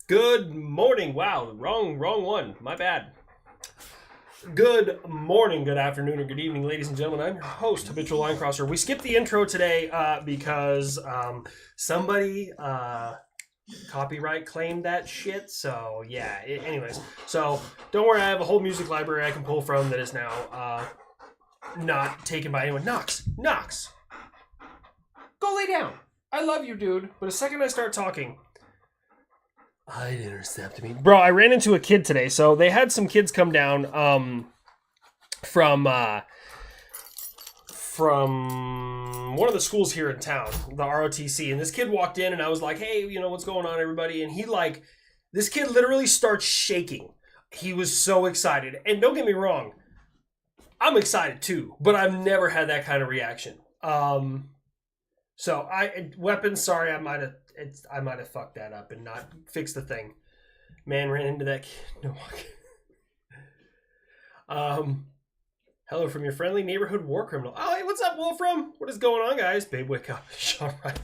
Good morning. Wow, wrong one. My bad. Good morning, good afternoon, or good evening, ladies and gentlemen. I'm your host, Habitual Line Crosser. We skipped the intro today because somebody copyright claimed that shit. So yeah. Anyways, so don't worry. I have a whole music library I can pull from that is now not taken by anyone. Knox, go lay down. I love you, dude. But the second I start talking, I'd intercept me. Bro, I ran into a kid today. So they had some kids come down from one of the schools here in town, the ROTC. And this kid walked in and I was like, hey, what's going on, everybody? And this kid literally starts shaking. He was so excited. And don't get me wrong, I'm excited too, but I've never had that kind of reaction. So weapons, sorry, I might have fucked that up and not fixed the thing. Man ran into that kid. No. Hello from your friendly neighborhood war criminal. Oh, hey, what's up, Wolfram? What is going on, guys? Babe, wake up. All right.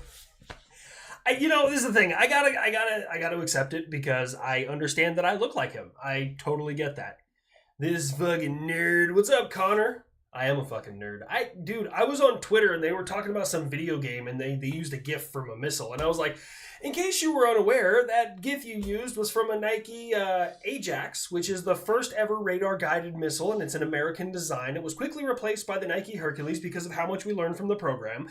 This is the thing. I gotta accept it because I understand that I look like him. I totally get that. This fucking nerd. What's up, Connor? I am a fucking nerd. I was on Twitter and they were talking about some video game and they used a GIF from a missile. And I was like, in case you were unaware, that GIF you used was from a Nike Ajax, which is the first ever radar-guided missile, and it's an American design. It was quickly replaced by the Nike Hercules because of how much we learned from the program.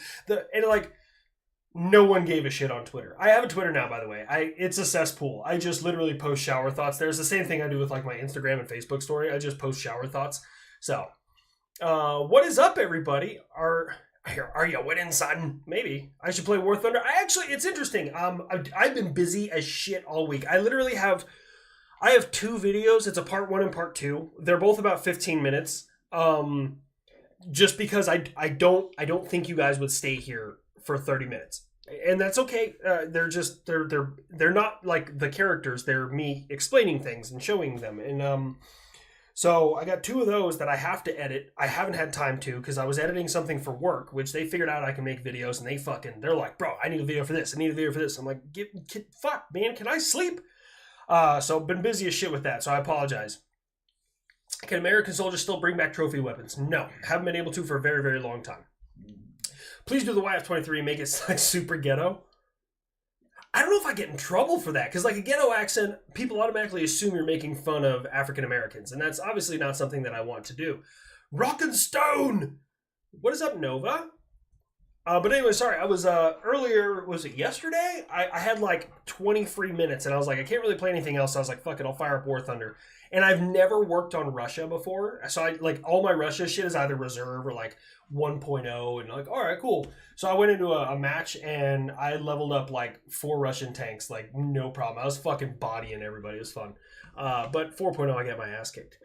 No one gave a shit on Twitter. I have a Twitter now, by the way. It's a cesspool. I just literally post shower thoughts. There's the same thing I do with like my Instagram and Facebook story. I just post shower thoughts. So... what is up, everybody? Are you winning, son? Maybe I should play War Thunder. It's interesting. I've been busy as shit all week. I have two videos. It's a part 1 and part 2. They're both about 15 minutes. Just because I don't think you guys would stay here for 30 minutes, and that's okay. They're not like the characters. They're me explaining things and showing them, and So I got 2 of those that I have to edit. I haven't had time to because I was editing something for work, which they figured out I can make videos, and they're like, bro, I need a video for this. I need a video for this. I'm like, fuck, man, can I sleep? So I've been busy as shit with that, so I apologize. Can American soldiers still bring back trophy weapons? No, haven't been able to for a very, very long time. Please do the YF-23 and make it like super ghetto. I don't know if I get in trouble for that, because like a ghetto accent, people automatically assume you're making fun of African Americans, and that's obviously not something that I want to do. Rock and Stone! What is up, Nova? But anyway, sorry, I was earlier, was it yesterday? I had like 20 free minutes, and I was like, I can't really play anything else, so I was like, fuck it, I'll fire up War Thunder. And I've never worked on Russia before, so all my Russia shit is either reserve or like 1.0, and like, all right, cool. So I went into a match and I leveled up like 4 Russian tanks, like no problem. I was fucking bodying everybody. It was fun. But 4.0, I got my ass kicked.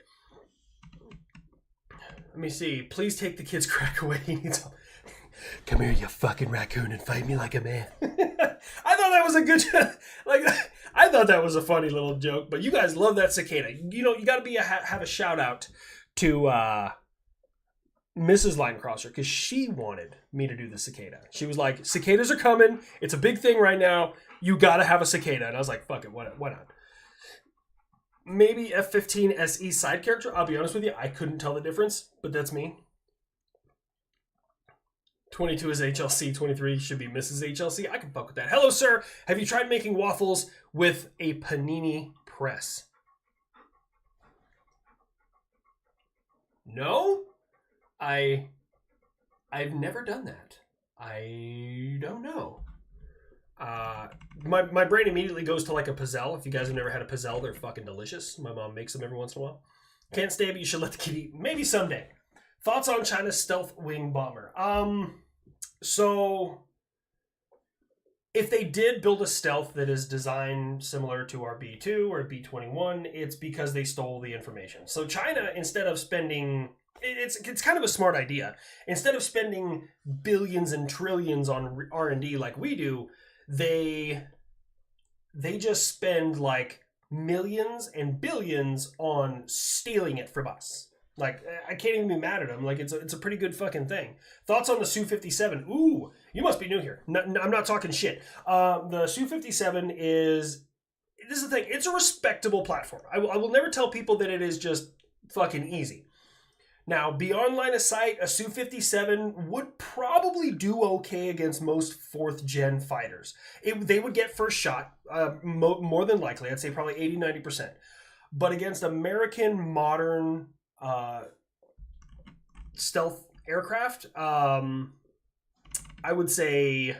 Let me see. Please take the kid's crack away. He needs help. Come here, you fucking raccoon, and fight me like a man. I thought that was a good I thought that was a funny little joke, but you guys love that cicada. You got to have a shout out to Mrs. Line Crosser, because she wanted me to do the cicada. She was like, cicadas are coming. It's a big thing right now. You got to have a cicada. And I was like, fuck it. Why not? Maybe F-15 SE side character. I'll be honest with you. I couldn't tell the difference, but that's me. 22 is HLC. 23 should be Mrs. HLC. I can fuck with that. Hello, sir. Have you tried making waffles with a panini press? No? I've never done that. I don't know. My brain immediately goes to like a pizzelle. If you guys have never had a pizzelle, they're fucking delicious. My mom makes them every once in a while. Can't stay, but you should let the kid eat. Maybe someday. Thoughts on China's stealth wing bomber? So if they did build a stealth that is designed similar to our B2 or B-21, it's because they stole the information. So China, instead of spending, it's kind of a smart idea. Instead of spending billions and trillions on R&D like we do, they just spend like millions and billions on stealing it from us. Like, I can't even be mad at them. Like, it's a pretty good fucking thing. Thoughts on the Su-57? Ooh, you must be new here. No, I'm not talking shit. The Su-57 is... This is the thing. It's a respectable platform. I will never tell people that it is just fucking easy. Now, beyond line of sight, a Su-57 would probably do okay against most 4th gen fighters. They would get first shot, more than likely. I'd say probably 80-90%. But against American modern... stealth aircraft, I would say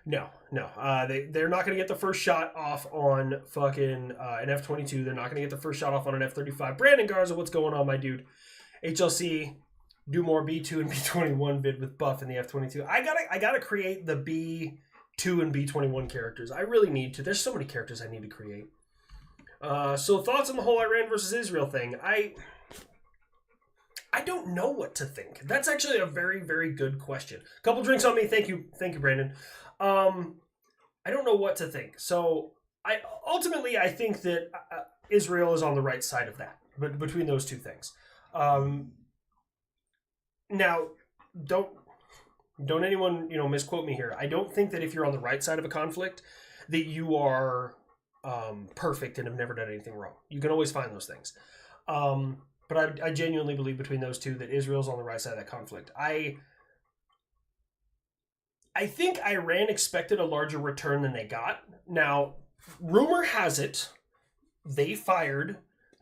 no. They're not going to get the first shot off on fucking an F-22. They're not going to get the first shot off on an F-35. Brandon Garza, what's going on, my dude? HLC, do more B2 and B-21 vid with Buff in the F-22. I gotta create the B2 and B-21 characters. I really need to. There's so many characters I need to create. So thoughts on the whole Iran versus Israel thing? I don't know what to think. That's actually a very, very good question. Couple drinks on me. Thank you, Brandon. I don't know what to think. So I think that Israel is on the right side of that, but between those two things. Now, don't anyone misquote me here. I don't think that if you're on the right side of a conflict, that you are perfect and have never done anything wrong. You can always find those things. But I genuinely believe between those two that Israel's on the right side of that conflict. I think Iran expected a larger return than they got. Now, rumor has it they fired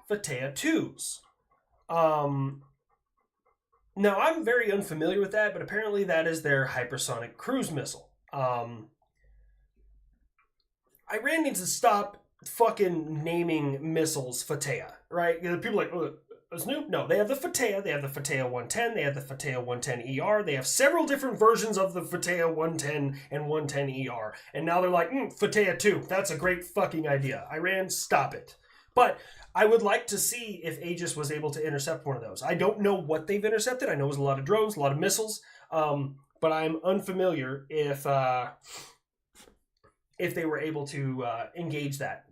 Fateh 2s. Now, I'm very unfamiliar with that, but apparently that is their hypersonic cruise missile. Iran needs to stop fucking naming missiles Fateh, right? People are like, oh, it's new? No, they have the Fateh. They have the Fateh 110. They have the Fateh 110 ER. They have several different versions of the Fateh 110 and 110 ER. And now they're like, Fateh 2. That's a great fucking idea. Iran, stop it. But I would like to see if Aegis was able to intercept one of those. I don't know what they've intercepted. I know it was a lot of drones, a lot of missiles. But I'm unfamiliar if they were able to engage that.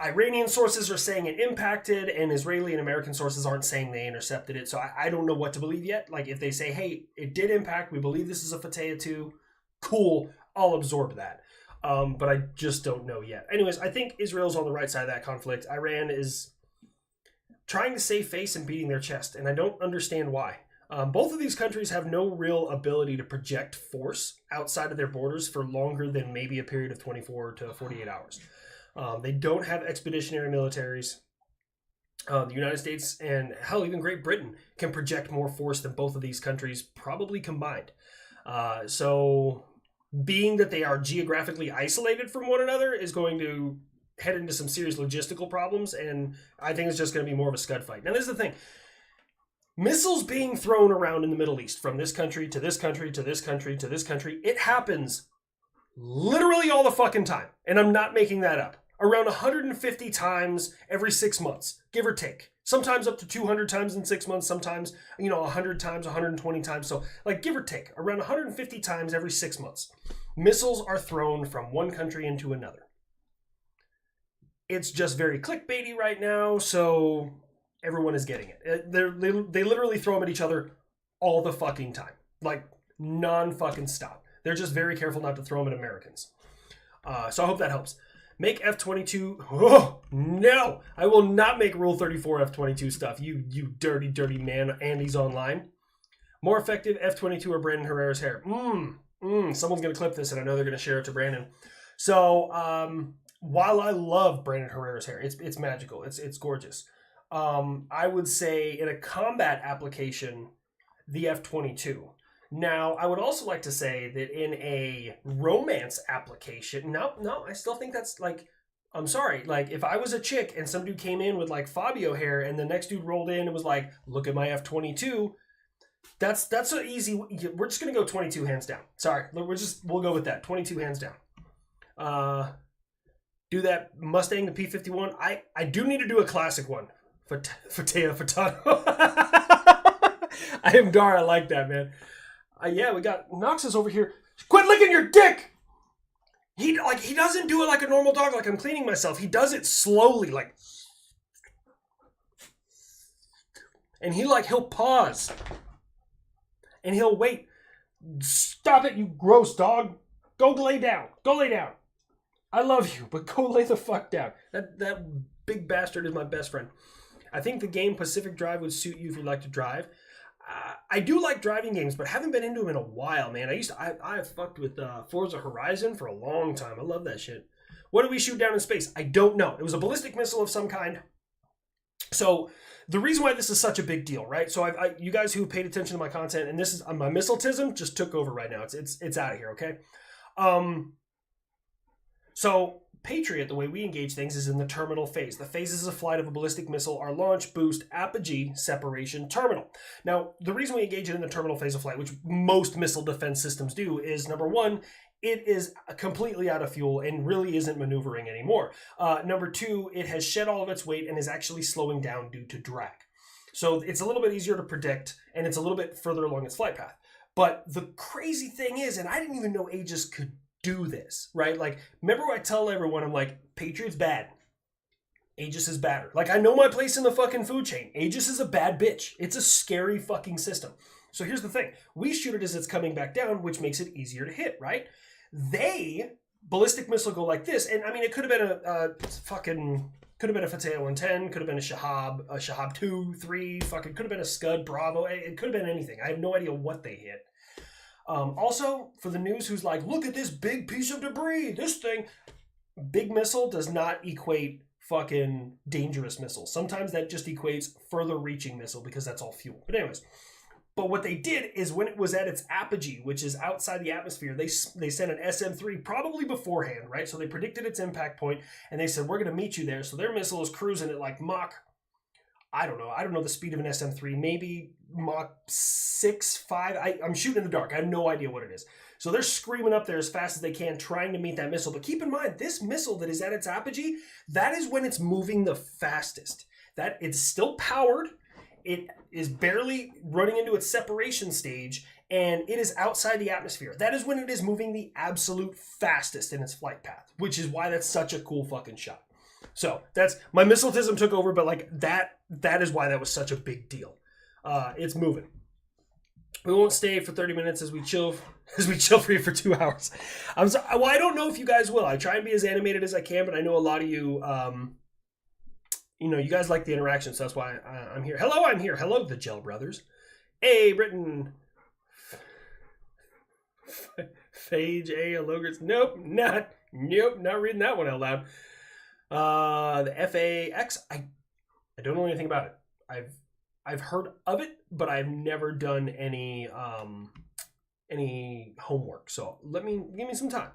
Iranian sources are saying it impacted, and Israeli and American sources aren't saying they intercepted it. So I don't know what to believe yet. Like, if they say, hey, it did impact, we believe this is a Fateh 2, cool, I'll absorb that. But I just don't know yet. Anyways, I think Israel's on the right side of that conflict. Iran is trying to save face and beating their chest, and I don't understand why. Both of these countries have no real ability to project force outside of their borders for longer than maybe a period of 24 to 48 hours. They don't have expeditionary militaries. The United States and hell, even Great Britain can project more force than both of these countries probably combined. So being that they are geographically isolated from one another is going to head into some serious logistical problems, and I think it's just going to be more of a scud fight. Now, this is the thing. Missiles being thrown around in the Middle East from this country to this country to this country to this country, it happens literally all the fucking time. And I'm not making that up. Around 150 times every 6 months, give or take. Sometimes up to 200 times in 6 months, sometimes, 100 times, 120 times. So, like, give or take, around 150 times every 6 months, missiles are thrown from one country into another. It's just very clickbaity right now, so everyone is getting it. They literally throw them at each other all the fucking time. Like, non-fucking stop. They're just very careful not to throw them at Americans. So I hope that helps. Make F-22... Oh, no! I will not make Rule 34 F-22 stuff. You dirty, dirty man. Andy's online. More effective F-22 or Brandon Herrera's hair. Someone's going to clip this, and I know they're going to share it to Brandon. So, while I love Brandon Herrera's hair, it's magical. It's gorgeous. I would say in a combat application, the F-22. Now, I would also like to say that in a romance application, no, I still think that's like, I'm sorry, like if I was a chick and some dude came in with like Fabio hair and the next dude rolled in and was like, look at my F-22, That's an easy. We're just gonna go 22 hands down. Sorry, we'll go with that 22 hands down. Do that Mustang, the P-51. I do need to do a classic one. Fatea Fatano. I am Dar. I like that, man. Yeah, we got Noxus over here. Quit licking your dick. He doesn't do it like a normal dog, like I'm cleaning myself. He does it slowly, like, and he'll pause, and he'll wait. Stop it, you gross dog. Go lay down. Go lay down. I love you, but go lay the fuck down. That big bastard is my best friend. I think the game Pacific Drive would suit you if you like to drive. I do like driving games, but haven't been into them in a while, man. I fucked with Forza Horizon for a long time. I love that shit. What did we shoot down in space? I don't know. It was a ballistic missile of some kind. So the reason why this is such a big deal, right? So you guys who paid attention to my content, and this is my missiletism just took over right now. It's out of here, okay? So Patriot, the way we engage things, is in the terminal phase. The phases of flight of a ballistic missile are launch, boost, apogee, separation, terminal. Now, the reason we engage it in the terminal phase of flight, which most missile defense systems do, is number one, it is completely out of fuel and really isn't maneuvering anymore. Number two, it has shed all of its weight and is actually slowing down due to drag. So it's a little bit easier to predict, and it's a little bit further along its flight path. But the crazy thing is, and I didn't even know Aegis could do this, right? Like, remember what I tell everyone, I'm like, Patriot's bad. Aegis is badder. Like, I know my place in the fucking food chain. Aegis is a bad bitch. It's a scary fucking system. So here's the thing. We shoot it as it's coming back down, which makes it easier to hit, right? Ballistic missile go like this, and I mean, it could have been could have been a Fateh 110, could have been a Shahab 2, 3, could have been a Scud, Bravo, it could have been anything. I have no idea what they hit. Also, for the news who's like, look at this big piece of debris, this thing. Big missile does not equate fucking dangerous missile. Sometimes that just equates further reaching missile because that's all fuel. But anyways, but what they did is when it was at its apogee, which is outside the atmosphere, they sent an SM-3 probably beforehand, right? So they predicted its impact point and they said, we're going to meet you there. So their missile is cruising at like Mach, I don't know the speed of an SM-3, maybe Mach 6, 5. I'm shooting in the dark. I have no idea what it is. So they're screaming up there as fast as they can, trying to meet that missile. But keep in mind, this missile that is at its apogee, that is when it's moving the fastest. That it's still powered. It is barely running into its separation stage, and it is outside the atmosphere. That is when it is moving the absolute fastest in its flight path, which is why that's such a cool fucking shot. So that's my missiletism took over, but like that is why that was such a big deal. It's moving. We won't stay for 30 minutes as we chill for you for 2 hours. I don't know if you guys will. I try and be as animated as I can, but I know a lot of you, you guys like the interaction, so that's why I'm here. Hello, I'm here. Hello, the Gel Brothers. Hey, Britain. Phage A. Logers. Nope, not reading that one out loud. The FAX, I don't know anything about it. I've heard of it, but I've never done any homework. So give me some time.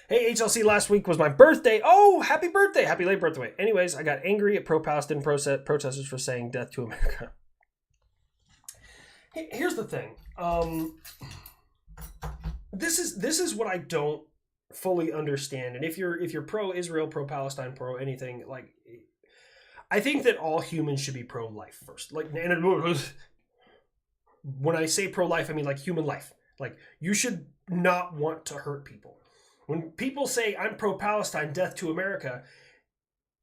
Hey, HLC, last week was my birthday. Oh, happy birthday. Happy late birthday. Anyways, I got angry at pro-Palestine protesters for saying death to America. Here's the thing. This is what I don't fully understand. And if you're pro-Israel, pro-Palestine, pro anything, like, I think that all humans should be pro-life first. Like, and when I say pro-life, I mean like human life. Like, you should not want to hurt people. When people say I'm pro-Palestine, death to America,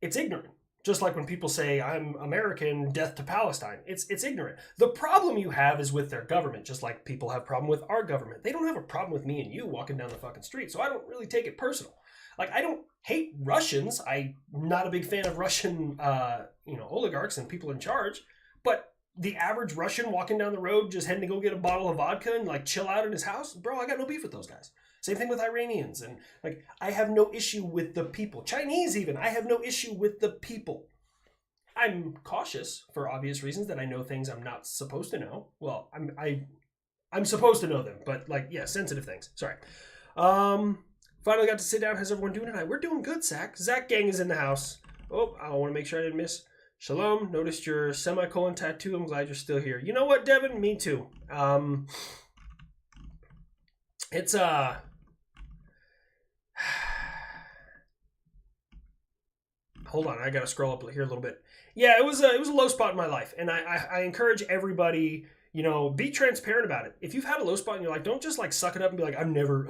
it's ignorant. Just like when people say I'm American, death to Palestine, it's ignorant. The problem you have is with their government, just like people have a problem with our government. They don't have a problem with me and you walking down the fucking street, so I don't really take it personal. Like, I don't hate Russians. I'm not a big fan of Russian, oligarchs and people in charge. But the average Russian walking down the road, just heading to go get a bottle of vodka and like chill out in his house, bro, I got no beef with those guys. Same thing with Iranians. And like, I have no issue with the people. Chinese even, I have no issue with the people. I'm cautious for obvious reasons that I know things I'm not supposed to know. Well, I'm supposed to know them, but like, yeah, sensitive things. Sorry. Finally got to sit down. How's everyone doing tonight? We're doing good, Zach. Zach Gang is in the house. Oh, I want to make sure I didn't miss Shalom. Noticed your semicolon tattoo. I'm glad you're still here. You know what, Devin? Me too. It's hold on, I gotta scroll up here a little bit. Yeah, it was a low spot in my life, and I encourage everybody, you know, be transparent about it. If you've had a low spot in your life, don't just like suck it up and be like, I've never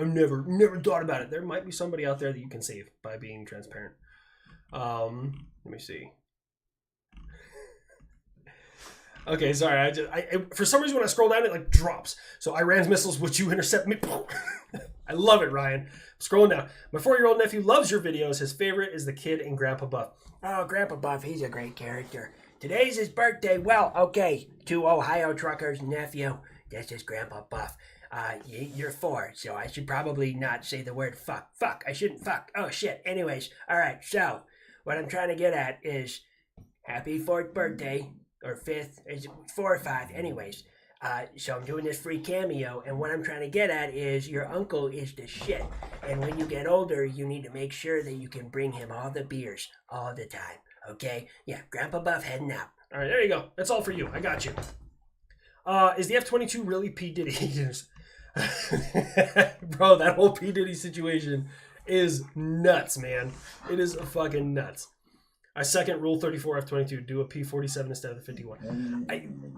thought about it. There might be somebody out there that you can save by being transparent. Let me see. Okay, sorry. I for some reason when I scroll down, it like drops. So Iran's missiles, would you intercept me? I love it, Ryan. I'm scrolling down. My 4-year-old nephew loves your videos. His favorite is the kid in Grandpa Buff. Oh, Grandpa Buff, he's a great character. Today's his birthday. Well, okay, to Ohio truckers, nephew, this is Grandpa Buff. You're 4, so I should probably not say the word fuck. Fuck, I shouldn't fuck. Oh, shit. Anyways, all right, so what I'm trying to get at is happy 4th birthday. Or 5th, is 4 or 5, anyways. So I'm doing this free cameo, and what I'm trying to get at is your uncle is the shit. And when you get older, you need to make sure that you can bring him all the beers all the time, okay? Yeah, Grandpa Buff heading out. All right, there you go. That's all for you. I got you. Is the F-22 really P. Diddy? Bro, that whole P. Diddy situation is nuts, man. It is fucking nuts. I second Rule 34 F-22. Do a P-47 instead of the 51.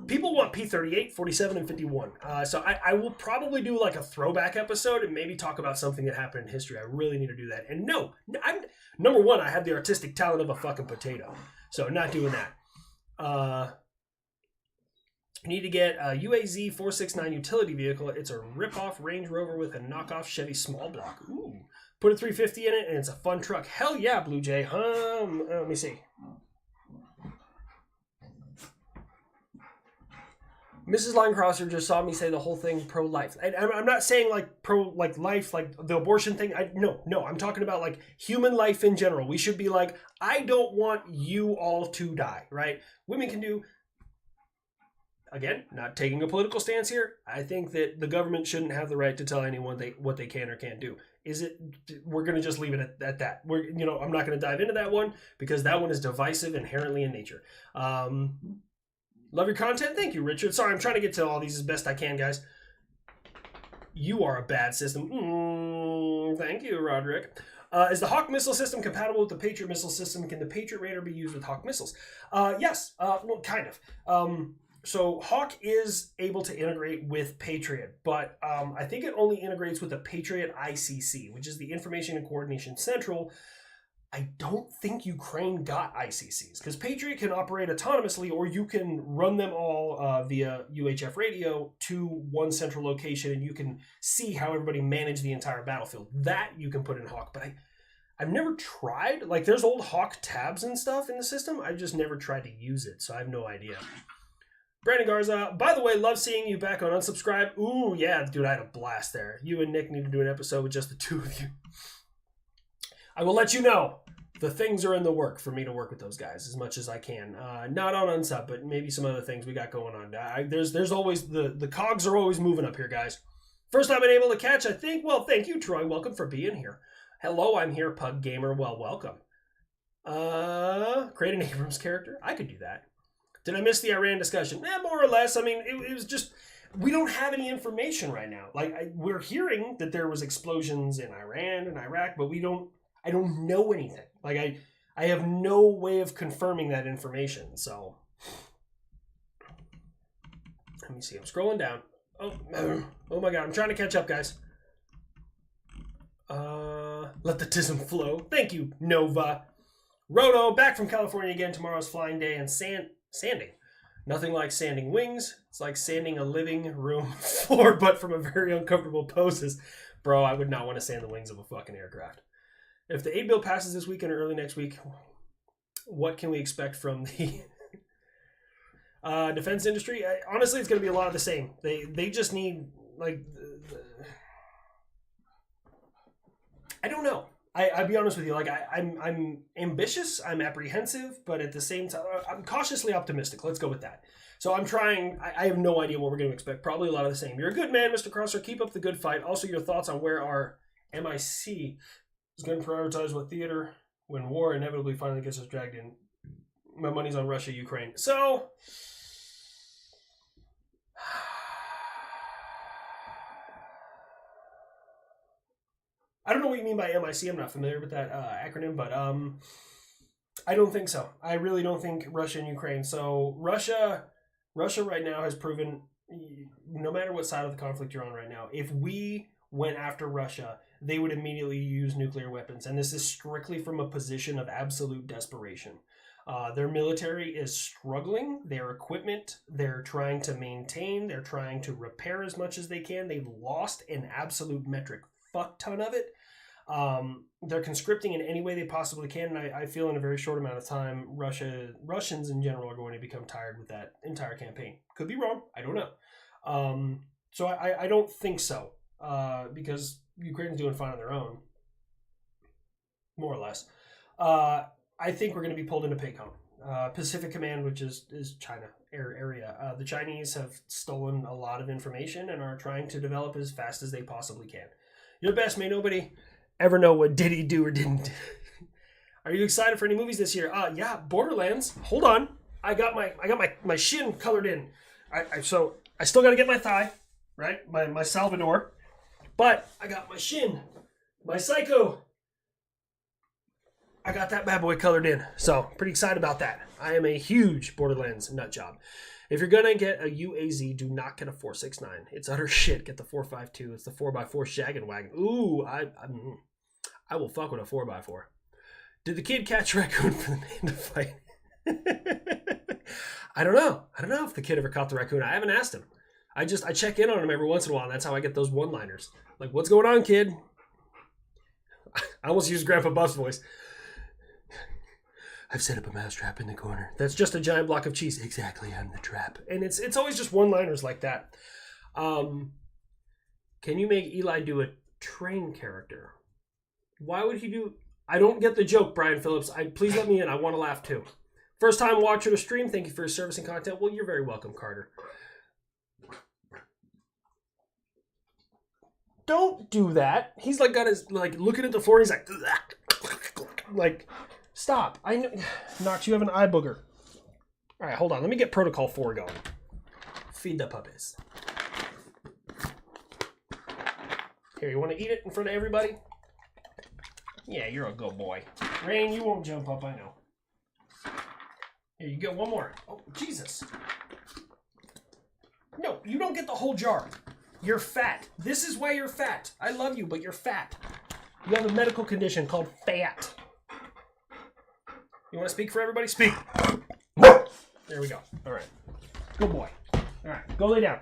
People want P-38, 47, and 51. So I will probably do like a throwback episode and maybe talk about something that happened in history. I really need to do that. And no, I'm number one, I have the artistic talent of a fucking potato. So not doing that. You need to get a UAZ 469 utility vehicle. It's a rip-off Range Rover with a knockoff Chevy small block. Ooh. Put a 350 in it, and it's a fun truck. Hell yeah, Blue Jay. Let me see. Mrs. Linecrosser just saw me say the whole thing pro-life. I'm not saying like pro-like life, like the abortion thing. No. I'm talking about like human life in general. We should be like, I don't want you all to die, right? Women can do... Again, not taking a political stance here. I think that the government shouldn't have the right to tell anyone what they can or can't do. We're going to just leave it at that. I'm not going to dive into that one because that one is divisive inherently in nature. Love your content. Thank you, Richard. Sorry, I'm trying to get to all these as best I can, guys. You are a bad system. Thank you, Roderick. Is the Hawk missile system compatible with the Patriot missile system? Can the Patriot Raider be used with Hawk missiles? Yes. Well, kind of. So Hawk is able to integrate with Patriot, but I think it only integrates with the Patriot ICC, which is the Information and Coordination Central. I don't think Ukraine got ICCs, because Patriot can operate autonomously, or you can run them all via UHF radio to one central location, and you can see how everybody managed the entire battlefield. That you can put in Hawk, but I've never tried. Like, there's old Hawk tabs and stuff in the system. I've just never tried to use it, so I have no idea. Brandon Garza, by the way, love seeing you back on Unsubscribe. Ooh, yeah, dude, I had a blast there. You and Nick need to do an episode with just the two of you. I will let you know. The things are in the work for me to work with those guys as much as I can. Not on Unsub, but maybe some other things we got going on. There's always, the cogs are always moving up here, guys. First I've been able to catch, I think. Well, thank you, Troy. Welcome for being here. Hello, I'm here, Pug Gamer. Well, welcome. Create an Abrams character? I could do that. Did I miss the Iran discussion? More or less. I mean, it was just, we don't have any information right now. Like, we're hearing that there was explosions in Iran and Iraq, but I don't know anything. Like, I have no way of confirming that information, so. Let me see, I'm scrolling down. Oh my God, I'm trying to catch up, guys. Let the tism flow. Thank you, Nova. Roto, back from California again. Tomorrow's flying day and sanding. Nothing like sanding wings. It's like sanding a living room floor, but from a very uncomfortable poses. Bro, I would not want to sand the wings of a fucking aircraft. If the aid bill passes this weekend or early next week, what can we expect from the defense industry? Honestly, it's going to be a lot of the same. They just need, like, I don't know. I'll be honest with you. Like, I'm ambitious, I'm apprehensive, but at the same time, I'm cautiously optimistic. Let's go with that. So I'm trying. I have no idea what we're going to expect. Probably a lot of the same. You're a good man, Mr. Crosser. Keep up the good fight. Also, your thoughts on where our MIC is going to prioritize what theater when war inevitably finally gets us dragged in. My money's on Russia, Ukraine. So I don't know what you mean by MIC. I'm not familiar with that acronym, but I don't think so. I really don't think Russia and Ukraine. So Russia right now has proven, no matter what side of the conflict you're on right now, if we went after Russia, they would immediately use nuclear weapons. And this is strictly from a position of absolute desperation. Their military is struggling. Their equipment, they're trying to maintain. They're trying to repair as much as they can. They've lost an absolute metric fuck ton of it. They're conscripting in any way they possibly can, and I feel in a very short amount of time, Russians in general are going to become tired with that entire campaign. Could be wrong. I don't know. So I don't think so, because Ukraine's doing fine on their own, more or less. I think we're going to be pulled into PACOM. Pacific Command, which is China area. The Chinese have stolen a lot of information and are trying to develop as fast as they possibly can. Your best, may nobody ever know what did he do or didn't. Are you excited for any movies this year? Yeah, Borderlands. Hold on, I got my shin colored in. So I still got to get my thigh, right? My Salvador, but I got my shin, my Psycho. I got that bad boy colored in, so pretty excited about that. I am a huge Borderlands nut job. If you're gonna get a UAZ, do not get a 469. It's utter shit. Get the 452. It's the 4x4 shaggin' wagon. Ooh, I will fuck with a 4x4. Did the kid catch a raccoon for the man to fight? I don't know. I don't know if the kid ever caught the raccoon. I haven't asked him. I check in on him every once in a while, and that's how I get those one-liners. Like, what's going on, kid? I almost used Grandpa Buff's voice. I've set up a mousetrap in the corner. That's just a giant block of cheese. Exactly, I'm the trap. And it's always just one-liners like that. Can you make Eli do a train character? Why would he do... I don't get the joke, Brian Phillips. Please let me in. I want to laugh too. First time watcher to stream. Thank you for your service and content. Well, you're very welcome, Carter. Don't do that. He's like got his looking at the floor. He's like stop. I know. Knox, you have an eye booger. All right, hold on. Let me get Protocol 4 going. Feed the puppies. Here, you want to eat it in front of everybody? Yeah, you're a good boy. Rain, you won't jump up, I know. Here, you go. One more. Oh, Jesus. No, you don't get the whole jar. You're fat. This is why you're fat. I love you, but you're fat. You have a medical condition called fat. You want to speak for everybody? Speak. There we go. All right. Good boy. All right. Go lay down.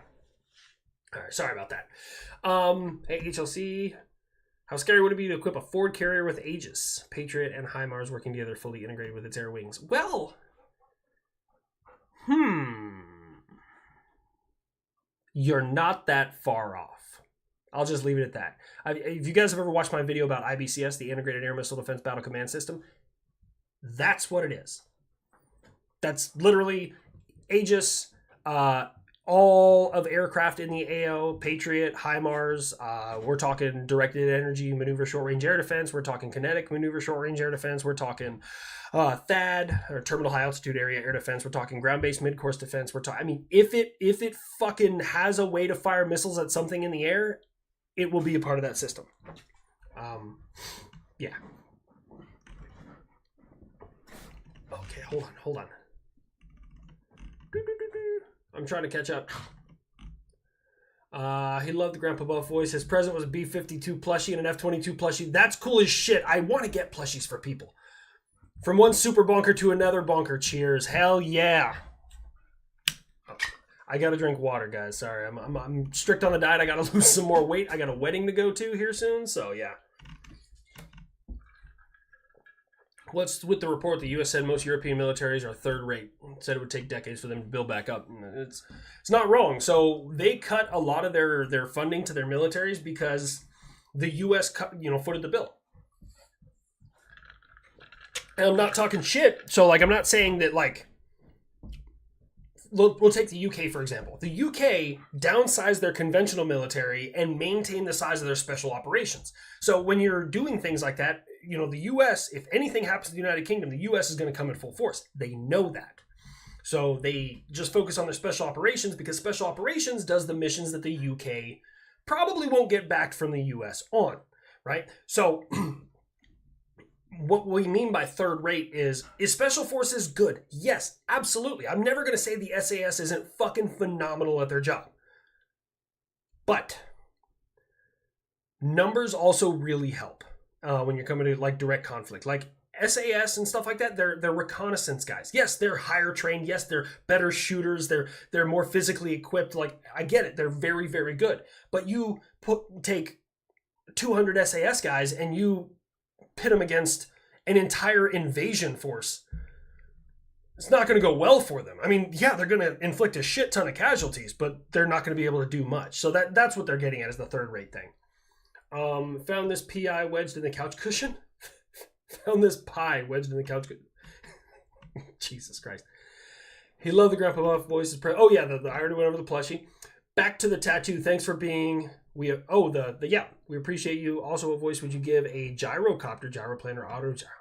All right. Sorry about that. Hey, HLC. How scary would it be to equip a Ford carrier with Aegis, Patriot, and HIMARS working together fully integrated with its air wings? Well, you're not that far off. I'll just leave it at that. If you guys have ever watched my video about IBCS, the Integrated Air Missile Defense Battle Command System, that's what it is. That's literally Aegis, all of aircraft in the AO, Patriot, HIMARS. We're talking directed energy maneuver short-range air defense. We're talking kinetic maneuver short-range air defense. We're talking THAAD, or terminal high altitude area air defense. We're talking ground-based mid-course defense. I mean, if it fucking has a way to fire missiles at something in the air, it will be a part of that system. Yeah. Okay, hold on. I'm trying to catch up. He loved the Grandpa Buff voice. His present was a B-52 plushie and an F-22 plushie. That's cool as shit. I want to get plushies for people. From one super bonker to another bonker. Cheers. Hell yeah. I gotta drink water, guys. Sorry, I'm strict on the diet. I gotta lose some more weight. I got a wedding to go to here soon, so yeah. What's with the report the U.S. said most European militaries are third rate? Said it would take decades for them to build back up. It's not wrong. So they cut a lot of their funding to their militaries because the U.S. footed the bill. And I'm not talking shit. So I'm not saying that we'll take the UK for example. The UK downsized their conventional military and maintained the size of their special operations. So when you're doing things like that, you know, the US, if anything happens to the United Kingdom, the US is going to come in full force. They know that. So they just focus on their special operations because special operations does the missions that the UK probably won't get backed from the US on, right? So what we mean by third rate is special forces good? Yes, absolutely. I'm never going to say the SAS isn't fucking phenomenal at their job. But numbers also really help when you're coming to like direct conflict. Like SAS and stuff like that, they're reconnaissance guys. Yes, they're higher trained. Yes, they're better shooters. They're more physically equipped. Like, I get it. They're very, very good. But you take 200 SAS guys and you pit them against an entire invasion force. It's not going to go well for them. I mean, yeah, they're going to inflict a shit ton of casualties, but they're not going to be able to do much. So that's what they're getting at is the third rate thing. Found this PI wedged in the couch cushion. Found this pie wedged in the couch. Jesus Christ. He loved the Grandpa Buff voices. Oh, yeah, I already went over the plushie. Back to the tattoo. Thanks for being... We appreciate you. Also, what voice would you give a gyrocopter, gyroplane, or auto gyro?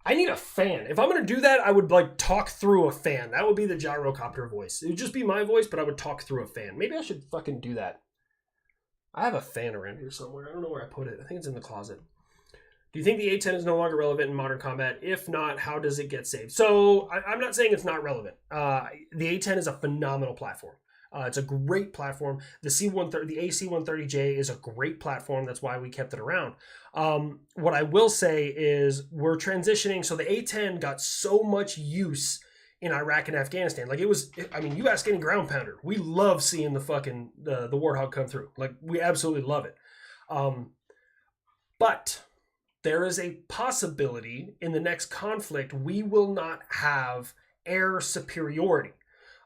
I need a fan. If I'm going to do that, I would like talk through a fan. That would be the gyrocopter voice. It would just be my voice, but I would talk through a fan. Maybe I should fucking do that. I have a fan around here somewhere. I don't know where I put it. I think it's in the closet. Do you think the A-10 is no longer relevant in modern combat? If not, how does it get saved? So I'm not saying it's not relevant. The A-10 is a phenomenal platform. It's a great platform. The C-130, the AC-130J is a great platform. That's why we kept it around. What I will say is we're transitioning. So the A-10 got so much use in Iraq and Afghanistan. Like you ask any ground pounder, we love seeing the fucking the Warthog come through. Like, we absolutely love it. But there is a possibility in the next conflict we will not have air superiority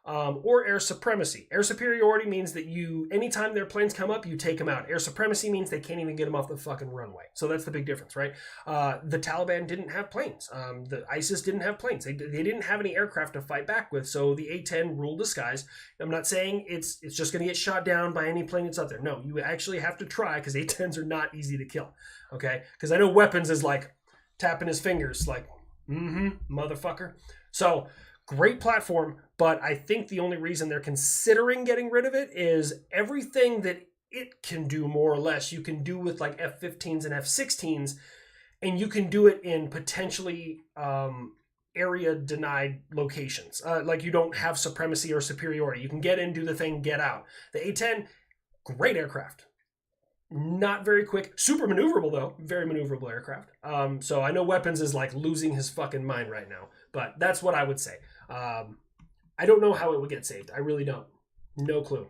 or air supremacy. Air superiority means that anytime their planes come up, you take them out. Air supremacy means they can't even get them off the fucking runway. So that's the big difference, right? The Taliban didn't have planes. The ISIS didn't have planes. They didn't have any aircraft to fight back with. So the A-10 ruled the skies. I'm not saying it's just going to get shot down by any plane that's out there. No, you actually have to try because A-10s are not easy to kill. Okay? Because I know weapons is like tapping his fingers like, motherfucker. So great platform, but I think the only reason they're considering getting rid of it is everything that it can do more or less you can do with like F-15s and F-16s, and you can do it in potentially area denied locations. Like you don't have supremacy or superiority. You can get in, do the thing, get out. The A-10, great aircraft. Not very quick, super maneuverable though, very maneuverable aircraft. So I know weapons is like losing his fucking mind right now, but that's what I would say. I don't know how it would get saved. I really don't. No clue.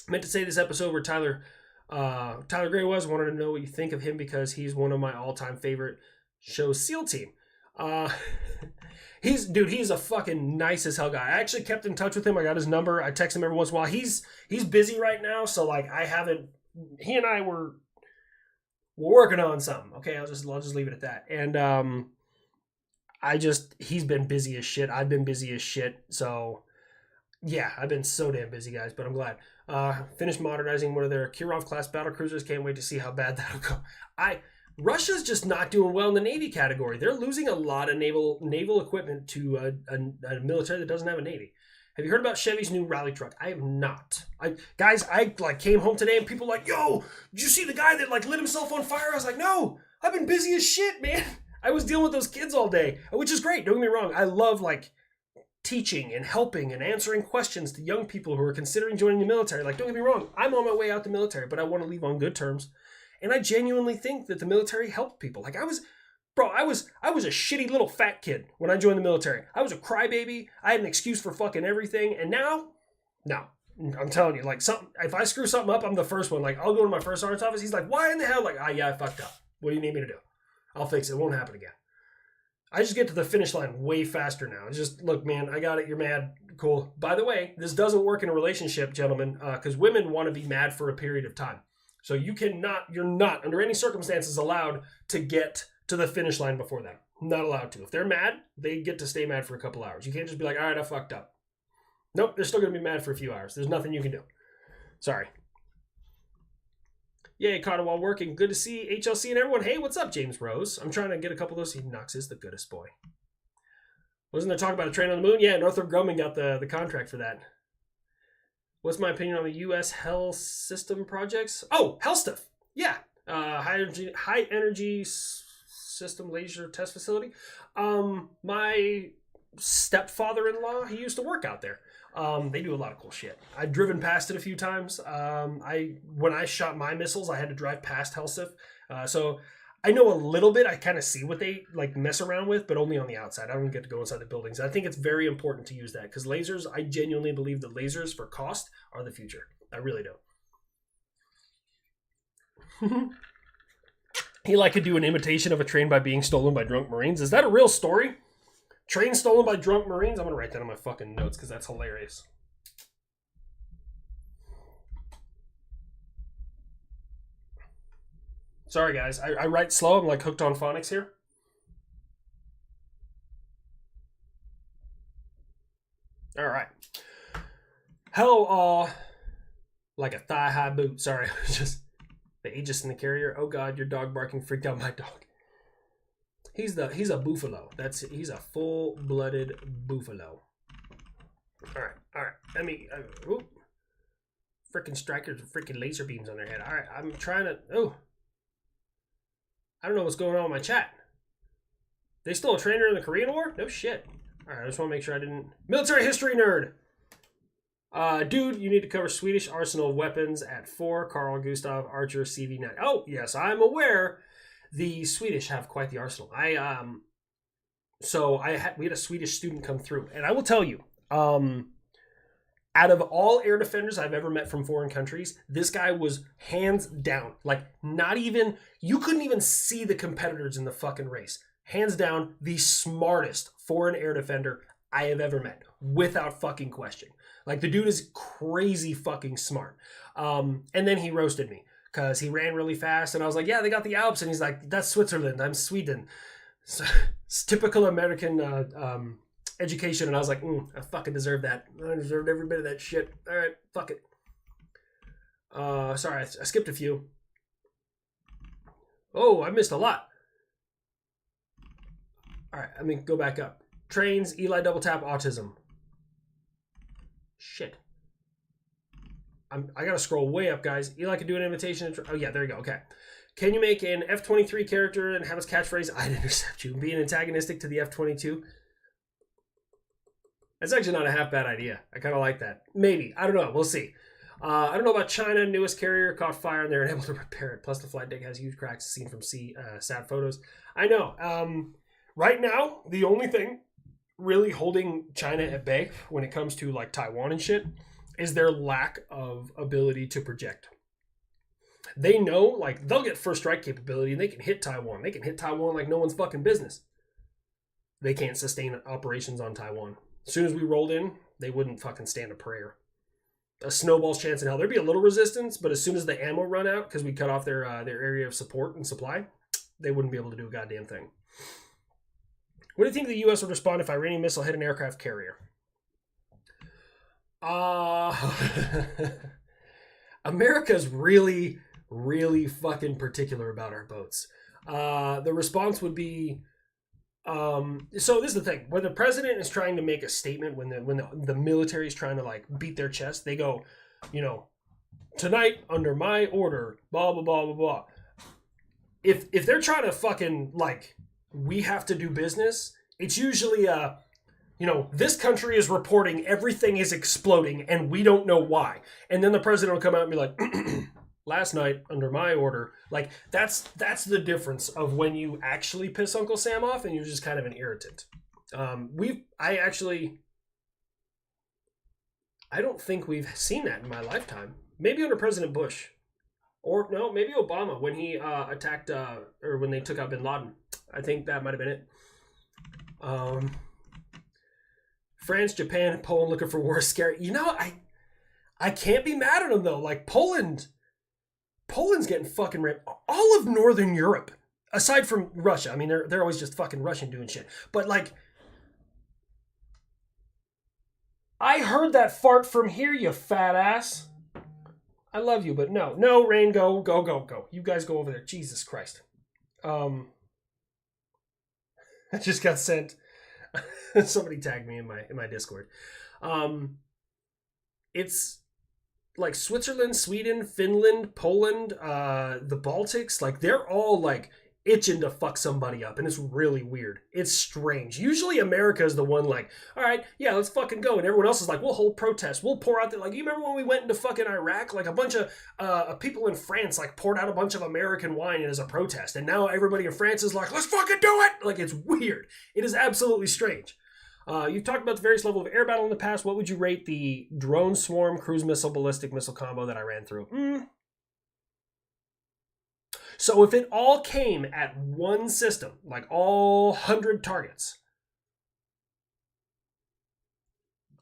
I meant to say this episode where Tyler Gray wanted to know what you think of him because he's one of my all-time favorite shows, SEAL Team. He's a fucking nice as hell guy. I actually kept in touch with him. I got his number. I text him every once in a while. He's busy right now, so like he and I we're working on something. Okay, I'll just leave it at that. And he's been busy as shit. I've been busy as shit. So yeah, I've been so damn busy, guys, but I'm glad. Finished modernizing one of their Kirov class battle cruisers. Can't wait to see how bad that'll go. Russia's just not doing well in the Navy category. They're losing a lot of naval equipment to a military that doesn't have a Navy. Have you heard about Chevy's new rally truck? I have not. I came home today and people were like, yo, did you see the guy that like lit himself on fire? I was like, no, I've been busy as shit, man. I was dealing with those kids all day, which is great. Don't get me wrong. I love like teaching and helping and answering questions to young people who are considering joining the military. Like, don't get me wrong. I'm on my way out the military, but I want to leave on good terms. And I genuinely think that the military helped people. Like I was a shitty little fat kid when I joined the military. I was a crybaby. I had an excuse for fucking everything. And now, no. I'm telling you, like if I screw something up, I'm the first one. Like I'll go to my first sergeant's office. He's like, why in the hell? Like, yeah, I fucked up. What do you need me to do? I'll fix it. It won't happen again. I just get to the finish line way faster now. It's just, look, man, I got it. You're mad. Cool. By the way, this doesn't work in a relationship, gentlemen, because women want to be mad for a period of time. So you're not under any circumstances allowed to get to the finish line before them. Not allowed to. If they're mad, they get to stay mad for a couple hours. You can't just be like, all right, I fucked up. Nope, they're still going to be mad for a few hours. There's nothing you can do. Sorry. Yay, caught it while working. Good to see HLC and everyone. Hey, what's up, James Rose? I'm trying to get a couple of those. He Knox is the goodest boy. Wasn't there talk about a train on the moon? Yeah, Northrop Grumman got the contract for that. What's my opinion on the U.S. Hell system projects? Oh, Hell stuff. Yeah. High energy system laser test facility. My stepfather-in-law, he used to work out there. They do a lot of cool shit. I've driven past it a few times. When I shot my missiles, I had to drive past Helsif. So I know a little bit. I kind of see what they like mess around with, but only on the outside. I don't get to go inside the buildings. I think it's very important to use that because lasers, I genuinely believe that lasers for cost are the future. I really do. He like could do an imitation of a train by being stolen by drunk Marines. Is that a real story? Train stolen by drunk Marines? I'm going to write that on my fucking notes because that's hilarious. Sorry, guys. I write slow. I'm like hooked on phonics here. All right. Hello, like a thigh-high boot. Sorry, just the Aegis in the carrier. Oh God, your dog barking freaked out my dog. He's a buffalo. He's a full-blooded buffalo. All right. Let me. Freaking strikers with freaking laser beams on their head. All right, I'm trying to. Oh, I don't know what's going on with my chat. They stole a trainer in the Korean War? No shit. All right, I just want to make sure I didn't. Military history nerd. Dude, you need to cover Swedish arsenal of weapons at 4. Carl Gustav Archer CV9. Oh yes, I'm aware. The Swedish have quite the arsenal. We had a Swedish student come through, and I will tell you, out of all air defenders I've ever met from foreign countries, this guy was hands down, like not even, you couldn't even see the competitors in the fucking race. Hands down, the smartest foreign air defender I have ever met, without fucking question. Like the dude is crazy fucking smart. And then he roasted me. Because he ran really fast, and I was like, yeah, they got the Alps. And he's like, that's Switzerland, I'm Sweden. So, it's typical American education. And I was like, I fucking deserve that. I deserved every bit of that shit. All right, fuck it. Sorry, I skipped a few. Oh, I missed a lot. All right, let me go back up. Trains, Eli double tap, autism. Shit. I gotta scroll way up, guys. Eli can do an invitation. Oh, yeah, there you go. Okay. Can you make an F-23 character and have his catchphrase, I'd intercept you, and be an antagonistic to the F-22? That's actually not a half bad idea. I kind of like that. Maybe. I don't know. We'll see. I don't know about China. Newest carrier caught fire and they're unable to repair it. Plus, the flight deck has huge cracks seen from sat photos. I know. Right now, the only thing really holding China at bay when it comes to like Taiwan and shit is their lack of ability to project. They know, like, they'll get first strike capability and they can hit Taiwan. They can hit Taiwan like no one's fucking business. They can't sustain operations on Taiwan. As soon as we rolled in, they wouldn't fucking stand a prayer. A snowball's chance in hell. There'd be a little resistance, but as soon as the ammo run out, because we cut off their area of support and supply, they wouldn't be able to do a goddamn thing. What do you think the U.S. would respond if Iranian missile hit an aircraft carrier? America's really, really fucking particular about our boats. The response would be, so this is the thing. When the president is trying to make a statement, when the military is trying to like beat their chest, they go, tonight under my order, blah, blah, blah, blah, blah. If they're trying to fucking like, we have to do business, it's usually this country is reporting everything is exploding and we don't know why. And then the president will come out and be like, last night under my order. Like that's the difference of when you actually piss Uncle Sam off and you're just kind of an irritant. I don't think we've seen that in my lifetime. Maybe under President Bush. Or no, maybe Obama when he attacked or when they took out bin Laden. I think that might have been it. France, Japan, and Poland looking for war is scary. I can't be mad at them though. Like Poland's getting fucking ripped. All of Northern Europe, aside from Russia. I mean, they're always just fucking Russian doing shit. But like, I heard that fart from here, you fat ass. I love you, but no. No, Rain, go. You guys go over there. Jesus Christ. I just got sent. Somebody tagged me in my Discord. It's like Switzerland, Sweden, Finland, Poland, the Baltics. Like they're all like itching to fuck somebody up, and it's really weird. It's strange. Usually America is the one like, all right, yeah, let's fucking go, and everyone else is like, we'll hold protests, we'll pour out the, like, you remember when we went into fucking Iraq, like a bunch of people in France like poured out a bunch of American wine as a protest, and now everybody in France is like, let's fucking do it. Like, it's weird. It is absolutely strange. You've talked about the various levels of air battle in the past. What would you rate the drone swarm cruise missile ballistic missile combo that I ran through? So if it all came at one system, like all 100 targets,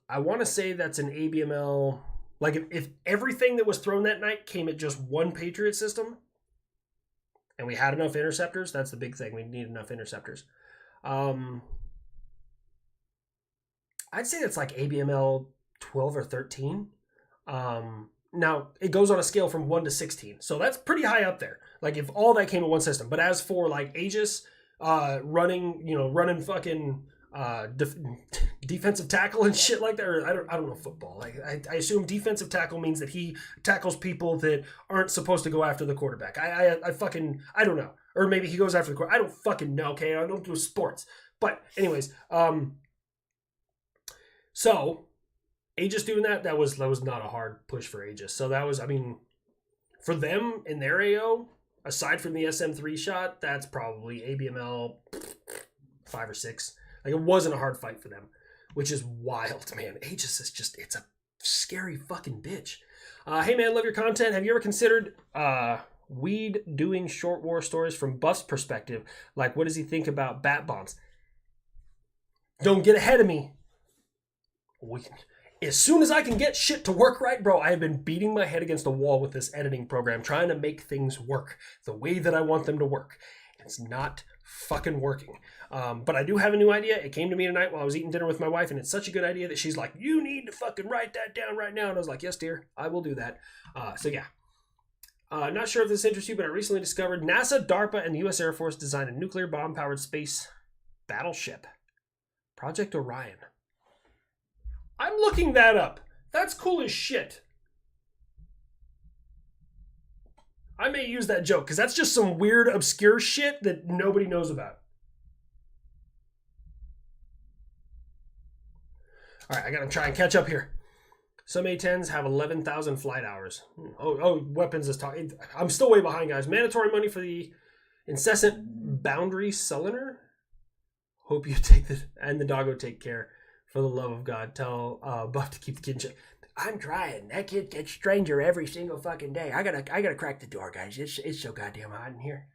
I want to say that's an ABML. Like if everything that was thrown that night came at just one Patriot system, and we had enough interceptors, that's the big thing. We need enough interceptors. I'd say that's like ABML 12 or 13. Now, it goes on a scale from 1 to 16. So that's pretty high up there. Like, if all that came in one system. But as for, like, Aegis running fucking defensive tackle and shit like that, or I don't know football. Like, I assume defensive tackle means that he tackles people that aren't supposed to go after the quarterback. I don't know. Or maybe he goes after the quarterback. I don't fucking know, okay? I don't do sports. But, anyways, so Aegis doing that was not a hard push for Aegis. So that was, I mean, for them in their AO, aside from the SM3 shot, that's probably ABML 5 or 6. Like, it wasn't a hard fight for them, which is wild, man. Aegis is just, it's a scary fucking bitch. Hey man, love your content. Have you ever considered Weed doing short war stories from Buff's perspective? Like, what does he think about bat bombs? Don't get ahead of me. As soon as I can get shit to work right, bro, I have been beating my head against a wall with this editing program, trying to make things work the way that I want them to work. It's not fucking working. But I do have a new idea. It came to me tonight while I was eating dinner with my wife, and it's such a good idea that she's like, you need to fucking write that down right now. And I was like, yes, dear, I will do that. So yeah. Not sure if this interests you, but I recently discovered NASA, DARPA, and the U.S. Air Force designed a nuclear bomb-powered space battleship. Project Orion. I'm looking that up. That's cool as shit. I may use that joke, because that's just some weird, obscure shit that nobody knows about. Alright, I gotta try and catch up here. Some A-10s have 11,000 flight hours. Oh, weapons is talking. I'm still way behind, guys. Mandatory money for the incessant boundary cylinder. Hope you take this, and the doggo take care. For the love of God, tell Buff to keep the kid in check. I'm trying. That kid gets stranger every single fucking day. I gotta crack the door, guys. It's so goddamn hot in here.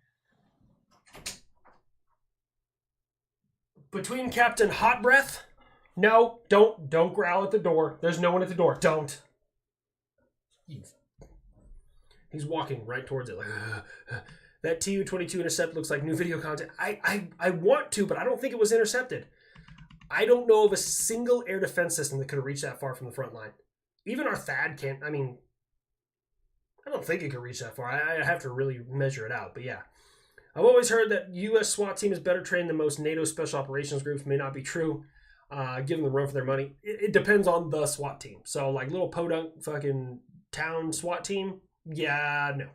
Between Captain Hot Breath, no, don't growl at the door. There's no one at the door. Don't. He's walking right towards it. Like, that Tu-22 intercept looks like new video content. I want to, but I don't think it was intercepted. I don't know of a single air defense system that could have reached that far from the front line. Even our THAAD can't. I mean, I don't think it could reach that far. I have to really measure it out. But yeah. I've always heard that U.S. SWAT team is better trained than most NATO special operations groups. May not be true. Give them the run for their money. It depends on the SWAT team. So, like, little podunk fucking town SWAT team, yeah, no.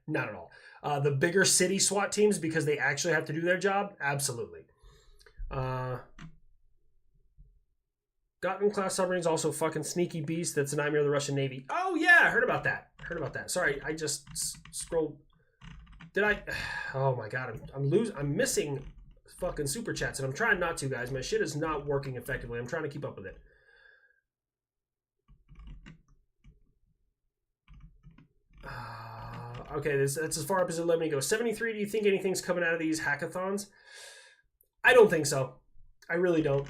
Not at all. The bigger city SWAT teams, because they actually have to do their job, absolutely. Gotten class submarines also fucking sneaky beast. That's a nightmare of the Russian Navy. Oh yeah, I heard about that. Sorry, I just scrolled. Did I? Oh my god, I'm missing fucking super chats, and I'm trying not to, guys. My shit is not working effectively. I'm trying to keep up with it. Okay, that's as far up as it let me go. 73. Do you think anything's coming out of these hackathons? I don't think so. I really don't.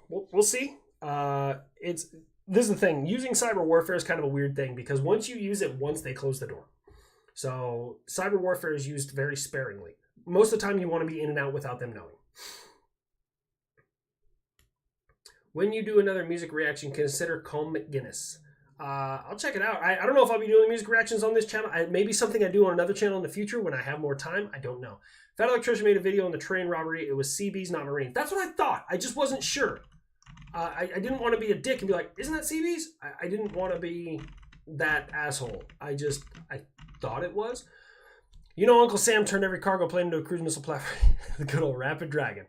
We'll see. This is the thing. Using cyber warfare is kind of a weird thing, because once you use it once, they close the door. So cyber warfare is used very sparingly. Most of the time, you want to be in and out without them knowing. When you do another music reaction, consider Colm McGuinness. I'll check it out. I don't know if I'll be doing music reactions on this channel. Maybe something I do on another channel in the future when I have more time. I don't know. Fat Electrician made a video on the train robbery. It was CBs, not Marines. That's what I thought. I just wasn't sure. I didn't want to be a dick and be like, isn't that CBs? I didn't want to be that asshole. I thought it was. You know, Uncle Sam turned every cargo plane into a cruise missile platform. The good old Rapid Dragon.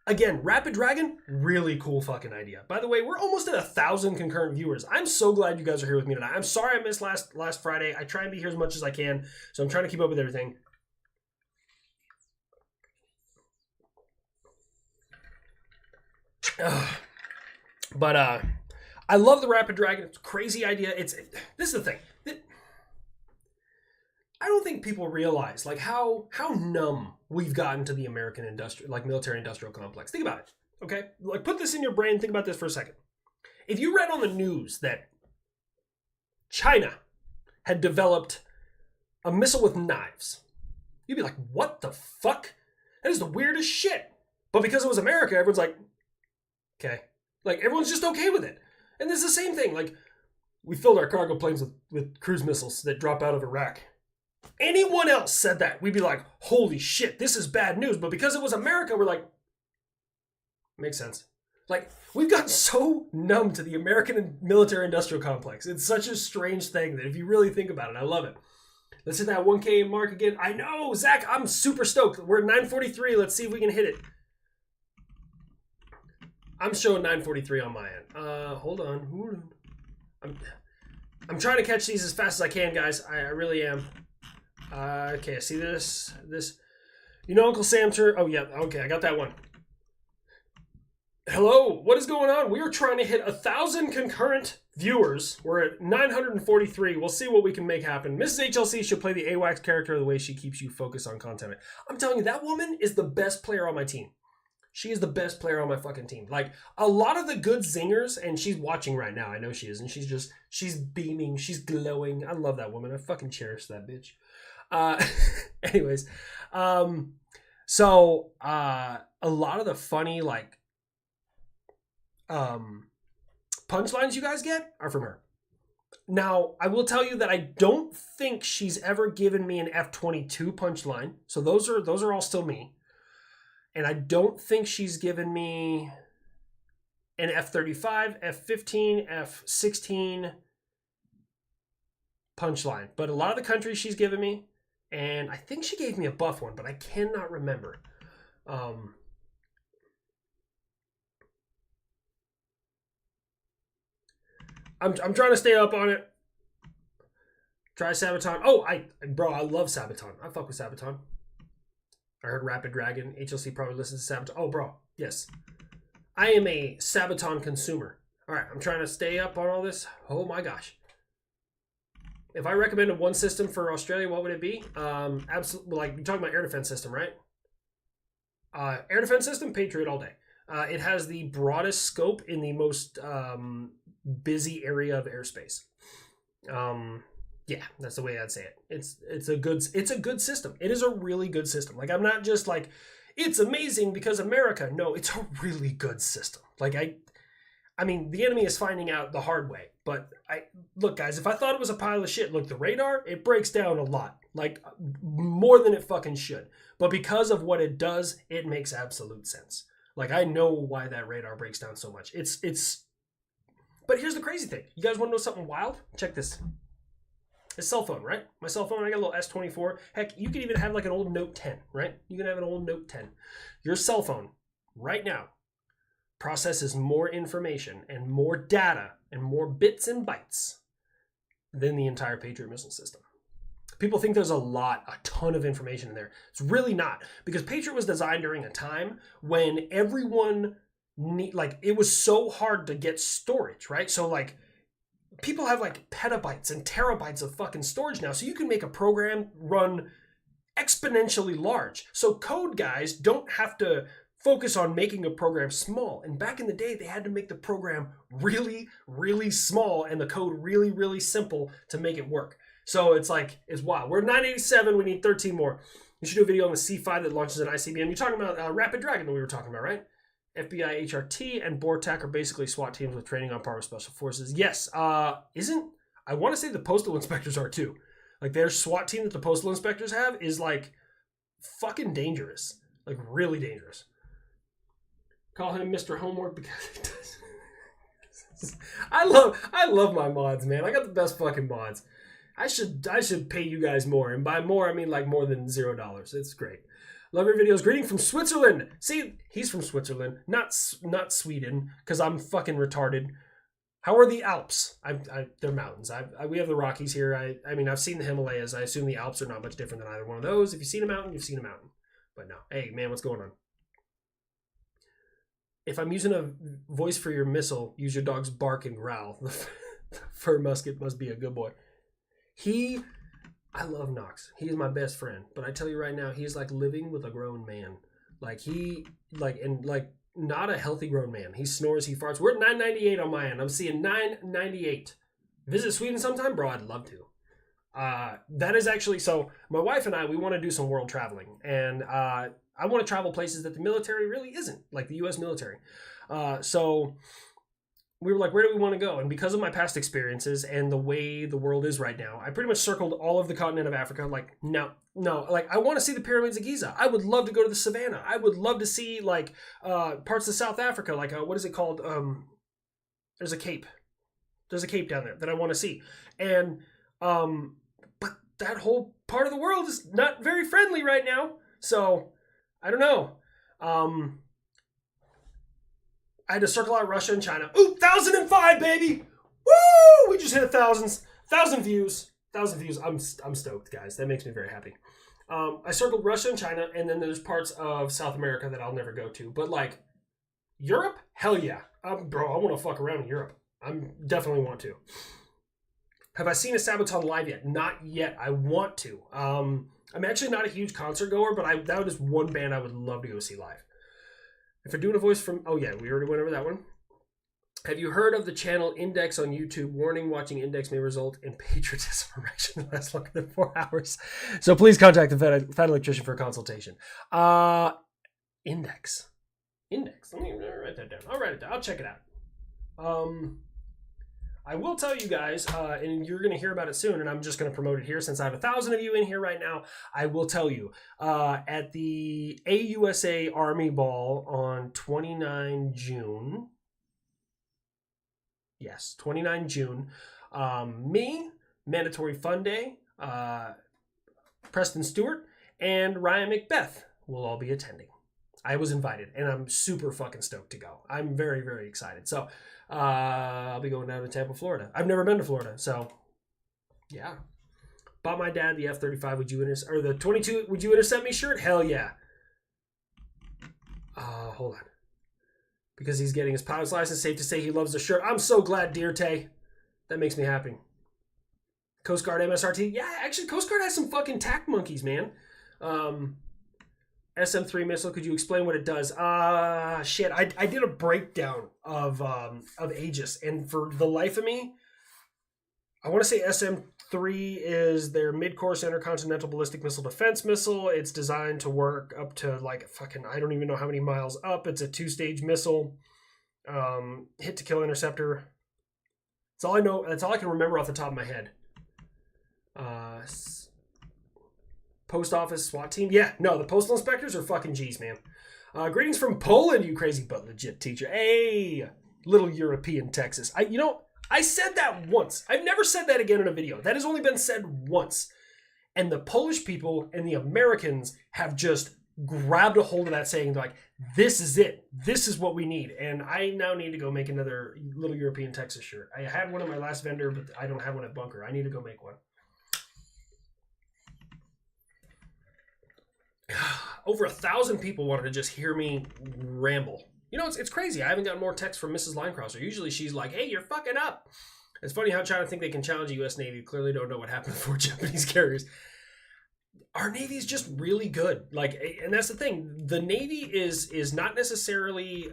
Again, Rapid Dragon, really cool fucking idea. By the way, we're almost at 1,000 concurrent viewers. I'm so glad you guys are here with me tonight. I'm sorry I missed last Friday. I try and be here as much as I can, so I'm trying to keep up with everything. But I love the Rapid Dragon. It's a crazy idea. This is the thing. I don't think people realize like how numb we've gotten to the American military industrial complex. Think about it. Okay? Like put this in your brain, think about this for a second. If you read on the news that China had developed a missile with knives, you'd be like, what the fuck? That is the weirdest shit. But because it was America, everyone's like, okay. Like everyone's just okay with it. And it's the same thing. Like we filled our cargo planes with cruise missiles that drop out of Iraq. Anyone else said that, we'd be like, holy shit, this is bad news. But because it was America, we're like, makes sense. Like, we've gotten so numb to the American military industrial complex. It's such a strange thing that if you really think about it, I love it. Let's hit that 1K mark again. I know, Zach, I'm super stoked. We're at 943. Let's see if we can hit it. I'm showing 943 on my end. Hold on. I'm trying to catch these as fast as I can, guys. I really am. Okay, I see this. You know Uncle Sam oh yeah, okay, I got that one. Hello, what is going on? We are trying to hit 1,000 concurrent viewers. We're at 943. We'll see what we can make happen. Mrs. HLC should play the AWACS character the way she keeps you focused on content. I'm telling you, that woman is the best player on my team. She is the best player on my fucking team. Like, a lot of the good zingers, and she's watching right now. I know she is, and she's beaming. She's glowing. I love that woman. I fucking cherish that bitch. Anyways, so a lot of the funny like punchlines you guys get are from her. Now, I will tell you that I don't think she's ever given me an F-22 punchline. So those are all still me. And I don't think she's given me an F-35, F-15, F-16 punchline. But a lot of the countries she's given me, and I think she gave me a buff one, but I cannot remember. I'm trying to stay up on it. Try Sabaton. Oh, I love Sabaton. I fuck with Sabaton. I heard Rapid Dragon. HLC probably listens to Sabaton. Oh, bro. Yes. I am a Sabaton consumer. All right, I'm trying to stay up on all this. Oh my gosh. If I recommended one system for Australia, what would it be? Absolutely, like you're talking about air defense system, right? Air defense system, Patriot all day. It has the broadest scope in the most busy area of airspace. Yeah, that's the way I'd say it. It's a good system. It is a really good system. Like I'm not just like it's amazing because America. No, it's a really good system. Like I mean, the enemy is finding out the hard way. But look, guys, if I thought it was a pile of shit, look, the radar, it breaks down a lot. Like, more than it fucking should. But because of what it does, it makes absolute sense. Like, I know why that radar breaks down so much. But here's the crazy thing. You guys want to know something wild? Check this. It's cell phone, right? My cell phone, I got a little S24. Heck, you could even have like an old Note 10, right? You can have an old Note 10. Your cell phone, right now, processes more information and more data and more bits and bytes than the entire Patriot missile system. People think there's a ton of information in there. It's really not, because Patriot was designed during a time when everyone it was so hard to get storage, right? So like people have like petabytes and terabytes of fucking storage now, so you can make a program run exponentially large. So code guys don't have to focus on making a program small. And back in the day, they had to make the program really, really small and the code really, really simple to make it work. So it's wild. We're 987. We need 13 more. You should do a video on the C5 that launches an ICBM. You're talking about Rapid Dragon that we were talking about, right? FBI HRT and BORTAC are basically SWAT teams with training on par with special forces. Yes, I want to say the postal inspectors are too. Like their SWAT team that the postal inspectors have is like fucking dangerous. Like really dangerous. Call him Mr. Homework because he does. I love my mods, man. I got the best fucking mods. I should pay you guys more. And by more, I mean like more than $0. It's great. Love your videos. Greeting from Switzerland. See, he's from Switzerland, not Sweden, because I'm fucking retarded. How are the Alps? They're mountains. We have the Rockies here. I mean, I've seen the Himalayas. I assume the Alps are not much different than either one of those. If you've seen a mountain, you've seen a mountain. But no. Hey, man, what's going on? If I'm using a voice for your missile, use your dog's bark and growl. The fur musket must be a good boy. I love Knox. He is my best friend. But I tell you right now, he's like living with a grown man. Not a healthy grown man. He snores, he farts. We're at 998 on my end. I'm seeing 998. Visit Sweden sometime? Bro, I'd love to. That is actually, so my wife and I, we want to do some world traveling. And I want to travel places that the military really isn't, like the U.S. military. So we were like, where do we want to go? And because of my past experiences and the way the world is right now, I pretty much circled all of the continent of Africa. Like, no, like I want to see the pyramids of Giza. I would love to go to the savannah. I would love to see like parts of South Africa. Like, what is it called? There's a cape. There's a cape down there that I want to see. And, but that whole part of the world is not very friendly right now. So I don't know. I had to circle out Russia and China. Ooh, 1,005, baby! Woo! We just hit 1,000 views. 1,000 views. I'm stoked, guys. That makes me very happy. I circled Russia and China, and then there's parts of South America that I'll never go to. But like Europe, hell yeah, bro. I want to fuck around in Europe. I definitely want to. Have I seen a Sabaton live yet? Not yet. I want to. I'm actually not a huge concert goer, but that is one band I would love to go see live. If we're doing a voice from... Oh, yeah, we already went over that one. Have you heard of the channel Index on YouTube? Warning, watching Index may result in patriotism erection that lasts longer than 4 hours. So please contact the Fat Electrician for a consultation. Index. Let me write that down. I'll write it down. I'll check it out. I will tell you guys, and you're going to hear about it soon, and I'm just going to promote it here since I have 1,000 of you in here right now. I will tell you, at the AUSA Army Ball on 29 June, yes, 29 June, me, Mandatory Fun Day, Preston Stewart, and Ryan McBeth will all be attending. I was invited, and I'm super fucking stoked to go. I'm very, very excited. So, I'll be going down to Tampa, Florida. I've never been to Florida, so yeah. Bought my dad the F-35 or the 22 would you intercept me shirt? Hell yeah. Hold on. Because he's getting his pilot's license, safe to say he loves the shirt. I'm so glad, dear Tay. That makes me happy. Coast Guard MSRT. Yeah, actually, Coast Guard has some fucking tack monkeys, man. SM-3 missile, could you explain what it does? Shit, I did a breakdown of Aegis, and for the life of me, I want to say SM-3 is their mid-course intercontinental ballistic missile defense missile. It's designed to work up to like fucking, I don't even know how many miles up. It's a 2-stage missile, hit to kill interceptor. That's all I know. That's all I can remember off the top of my head. Post office SWAT team. Yeah, no, the postal inspectors are fucking G's, man. Greetings from Poland, you crazy but legit teacher. Hey, little European Texas. I said that once. I've never said that again in a video. That has only been said once. And the Polish people and the Americans have just grabbed a hold of that saying, like, this is it. This is what we need. And I now need to go make another little European Texas shirt. I had one at my last vendor, but I don't have one at Bunker. I need to go make one. Over 1,000 people wanted to just hear me ramble. You know, it's crazy. I haven't gotten more texts from Mrs. Linecrosser. Usually she's like, hey, you're fucking up. It's funny how China think they can challenge the U.S. Navy. Clearly don't know what happened before Japanese carriers. Our Navy is just really good. Like, and that's the thing. The Navy is not necessarily,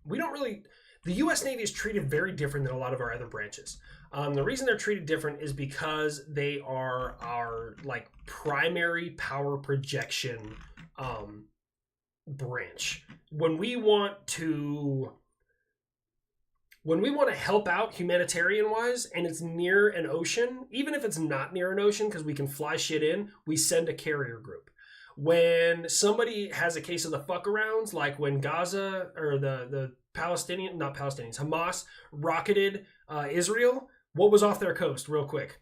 we don't really, the U.S. Navy is treated very different than a lot of our other branches. The reason they're treated different is because they are our like primary power projection branch. When we want to help out humanitarian wise and it's near an ocean, even if it's not near an ocean because we can fly shit in, we send a carrier group. When somebody has a case of the fuck arounds, like when Gaza or the Hamas rocketed Israel, what was off their coast real quick?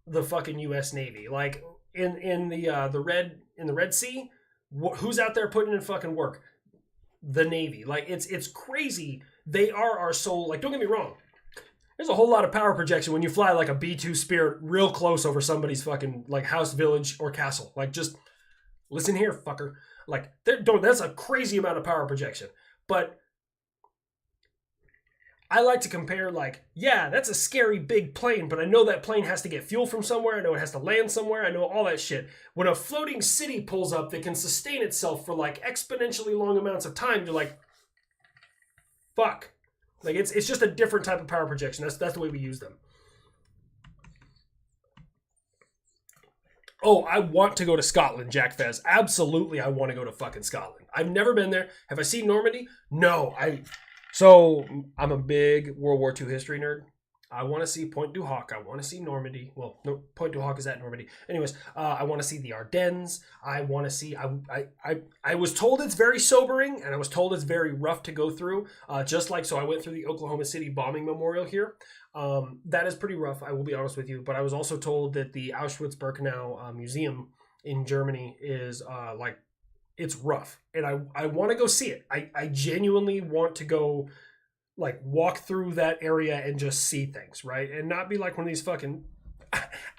The fucking U.S. Navy. Like in the Red Sea, who's out there putting in fucking work? The Navy. Like it's crazy. They are our sole. Like, don't get me wrong. There's a whole lot of power projection when you fly like a B-2 Spirit real close over somebody's fucking like house, village, or castle. Like, just listen here, fucker. Like, that's a crazy amount of power projection. But I like to compare, like, yeah, that's a scary big plane, but I know that plane has to get fuel from somewhere. I know it has to land somewhere. I know all that shit. When a floating city pulls up that can sustain itself for like exponentially long amounts of time, you're like, fuck. Like, it's just a different type of power projection. That's the way we use them. Oh, I want to go to Scotland, Jack Fez. Absolutely, I want to go to fucking Scotland. I've never been there. Have I seen Normandy? No. So, I'm a big World War II history nerd. I want to see Pointe du Hoc. I want to see Normandy. Well, no, Pointe du Hoc is at Normandy. Anyways, I want to see the Ardennes. I want to see... I was told it's very sobering, and I was told it's very rough to go through. So I went through the Oklahoma City bombing memorial here. That is pretty rough, I will be honest with you. But I was also told that the Auschwitz-Birkenau Museum in Germany is it's rough. And I want to go see it. I genuinely want to go like walk through that area and just see things, right? And not be like one of these fucking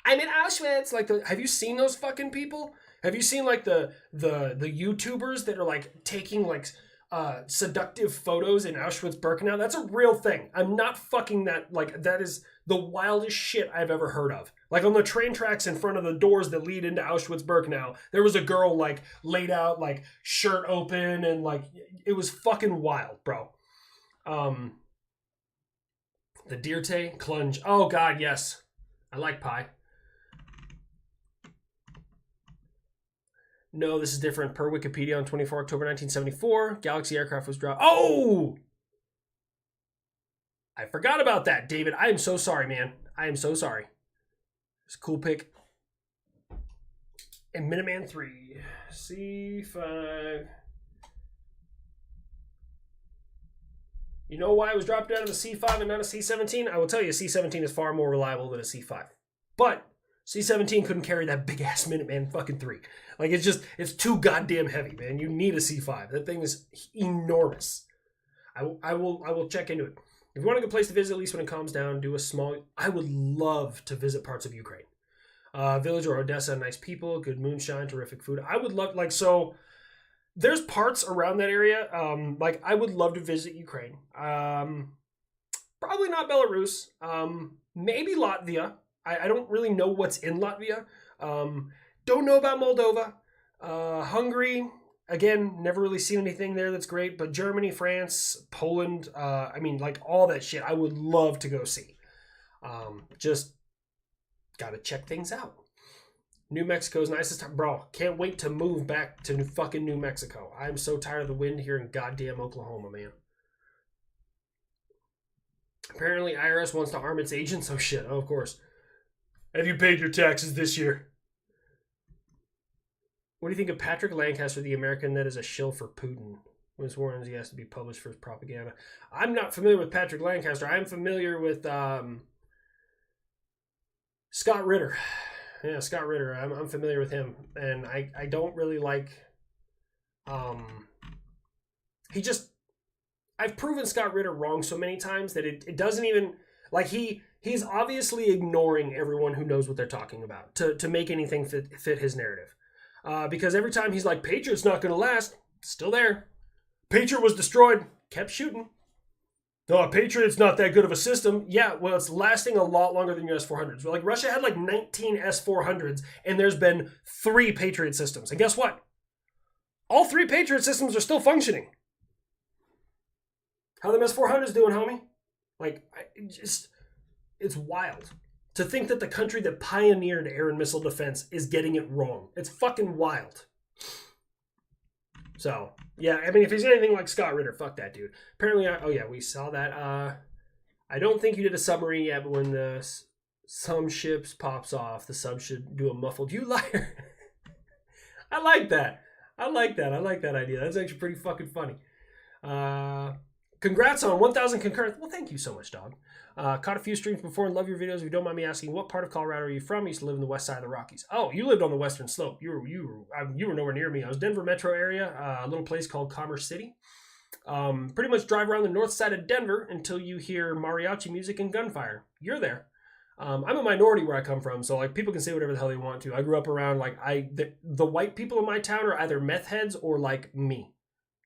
I'm in Auschwitz. Like, have you seen those fucking people? Have you seen like the YouTubers that are like taking like seductive photos in Auschwitz-Birkenau? That's a real thing. I'm not fucking that. Like, that is the wildest shit I've ever heard of. Like, on the train tracks in front of the doors that lead into Auschwitz-Birkenau, there was a girl like laid out, like shirt open, and like it was fucking wild, bro. The Dirte Clunge. Oh god, yes. I like pie. No, this is different. Per Wikipedia, on 24 October 1974, Galaxy aircraft was dropped. Oh! I forgot about that, David. I am so sorry, man. I am so sorry. It's a cool pick. And Minuteman 3. C5. You know why it was dropped down to the C5 and not a C-17? I will tell you, a C-17 is far more reliable than a C-5. But C-17 couldn't carry that big-ass Minuteman fucking 3. Like, it's too goddamn heavy, man. You need a C-5. That thing is enormous. I will check into it. If you want a good place to visit, at least when it calms down, do a small... I would love to visit parts of Ukraine. Village or Odessa, nice people, good moonshine, terrific food. I would love... Like, so... There's parts around that area. Like, I would love to visit Ukraine. Probably not Belarus. Maybe Latvia. I don't really know what's in Latvia. Don't know about Moldova. Hungary. Again, never really seen anything there that's great. But Germany, France, Poland. I mean, like, all that shit I would love to go see. Just gotta check things out. New Mexico's nicest time. Bro, can't wait to move back to fucking New Mexico. I'm so tired of the wind here in goddamn Oklahoma, man. Apparently, IRS wants to arm its agents. Oh, shit. Oh, of course. Have you paid your taxes this year? What do you think of Patrick Lancaster, the American that is a shill for Putin? When warns he has to be published for his propaganda. I'm not familiar with Patrick Lancaster. I'm familiar with Scott Ritter. Yeah, Scott Ritter. I'm familiar with him, and I don't really like. I've proven Scott Ritter wrong so many times that it doesn't even like he's obviously ignoring everyone who knows what they're talking about to make anything fit his narrative, because every time he's like, Patriot's not going to last, still there. Patriot was destroyed, kept shooting. No, Patriot's not that good of a system. Yeah, well, it's lasting a lot longer than your S-400s. Like, Russia had like 19 S-400s, and there's been 3 Patriot systems. And guess what? All 3 Patriot systems are still functioning. How the MS-400's doing, homie? Like, it's wild to think that the country that pioneered air and missile defense is getting it wrong. It's fucking wild. So, yeah, I mean, if he's anything like Scott Ritter, fuck that dude. Apparently, oh yeah, we saw that. I don't think you did a submarine yet, but when some ships pops off, the sub should do a muffled "you liar." I like that. I like that idea. That's actually pretty fucking funny. Congrats on 1,000 concurrent. Well, thank you so much, dog. Caught a few streams before and love your videos. If you don't mind me asking, what part of Colorado are you from? I used to live in the west side of the Rockies. Oh, you lived on the western slope. You were nowhere near me. I was Denver metro area, a little place called Commerce City. Pretty much drive around the north side of Denver until you hear mariachi music and gunfire. You're there. I'm a minority where I come from, so like people can say whatever the hell they want to. I grew up around like the white people in my town are either meth heads or like me,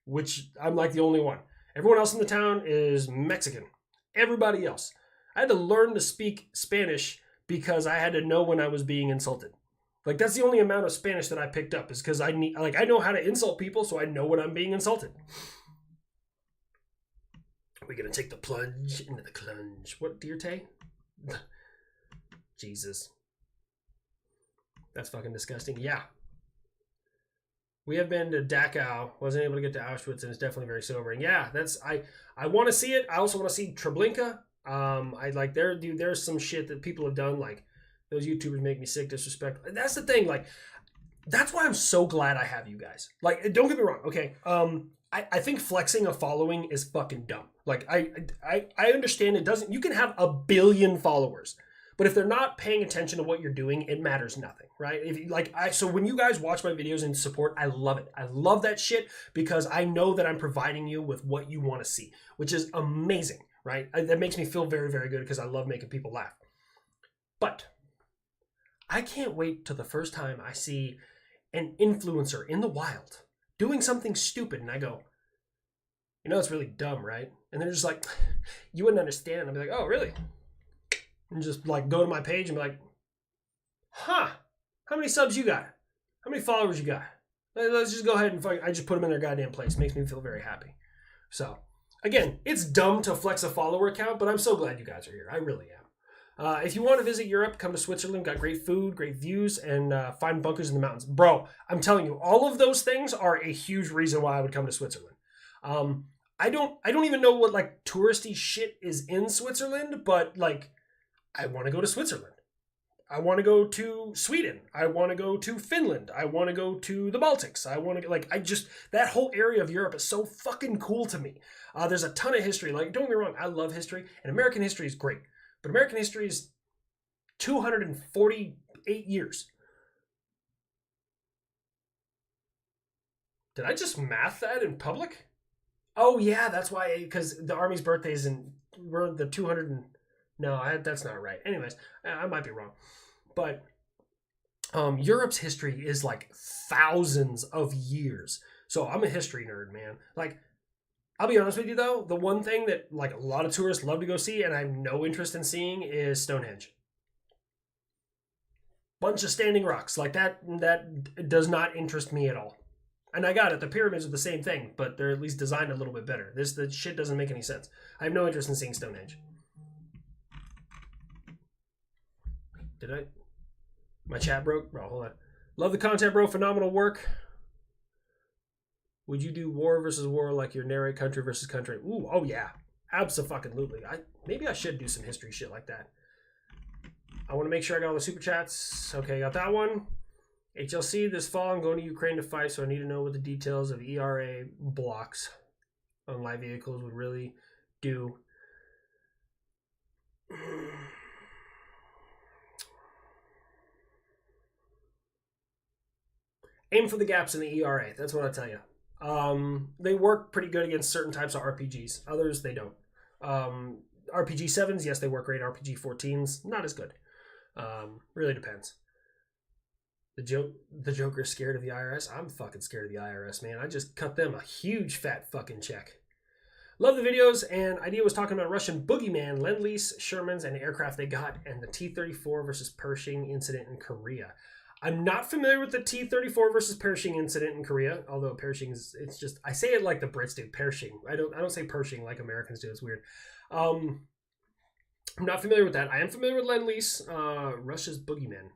which I'm like the only one. Everyone else in the town is Mexican. Everybody else. I had to learn to speak Spanish because I had to know when I was being insulted. Like that's the only amount of Spanish that I picked up is because I know how to insult people, so I know when I'm being insulted. We're gonna take the plunge into the clunge. What, dear Tay? Jesus. That's fucking disgusting. Yeah. We have been to Dachau. Wasn't able to get to Auschwitz, and it's definitely very sobering. Yeah, I want to see it. I also want to see Treblinka. I like there's some shit that people have done. Like those YouTubers make me sick, disrespectful. That's the thing. Like that's why I'm so glad I have you guys. Like, don't get me wrong. Okay. I think flexing a following is fucking dumb. Like I understand it doesn't. You can have 1 billion followers. But if they're not paying attention to what you're doing, it matters nothing, right? If you, so when you guys watch my videos and support, I love it. I love that shit because I know that I'm providing you with what you want to see, which is amazing, right? That makes me feel very, very good because I love making people laugh. But I can't wait till the first time I see an influencer in the wild doing something stupid and I go, you know, it's really dumb, right? And they're just like, you wouldn't understand. I'd be like, oh, really? And just like go to my page and be like, huh, how many subs you got? How many followers you got? Let's just go ahead and I just put them in their goddamn place. Makes me feel very happy. So again, it's dumb to flex a follower account, but I'm so glad you guys are here. I really am. If you want to visit Europe, come to Switzerland. Got great food, great views, and find bunkers in the mountains. Bro, I'm telling you, all of those things are a huge reason why I would come to Switzerland. I don't even know what like touristy shit is in Switzerland, but like I want to go to Switzerland. I want to go to Sweden. I want to go to Finland. I want to go to the Baltics. I want to that whole area of Europe is so fucking cool to me. There's a ton of history. Like, don't get me wrong, I love history, and American history is great. But American history is 248 years. Did I just math that in public? Oh yeah, that's why, because the Army's birthdays and we're the 200 and... No, that's not right. Anyways, I might be wrong. But Europe's history is like thousands of years. So I'm a history nerd, man. Like, I'll be honest with you, though. The one thing that like a lot of tourists love to go see and I have no interest in seeing is Stonehenge. Bunch of standing rocks. Like that does not interest me at all. And I got it. The pyramids are the same thing, but they're at least designed a little bit better. The shit doesn't make any sense. I have no interest in seeing Stonehenge. Did I? My chat broke? Bro, hold on. Love the content, bro. Phenomenal work. Would you do war versus war like your narrate country versus country? Ooh, oh yeah. Abso-fucking-lutely. Maybe I should do some history shit like that. I want to make sure I got all the super chats. Okay, got that one. HLC, this fall I'm going to Ukraine to fight, so I need to know what the details of ERA blocks on light vehicles would really do. Aim for the gaps in the ERA. That's what I tell you. They work pretty good against certain types of RPGs. Others, they don't. RPG 7s, yes, they work great. RPG 14s, not as good. Really depends. The Joker's scared of the IRS. I'm fucking scared of the IRS, man. I just cut them a huge fat fucking check. Love the videos, and Idea was talking about Russian boogeyman, Lend-Lease, Shermans, and aircraft they got, and the T-34 versus Pershing incident in Korea. I'm not familiar with the T-34 versus Pershing incident in Korea, although Pershing is, it's just, I say it like the Brits do, Pershing. I don't say Pershing like Americans do, it's weird. I'm not familiar with that. I am familiar with Lend-Lease, Russia's Boogeyman.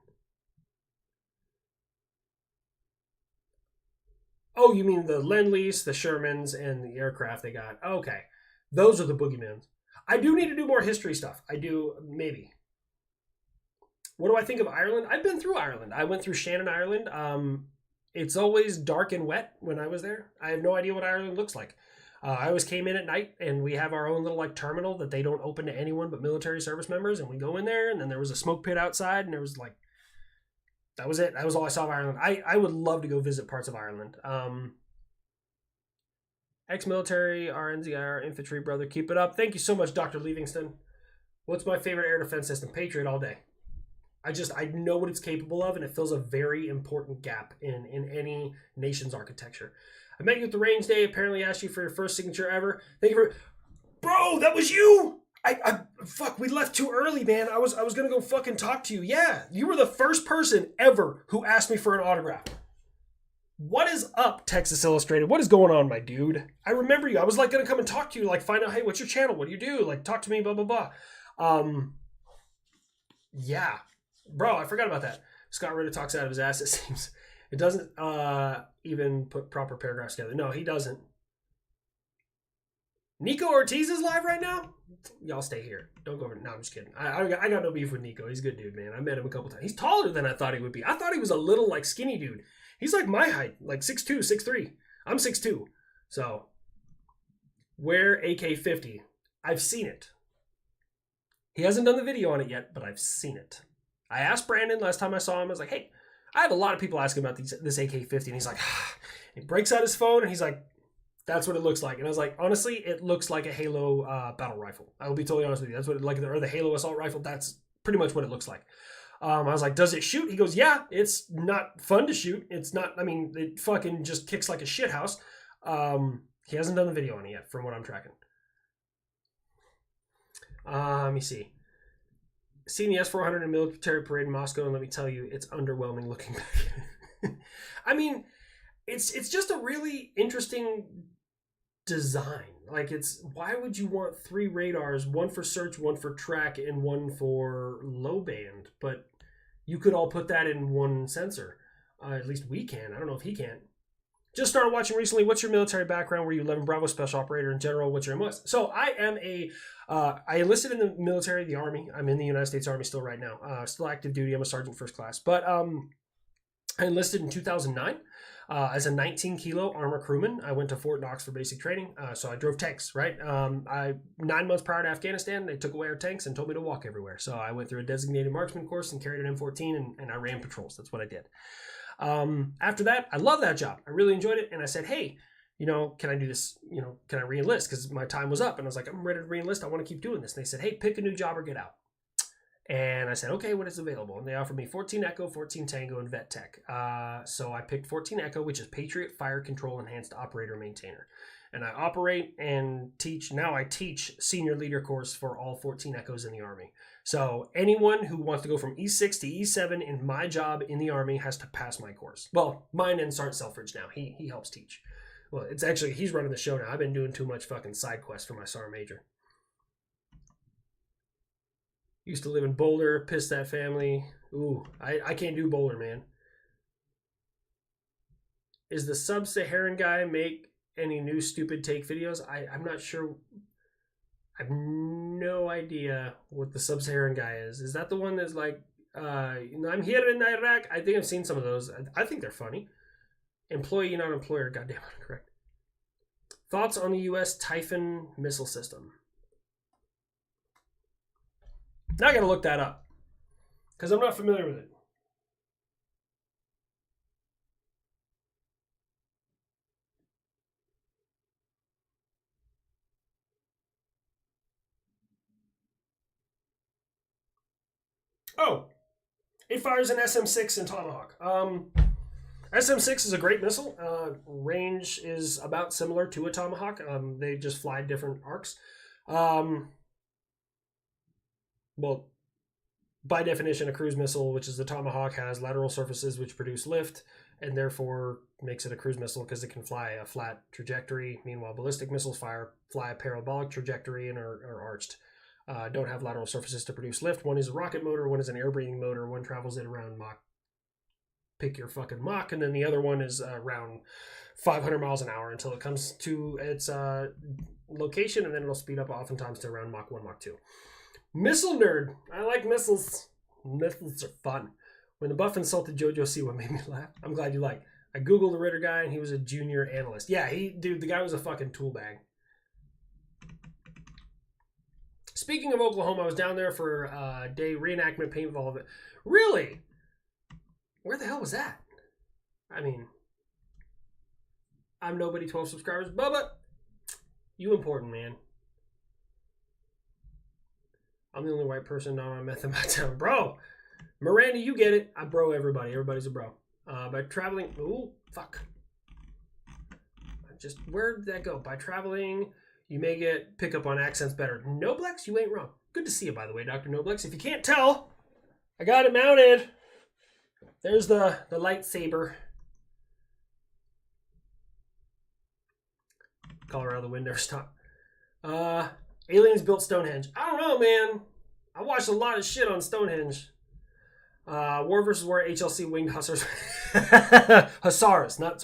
Oh, you mean the Lend-Lease, the Shermans, and the aircraft they got. Okay. Those are the Boogeymans. I do need to do more history stuff. I do, maybe. What do I think of Ireland? I've been through Ireland. I went through Shannon, Ireland. It's always dark and wet when I was there. I have no idea what Ireland looks like. I always came in at night, and we have our own little like terminal that they don't open to anyone but military service members. And we go in there, and then there was a smoke pit outside, and there was like, that was it. That was all I saw of Ireland. I would love to go visit parts of Ireland. Ex-military, RNZIR, infantry brother, keep it up. Thank you so much, Dr. Livingston. What's my favorite air defense system? Patriot all day. I know what it's capable of, and it fills a very important gap in any nation's architecture. I met you at the range day. Apparently asked you for your first signature ever. Thank you for... Bro, that was you! Fuck, we left too early, man. I was gonna go fucking talk to you. Yeah, you were the first person ever who asked me for an autograph. What is up, Texas Illustrated? What is going on, my dude? I remember you. I was like gonna come and talk to you, like find out, hey, what's your channel? What do you do? Like, talk to me, blah, blah, blah. Yeah. Bro, I forgot about that. Scott Ritter talks out of his ass, it seems. It doesn't even put proper paragraphs together. No, he doesn't. Nico Ortiz is live right now? Y'all stay here. Don't go over. No, I'm just kidding. I got no beef with Nico. He's a good dude, man. I met him a couple times. He's taller than I thought he would be. I thought he was a little, like, skinny dude. He's like my height, like 6'2", 6'3". I'm 6'2". So, wear AK-50. I've seen it. He hasn't done the video on it yet, but I've seen it. I asked Brandon last time I saw him, I was like, hey, I have a lot of people asking about this AK-50, and he's like, he breaks out his phone, and he's like, that's what it looks like. And I was like, honestly, it looks like a Halo battle rifle. I will be totally honest with you. That's what it like, or the Halo assault rifle. That's pretty much what it looks like. I was like, does it shoot? He goes, yeah, it's not fun to shoot. It's not, I mean, it fucking just kicks like a shithouse. He hasn't done the video on it yet, from what I'm tracking. Let me see. Seen the S-400 in a military parade in Moscow, and let me tell you, it's underwhelming looking back. I mean, it's just a really interesting design. Like, it's, why would you want 3 radars, one for search, one for track, and one for low band? But you could all put that in one sensor. At least we can. I don't know if he can. Just started watching recently. What's your military background? Were you 11 Bravo special operator in general? What's your MS? So I am I enlisted in the military, the Army. I'm in the United States Army still right now. Still active duty. I'm a sergeant first class. But I enlisted in 2009 as a 19-kilo armor crewman. I went to Fort Knox for basic training. So I drove tanks, right? 9 months prior to Afghanistan, they took away our tanks and told me to walk everywhere. So I went through a designated marksman course and carried an M14, and I ran patrols. That's what I did. After that, I love that job. I really enjoyed it. And I said, hey, you know, can I do this? You know, can I re-enlist? Because my time was up. And I was like, I'm ready to re-enlist. I want to keep doing this. And they said, hey, pick a new job or get out. And I said, okay, what is available? And they offered me 14 Echo, 14 Tango, and Vet Tech. So I picked 14 Echo, which is Patriot Fire Control Enhanced Operator Maintainer. And I operate and teach. Now I teach senior leader course for all 14 Echoes in the Army. So anyone who wants to go from E6 to E7 in my job in the Army has to pass my course. Well, mine and Sergeant Selfridge now. He helps teach. Well, it's actually, he's running the show now. I've been doing too much fucking side quests for my Sergeant Major. Used to live in Boulder, pissed that family. Ooh, I can't do Boulder, man. Is the Sub-Saharan guy make any new stupid take videos? I'm not sure. I have no idea what the Sub-Saharan guy is. Is that the one that's like, I'm here in Iraq? I think I've seen some of those. I think they're funny. Employee, not employer. Goddamn, I'm correct. Thoughts on the U.S. Typhoon missile system? Now I gotta look that up because I'm not familiar with it. Oh, it fires an SM-6 and Tomahawk. SM-6 is a great missile. Range is about similar to a Tomahawk. They just fly different arcs. Well, by definition, a cruise missile, which is the Tomahawk, has lateral surfaces which produce lift, and therefore makes it a cruise missile because it can fly a flat trajectory. Meanwhile, ballistic missiles fly a parabolic trajectory and are arched. Don't have lateral surfaces to produce lift. One is a rocket motor, one is an air-breathing motor, one travels at around Mach. Pick your fucking Mach, and then the other one is around 500 miles an hour until it comes to its location, and then it'll speed up oftentimes to around Mach 1, Mach 2. Missile nerd. I like missiles. Missiles are fun. When the buff insulted JoJo, see what made me laugh. I'm glad you like. I googled the Ritter guy, and he was a junior analyst. Yeah, the guy was a fucking tool bag. Speaking of Oklahoma, I was down there for a day reenactment paintball event. Really? Where the hell was that? I mean, I'm nobody, 12 subscribers. Bubba, you important, man. I'm the only white person not on meth in my town. Bro, Miranda, you get it. I bro everybody. Everybody's a bro. By traveling... Ooh, fuck. Just, where did that go? By traveling, you may get pickup on accents better. Noblex, you ain't wrong. Good to see you, by the way, Dr. Noblex. If you can't tell, I got it mounted. There's the lightsaber. Colorado wind never stop. Aliens built Stonehenge. I don't know, man. I watched a lot of shit on Stonehenge. War versus War, HLC winged hussars. Hussars. Not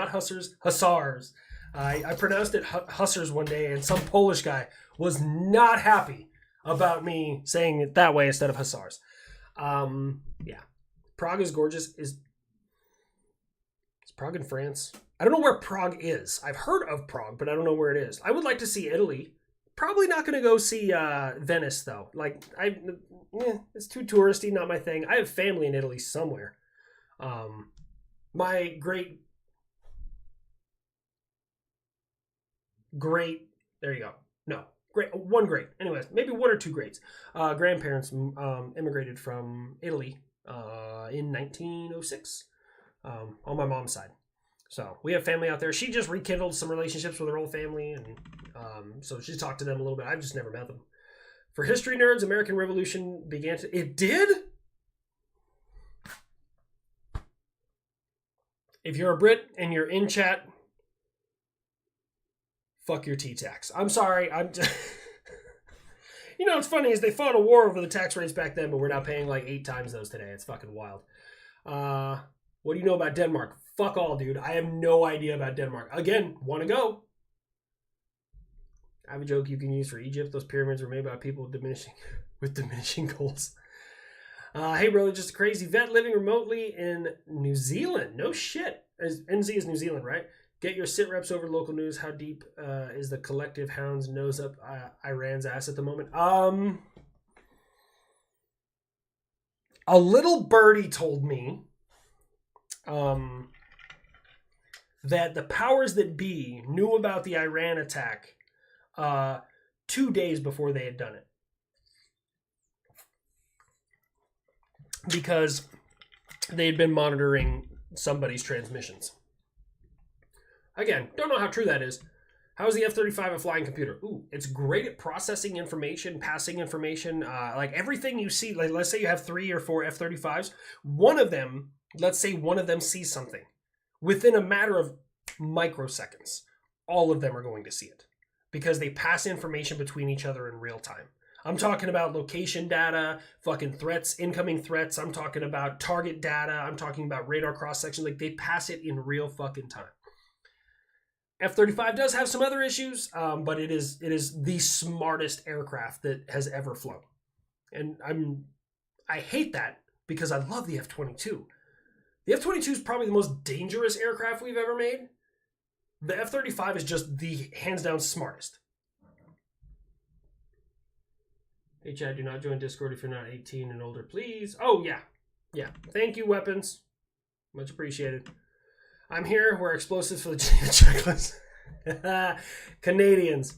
hussars. Hussars. I pronounced it hussars one day, and some Polish guy was not happy about me saying it that way instead of hussars. Yeah. Prague is gorgeous. Is Prague in France? I don't know where Prague is. I've heard of Prague, but I don't know where it is. I would like to see Italy. Probably not going to go see Venice, though. Like, it's too touristy, not my thing. I have family in Italy somewhere. My great, there you go. No, one great. Anyways, maybe one or two greats. Grandparents immigrated from Italy in 1906 on my mom's side. So we have family out there. She just rekindled some relationships with her old family, and so she talked to them a little bit. I've just never met them. For history nerds, American Revolution began to... It did? If you're a Brit and you're in chat, fuck your T-tax. I'm sorry. You know what's funny is they fought a war over the tax rates back then, but we're now paying like 8 times those today. It's fucking wild. What do you know about Denmark? Fuck all, dude. I have no idea about Denmark. Again, want to go. I have a joke you can use for Egypt. Those pyramids were made by people with diminishing goals. Hey, brother, just a crazy vet living remotely in New Zealand. No shit. NZ is New Zealand, right? Get your sit reps over local news. How deep is the collective hound's nose up Iran's ass at the moment? A little birdie told me that the powers that be knew about the Iran attack 2 days before they had done it. Because they had been monitoring somebody's transmissions. Again, don't know how true that is. How is the F-35 a flying computer? Ooh, it's great at processing information, passing information. Like everything you see, like let's say you have 3 or 4 F-35s. Let's say one of them sees something. Within a matter of microseconds, all of them are going to see it. Because they pass information between each other in real time. I'm talking about location data, fucking threats, incoming threats. I'm talking about target data. I'm talking about radar cross-section. Like, they pass it in real fucking time. F-35 does have some other issues, but it is the smartest aircraft that has ever flown. And I hate that because I love the F-22. The F-22 is probably the most dangerous aircraft we've ever made. The F-35 is just the hands-down smartest. Hey, Chad, do not join Discord if you're not 18 and older, please. Oh, yeah. Yeah. Thank you, weapons. Much appreciated. I'm here. We're explosives for the checklist. Canadians.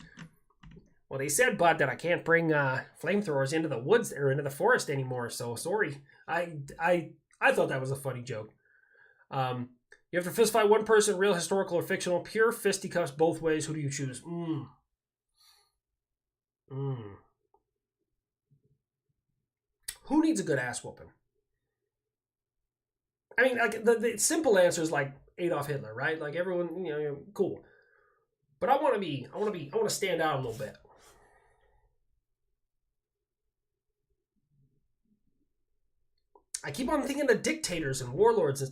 Well, they said, bud, that I can't bring flamethrowers into the woods or into the forest anymore, so sorry. I thought that was a funny joke. You have to fist fight one person, real, historical, or fictional. Pure fisticuffs both ways. Who do you choose? Who needs a good ass whooping? I mean, like the simple answer is like Adolf Hitler, right? Like everyone, cool. But I want to stand out a little bit. I keep on thinking of dictators and warlords.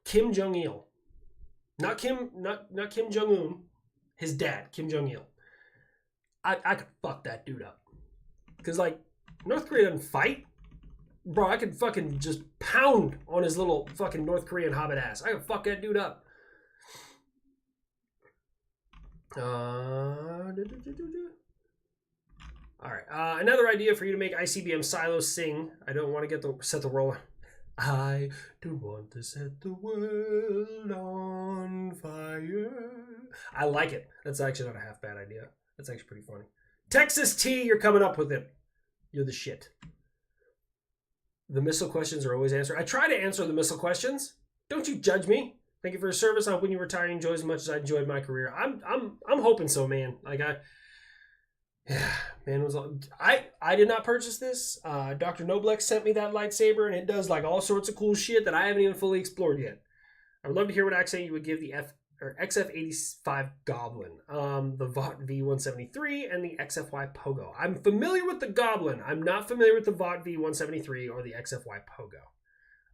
Kim Jong Il, not Kim Jong Un, his dad, Kim Jong Il. I could fuck that dude up, because like North Korea doesn't fight, bro. I could fucking just pound on his little fucking North Korean hobbit ass. I could fuck that dude up. All right. Another idea for you to make ICBM silos sing. I don't want to set the world. I don't want to set the world on fire. I like it. That's actually not a half bad idea. That's actually pretty funny. Texas T, you're coming up with it. You're the shit. The missile questions are always answered. I try to answer the missile questions. Don't you judge me. Thank you for your service. I hope when you retire you enjoy as much as I enjoyed my career. I'm hoping so, man. Like I did not purchase this. Dr. Noblex sent me that lightsaber, and it does like all sorts of cool shit that I haven't even fully explored yet. I would love to hear what accent you would give the XF-85 Goblin, the VOT V173, and the XFY Pogo. I'm familiar with the Goblin. I'm not familiar with the VOT V173 or the XFY Pogo.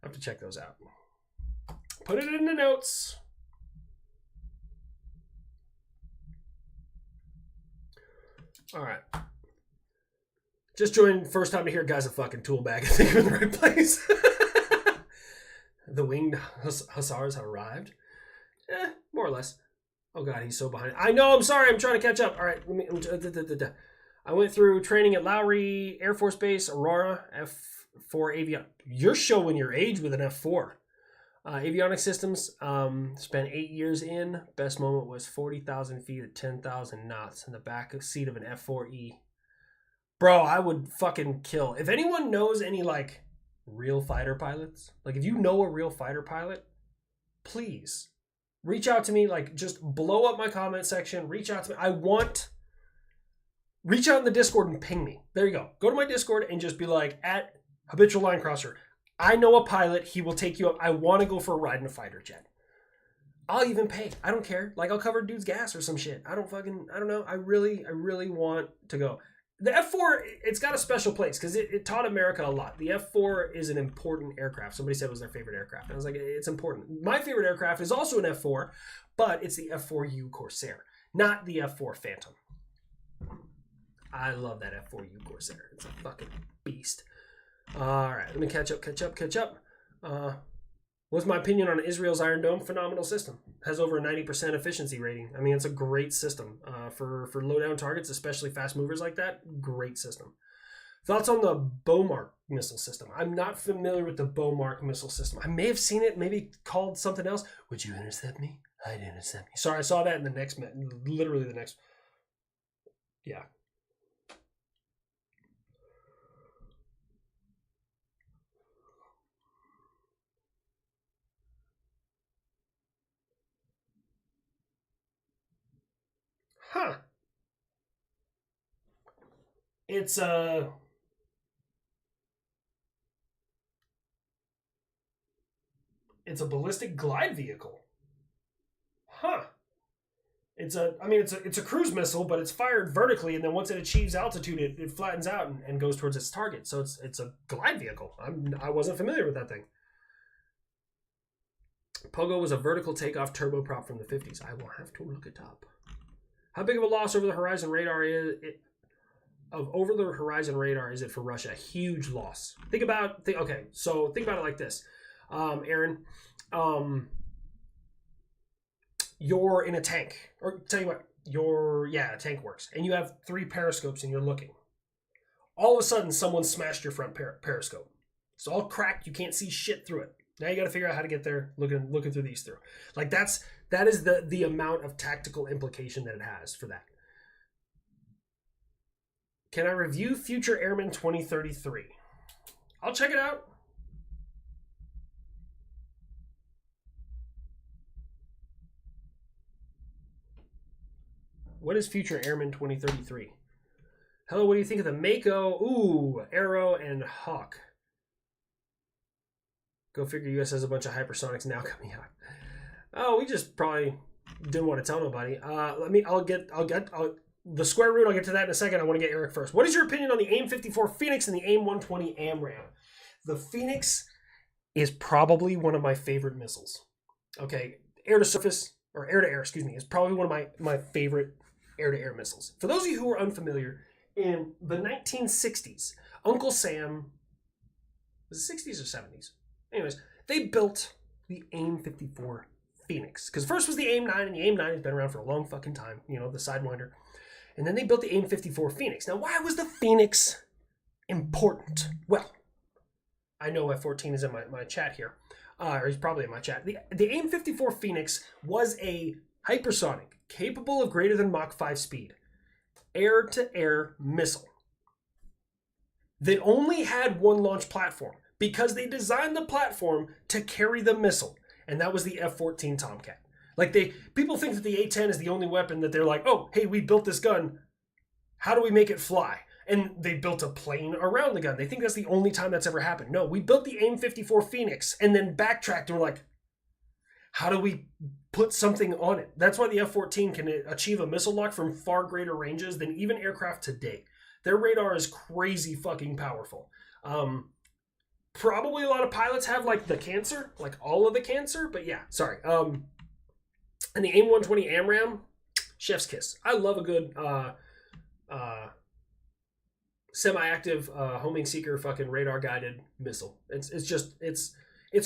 I have to check those out. Put it in the notes. All right. Just joined. First time to hear guy's a fucking tool bag. I think you're in the right place. The winged hussars have arrived. More or less. Oh god, he's so behind. I know. I'm sorry. I'm trying to catch up. All right. I went through training at Lowry Air Force Base, Aurora, F4 Avion. You're showing your age with an F4. Avionics systems, spent 8 years in. Best moment was 40,000 feet at 10,000 knots in the back seat of an F4E. Bro, I would fucking kill. If anyone knows any, like, real fighter pilots, like, if you know a real fighter pilot, please reach out to me. Like, just blow up my comment section. Reach out to me. Reach out in the Discord and ping me. There you go. Go to my Discord and just be like, at Habitual Line Crosser, I know a pilot. He will take you up. I want to go for a ride in a fighter jet. I'll even pay. I don't care. Like, I'll cover dude's gas or some shit. I don't know. I really want to go. The F4, it's got a special place because it taught America a lot. The F4 is an important aircraft. Somebody said it was their favorite aircraft. And I was like, it's important. My favorite aircraft is also an F4, but it's the F4U Corsair, not the F4 Phantom. I love that F4U Corsair. It's a fucking beast. All right, let me catch up. What's my opinion on Israel's Iron Dome? Phenomenal system. Has over a 90% efficiency rating. I mean, it's a great system for low-down targets, especially fast movers like that. Great system. Thoughts on the Beaumark missile system? I'm not familiar with the Beaumark missile system. I may have seen it, maybe called something else. Would you intercept me? I'd intercept me. Sorry, I saw that in the next minute. Literally the next. Yeah. Huh. It's a ballistic glide vehicle. Huh. It's a cruise missile, but it's fired vertically, and then once it achieves altitude, it flattens out and goes towards its target. So it's a glide vehicle. I wasn't familiar with that thing. Pogo was a vertical takeoff turboprop from the 50s. I will have to look it up. How big of a loss over the horizon radar is it? Over the horizon radar is it for Russia? Huge loss. Think about it like this, Aaron. You're in a tank, or tell you what, a tank works, and you have 3 periscopes and you're looking. All of a sudden, someone smashed your front periscope. It's all cracked. You can't see shit through it. Now you got to figure out how to get there, looking through these through. Like that is the amount of tactical implication that it has for that. Can I review Future Airman 2033? I'll check it out. What is Future Airman 2033? Hello, what do you think of the Mako? Ooh, Arrow and Hawk. Go figure, US has a bunch of hypersonics now coming out. Oh, we just probably didn't want to tell nobody. I'll get the square root. I'll get to that in a second. I want to get Eric first. What is your opinion on the AIM-54 Phoenix and the AIM-120 AMRAAM? The Phoenix is probably one of my favorite missiles. Okay, air to surface, or air to air, excuse me, is probably one of my favorite air to air missiles. For those of you who are unfamiliar, in the 1960s, Uncle Sam, was it 60s or 70s? Anyways, they built the AIM-54 Phoenix. Because first was the AIM-9, and the AIM-9 has been around for a long fucking time, you know, the Sidewinder. And then they built the AIM-54 Phoenix. Now, why was the Phoenix important? Well, I know F-14 is in my chat here. Or he's probably in my chat. The AIM-54 Phoenix was a hypersonic, capable of greater than Mach 5 speed, air-to-air missile that only had one launch platform because they designed the platform to carry the missile, and that was the F-14 Tomcat. Like, people think that the A-10 is the only weapon that they're like, oh, hey, we built this gun. How do we make it fly? And they built a plane around the gun. They think that's the only time that's ever happened. No, we built the AIM-54 Phoenix and then backtracked and we're like, how do we put something on it? That's why the F-14 can achieve a missile lock from far greater ranges than even aircraft today. Their radar is crazy fucking powerful. Probably a lot of pilots have like the cancer, like all of the cancer, but yeah, sorry. And the AIM-120 AMRAAM, chef's kiss. I love a good semi-active homing seeker fucking radar guided missile. It's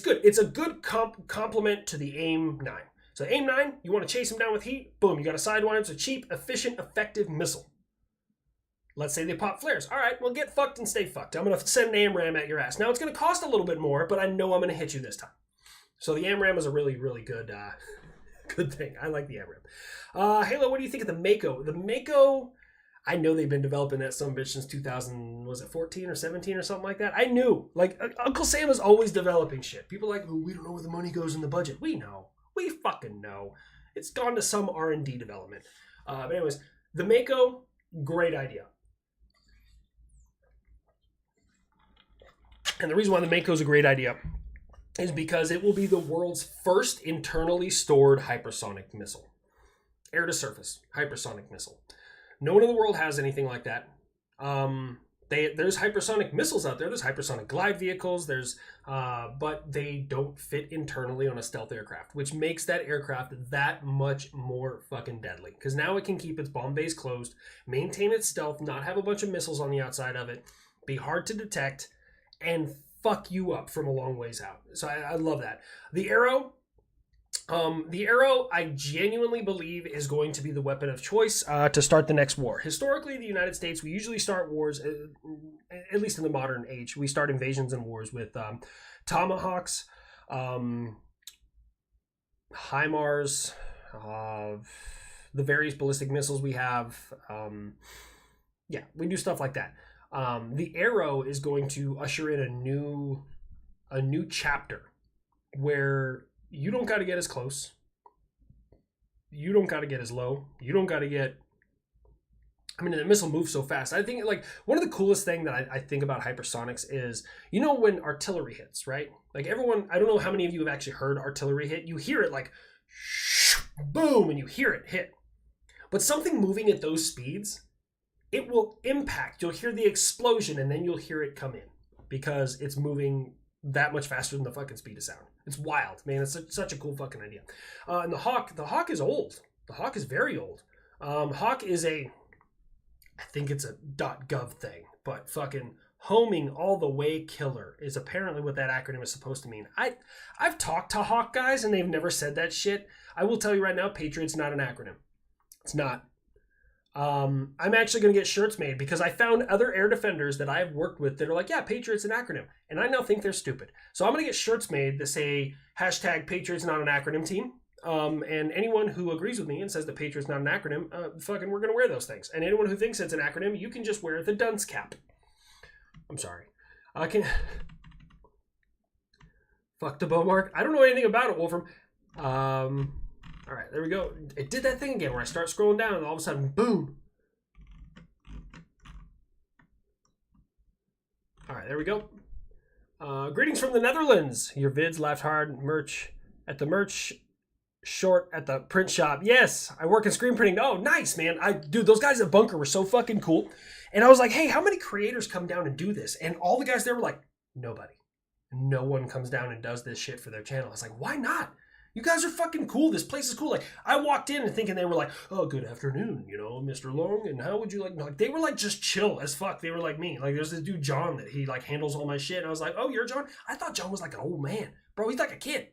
good. It's a good complement to the AIM-9. So AIM-9, you want to chase them down with heat, boom, you got a Sidewinder. It's a cheap, efficient, effective missile. Let's say they pop flares. All right, well, get fucked and stay fucked. I'm going to send an AMRAAM at your ass. Now, it's going to cost a little bit more, but I know I'm going to hit you this time. So the AMRAAM is a really, really good good thing. I like the AMRAAM. Halo, what do you think of the Mako? The Mako, I know they've been developing that some bitch since 2000, was it 14 or 17 or something like that? I knew. Like, Uncle Sam is always developing shit. People are like, oh, we don't know where the money goes in the budget. We know. We fucking know. It's gone to some R&D development. But anyways, the Mako, great idea. And the reason why the Mako is a great idea is because it will be the world's first internally stored hypersonic missile. Air to surface hypersonic missile. No one in the world has anything like that. There's hypersonic missiles out there. There's hypersonic glide vehicles. But they don't fit internally on a stealth aircraft, which makes that aircraft that much more fucking deadly. Because now it can keep its bomb base closed, maintain its stealth, not have a bunch of missiles on the outside of it, be hard to detect, and fuck you up from a long ways out. So I love that. The Arrow, I genuinely believe is going to be the weapon of choice to start the next war. Historically, the United States, we usually start wars, at least in the modern age, we start invasions and wars with Tomahawks, HIMARS, the various ballistic missiles we have. Yeah, we do stuff like that. The Arrow is going to usher in a new chapter where you don't got to get as close. You don't got to get as low. You don't got to get... I mean, the missile moves so fast. I think, like, one of the coolest thing that I think about hypersonics is, you know, when artillery hits, right? Like, everyone... I don't know how many of you have actually heard artillery hit. You hear it like, boom, and you hear it hit. But something moving at those speeds, it will impact. You'll hear the explosion, and then you'll hear it come in because it's moving that much faster than the fucking speed of sound. It's wild, man. It's such a cool fucking idea. And the Hawk is old. The Hawk is very old. Hawk is I think it's a .gov thing, but fucking homing all the way killer is apparently what that acronym is supposed to mean. I've talked to Hawk guys and they've never said that shit. I will tell you right now, Patriot's not an acronym. It's not. I'm actually going to get shirts made because I found other air defenders that I've worked with that are like, yeah, Patriot's an acronym. And I now think they're stupid. So I'm going to get shirts made that say hashtag Patriot's not an acronym team. And anyone who agrees with me and says that Patriot's not an acronym, fucking we're going to wear those things. And anyone who thinks it's an acronym, you can just wear the dunce cap. I'm sorry. Fuck the bow mark. I don't know anything about it, Wolfram. All right, there we go. It did that thing again where I start scrolling down and all of a sudden, boom. All right, there we go. Greetings from the Netherlands. Your vids laughed hard. Merch at the merch short at the print shop. Yes, I work in screen printing. Oh, nice, man. Dude, those guys at Bunker were so fucking cool. And I was like, hey, how many creators come down and do this? And all the guys there were like, nobody. No one comes down and does this shit for their channel. I was like, why not? You guys are fucking cool. This place is cool. Like, I walked in and thinking they were like, oh, good afternoon, you know, Mr. Long, and how would you like? Like, they were like just chill as fuck. They were like me. Like, there's this dude John that he like handles all my shit. And I was like, oh, you're John? I thought John was like an old man, bro. He's like a kid.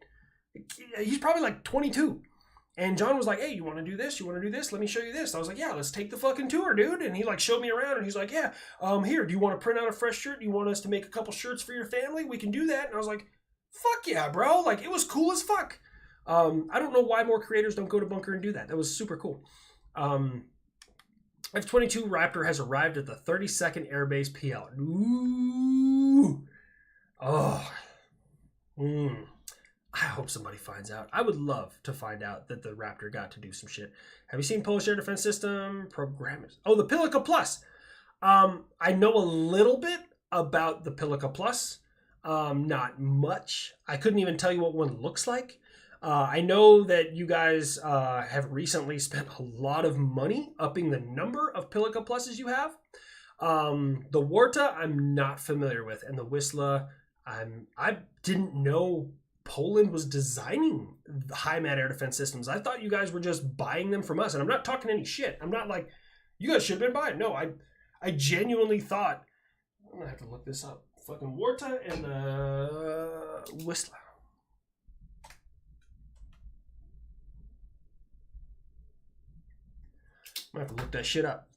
He's probably like 22. And John was like, hey, you want to do this? You want to do this? Let me show you this. I was like, yeah, let's take the fucking tour, dude. And he like showed me around and he's like, yeah, here, do you want to print out a fresh shirt? Do you want us to make a couple shirts for your family? We can do that. And I was like, fuck yeah, bro. Like, it was cool as fuck. I don't know why more creators don't go to Bunker and do that. That was super cool. F-22 Raptor has arrived at the 32nd Airbase PL. Ooh. Oh. I hope somebody finds out. I would love to find out that the Raptor got to do some shit. Have you seen Polish Air Defense System programmers? Oh, the Pilica Plus. I know a little bit about the Pilica Plus. Not much. I couldn't even tell you what one looks like. I know that you guys have recently spent a lot of money upping the number of Pilica Pluses you have. The Warta I'm not familiar with, and the Wisla I didn't know Poland was designing the HIMAT air defense systems. I thought you guys were just buying them from us, and I'm not talking any shit. I'm not like, you guys should have been buying. No, I genuinely thought, I'm gonna have to look this up. Fucking Warta and Wisla. I'm gonna have to look that shit up.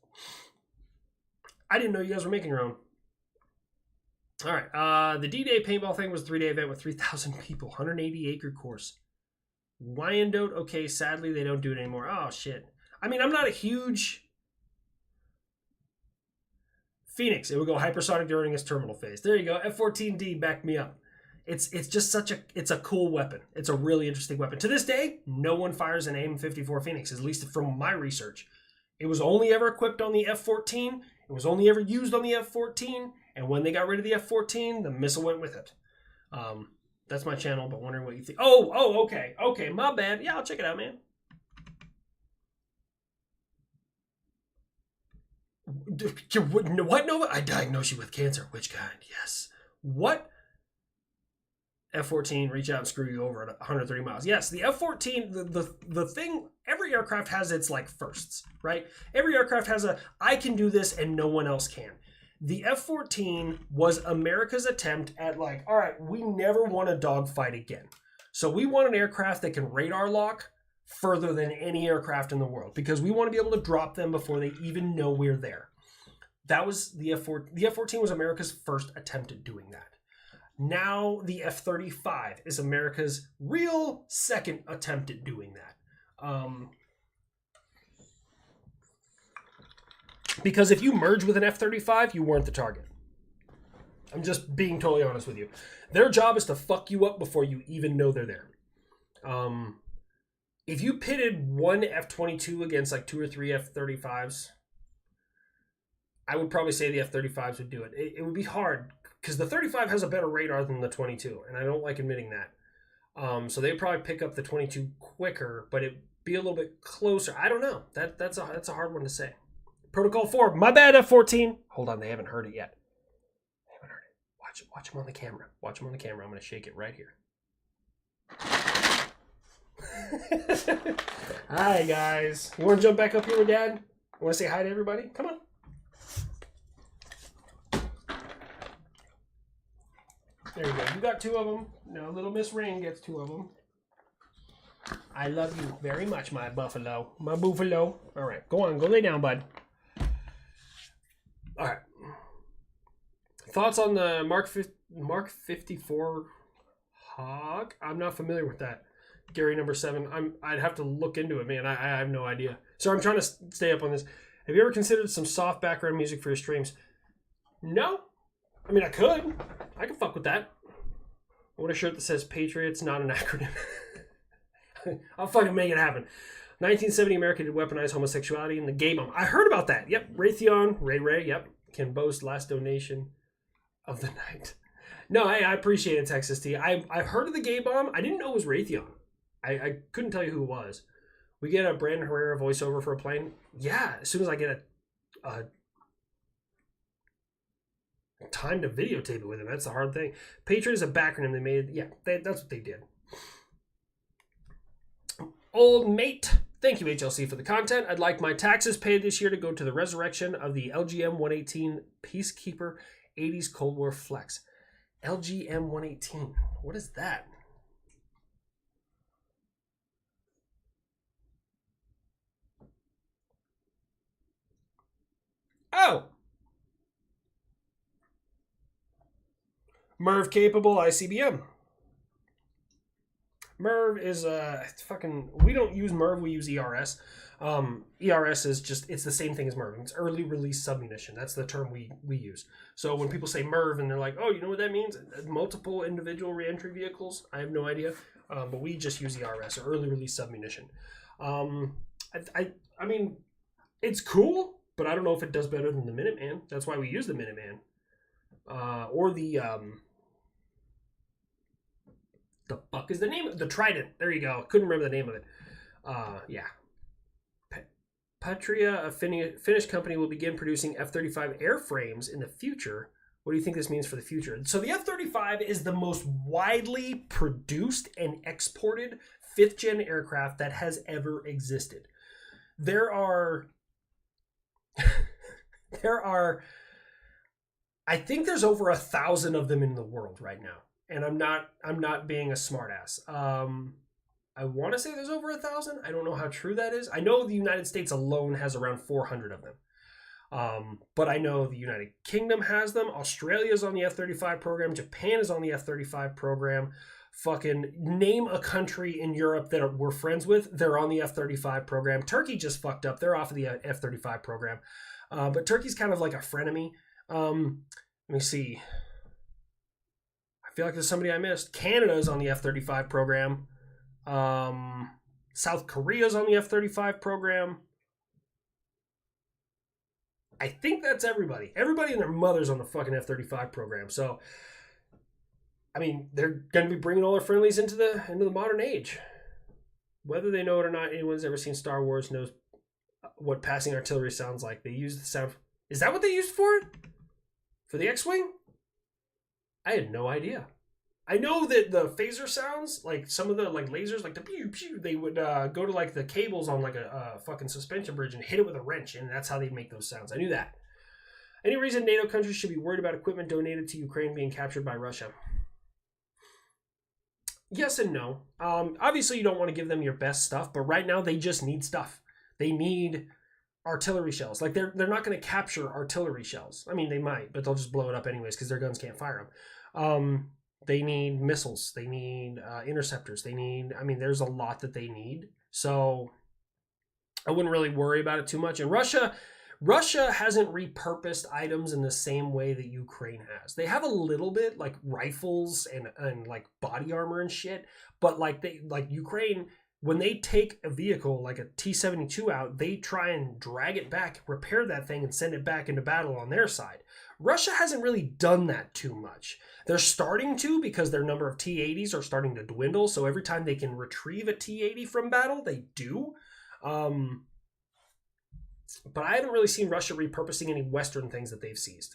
I didn't know you guys were making your own. All right, the D-Day paintball thing was a 3-day event with 3,000 people, 180-acre course. Wyandotte, okay, sadly they don't do it anymore. Oh, shit. I mean, I'm not a huge... Phoenix, it would go hypersonic during its terminal phase. There you go, F-14D, back me up. It's just it's a cool weapon. It's a really interesting weapon. To this day, no one fires an AIM-54 Phoenix, at least from my research. It was only ever equipped on the F-14. It was only ever used on the F-14. And when they got rid of the F-14, the missile went with it. That's my channel, but wondering what you think. Oh, okay. Okay, my bad. Yeah, I'll check it out, man. What, Nova? I diagnosed you with cancer. Which kind? Yes. What? F-14, reach out and screw you over at 130 miles. Yes, the F-14, the thing, every aircraft has its, like, firsts, right? Every aircraft has I can do this and no one else can. The F-14 was America's attempt at, like, all right, we never want a dogfight again. So we want an aircraft that can radar lock further than any aircraft in the world because we want to be able to drop them before they even know we're there. That was the F-14. The F-14 was America's first attempt at doing that. Now the F-35 is America's real second attempt at doing that. Because if you merge with an F-35, you weren't the target. I'm just being totally honest with you. Their job is to fuck you up before you even know they're there. If you pitted one F-22 against like 2 or 3 F-35s, I would probably say the F-35s would do it. It would be hard because the 35 has a better radar than the 22, and I don't like admitting that. So they'd probably pick up the 22 quicker, but it'd be a little bit closer. I don't know. That's a hard one to say. Protocol 4, my bad, F-14. Hold on, they haven't heard it yet. They haven't heard it. Watch him on the camera. Watch him on the camera. I'm going to shake it right here. Hi, guys. You want to jump back up here with Dad? You want to say hi to everybody? Come on. There you go. You got 2 of them. Now, little Miss Ring gets 2 of them. I love you very much, my buffalo. My buffalo. All right, go on. Go lay down, bud. All right. Thoughts on the Mark 54 Hog? I'm not familiar with that. Gary number 7. I'd have to look into it, man. I have no idea. So I'm trying to stay up on this. Have you ever considered some soft background music for your streams? No. I mean, I could fuck with that. I want a shirt that says Patriots, not an acronym. I'll fucking make it happen. 1970 America did weaponize homosexuality in the gay bomb. I heard about that. Yep. Raytheon, Ray, yep. Can boast last donation of the night. No, I appreciate it, Texas T. I heard of the gay bomb. I didn't know it was Raytheon. I couldn't tell you who it was. We get a Brandon Herrera voiceover for a plane. Yeah, as soon as I get a time to videotape it with him. That's the hard thing. Patriot is a backronym they made. Yeah, that's what they did. Old mate. Thank you, HLC, for the content. I'd like my taxes paid this year to go to the resurrection of the LGM 118 Peacekeeper 80s Cold War Flex. LGM 118. What is that? Oh! MERV capable ICBM. MERV is fucking. We don't use MERV, we use ERS. ERS is just, it's the same thing as MERV. It's early release submunition. That's the term we use. So when people say MERV and they're like, oh, you know what that means? Multiple individual reentry vehicles? I have no idea. But we just use ERS, or early release submunition. I mean, it's cool, but I don't know if it does better than the Minuteman. That's why we use the Minuteman. Or the fuck is the name? The Trident. There you go. Couldn't remember the name of it. Yeah. Patria, a Finnish company, will begin producing F-35 airframes in the future. What do you think this means for the future? So the F-35 is the most widely produced and exported 5th-gen aircraft that has ever existed. There are I think there's over 1,000 of them in the world right now. And I'm not being a smartass. I want to say there's over 1,000. I don't know how true that is. I know the United States alone has around 400 of them. But I know the United Kingdom has them. Australia's on the F-35 program. Japan is on the F-35 program. Fucking name a country in Europe that we're friends with. They're on the F-35 program. Turkey just fucked up. They're off of the F-35 program. But Turkey's kind of like a frenemy. Let me see. I feel like there's somebody I missed. Canada's on the F-35 program. South Korea's on the F-35 program. I think that's everybody. Everybody and their mother's on the fucking F-35 program. So, I mean, they're going to be bringing all their friendlies into the modern age. Whether they know it or not, anyone's ever seen Star Wars knows what passing artillery sounds like. They use the sound. Is that what they used for it? For the X-Wing? I had no idea. I know that the phaser sounds, like some of the like lasers, like the pew pew, they would go to like the cables on like a fucking suspension bridge and hit it with a wrench, and that's how they'd make those sounds. I knew that. Any reason NATO countries should be worried about equipment donated to Ukraine being captured by Russia? Yes and no. Obviously, you don't want to give them your best stuff, but right now they just need stuff. They need artillery shells. Like they're not going to capture artillery shells. I mean, they might, but they'll just blow it up anyways because their guns can't fire them. They need missiles. They need interceptors. There's a lot that they need. So I wouldn't really worry about it too much. And Russia hasn't repurposed items in the same way that Ukraine has. They have a little bit, like rifles and like body armor and shit. But like Ukraine, when they take a vehicle like a T-72 out, they try and drag it back, repair that thing, and send it back into battle on their side. Russia hasn't really done that too much. They're starting to, because their number of T-80s are starting to dwindle, so every time they can retrieve a T-80 from battle, they do. But I haven't really seen Russia repurposing any Western things that they've seized.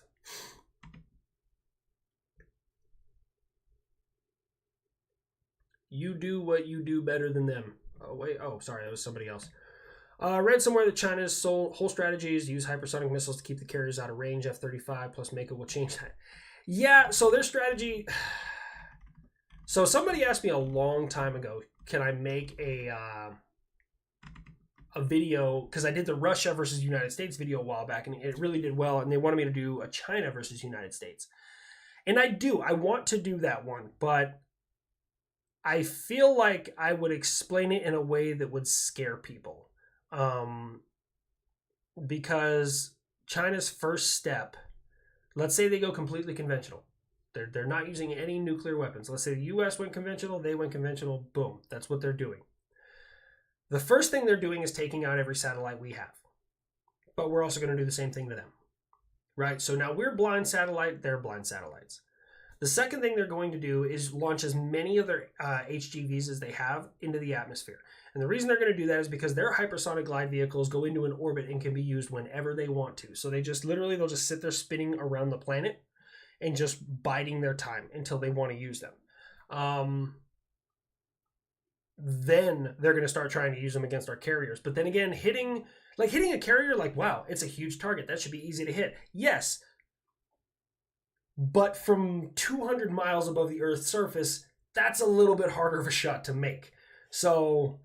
You do what you do better than them. Oh, wait. Oh, sorry. That was somebody else. Read somewhere that China's whole strategy is to use hypersonic missiles to keep the carriers out of range. F-35 plus Mako will change that. Yeah, so their strategy... So somebody asked me a long time ago, can I make a video, because I did the Russia versus United States video a while back, and it really did well, and they wanted me to do a China versus United States. And I want to do that one, but I feel like I would explain it in a way that would scare people. Because China's first step, let's say they go completely conventional. They're not using any nuclear weapons. Let's say the U.S. went conventional, they went conventional, boom. That's what they're doing. The first thing they're doing is taking out every satellite we have. But we're also going to do the same thing to them. Right? So now we're blind satellite, they're blind satellites. The second thing they're going to do is launch as many of their HGVs as they have into the atmosphere. And the reason they're going to do that is because their hypersonic glide vehicles go into an orbit and can be used whenever they want to. So they just literally, they'll just sit there spinning around the planet and just biding their time until they want to use them. Then they're going to start trying to use them against our carriers. But then again, hitting a carrier, like, wow, it's a huge target. That should be easy to hit. Yes. But from 200 miles above the Earth's surface, that's a little bit harder of a shot to make. So,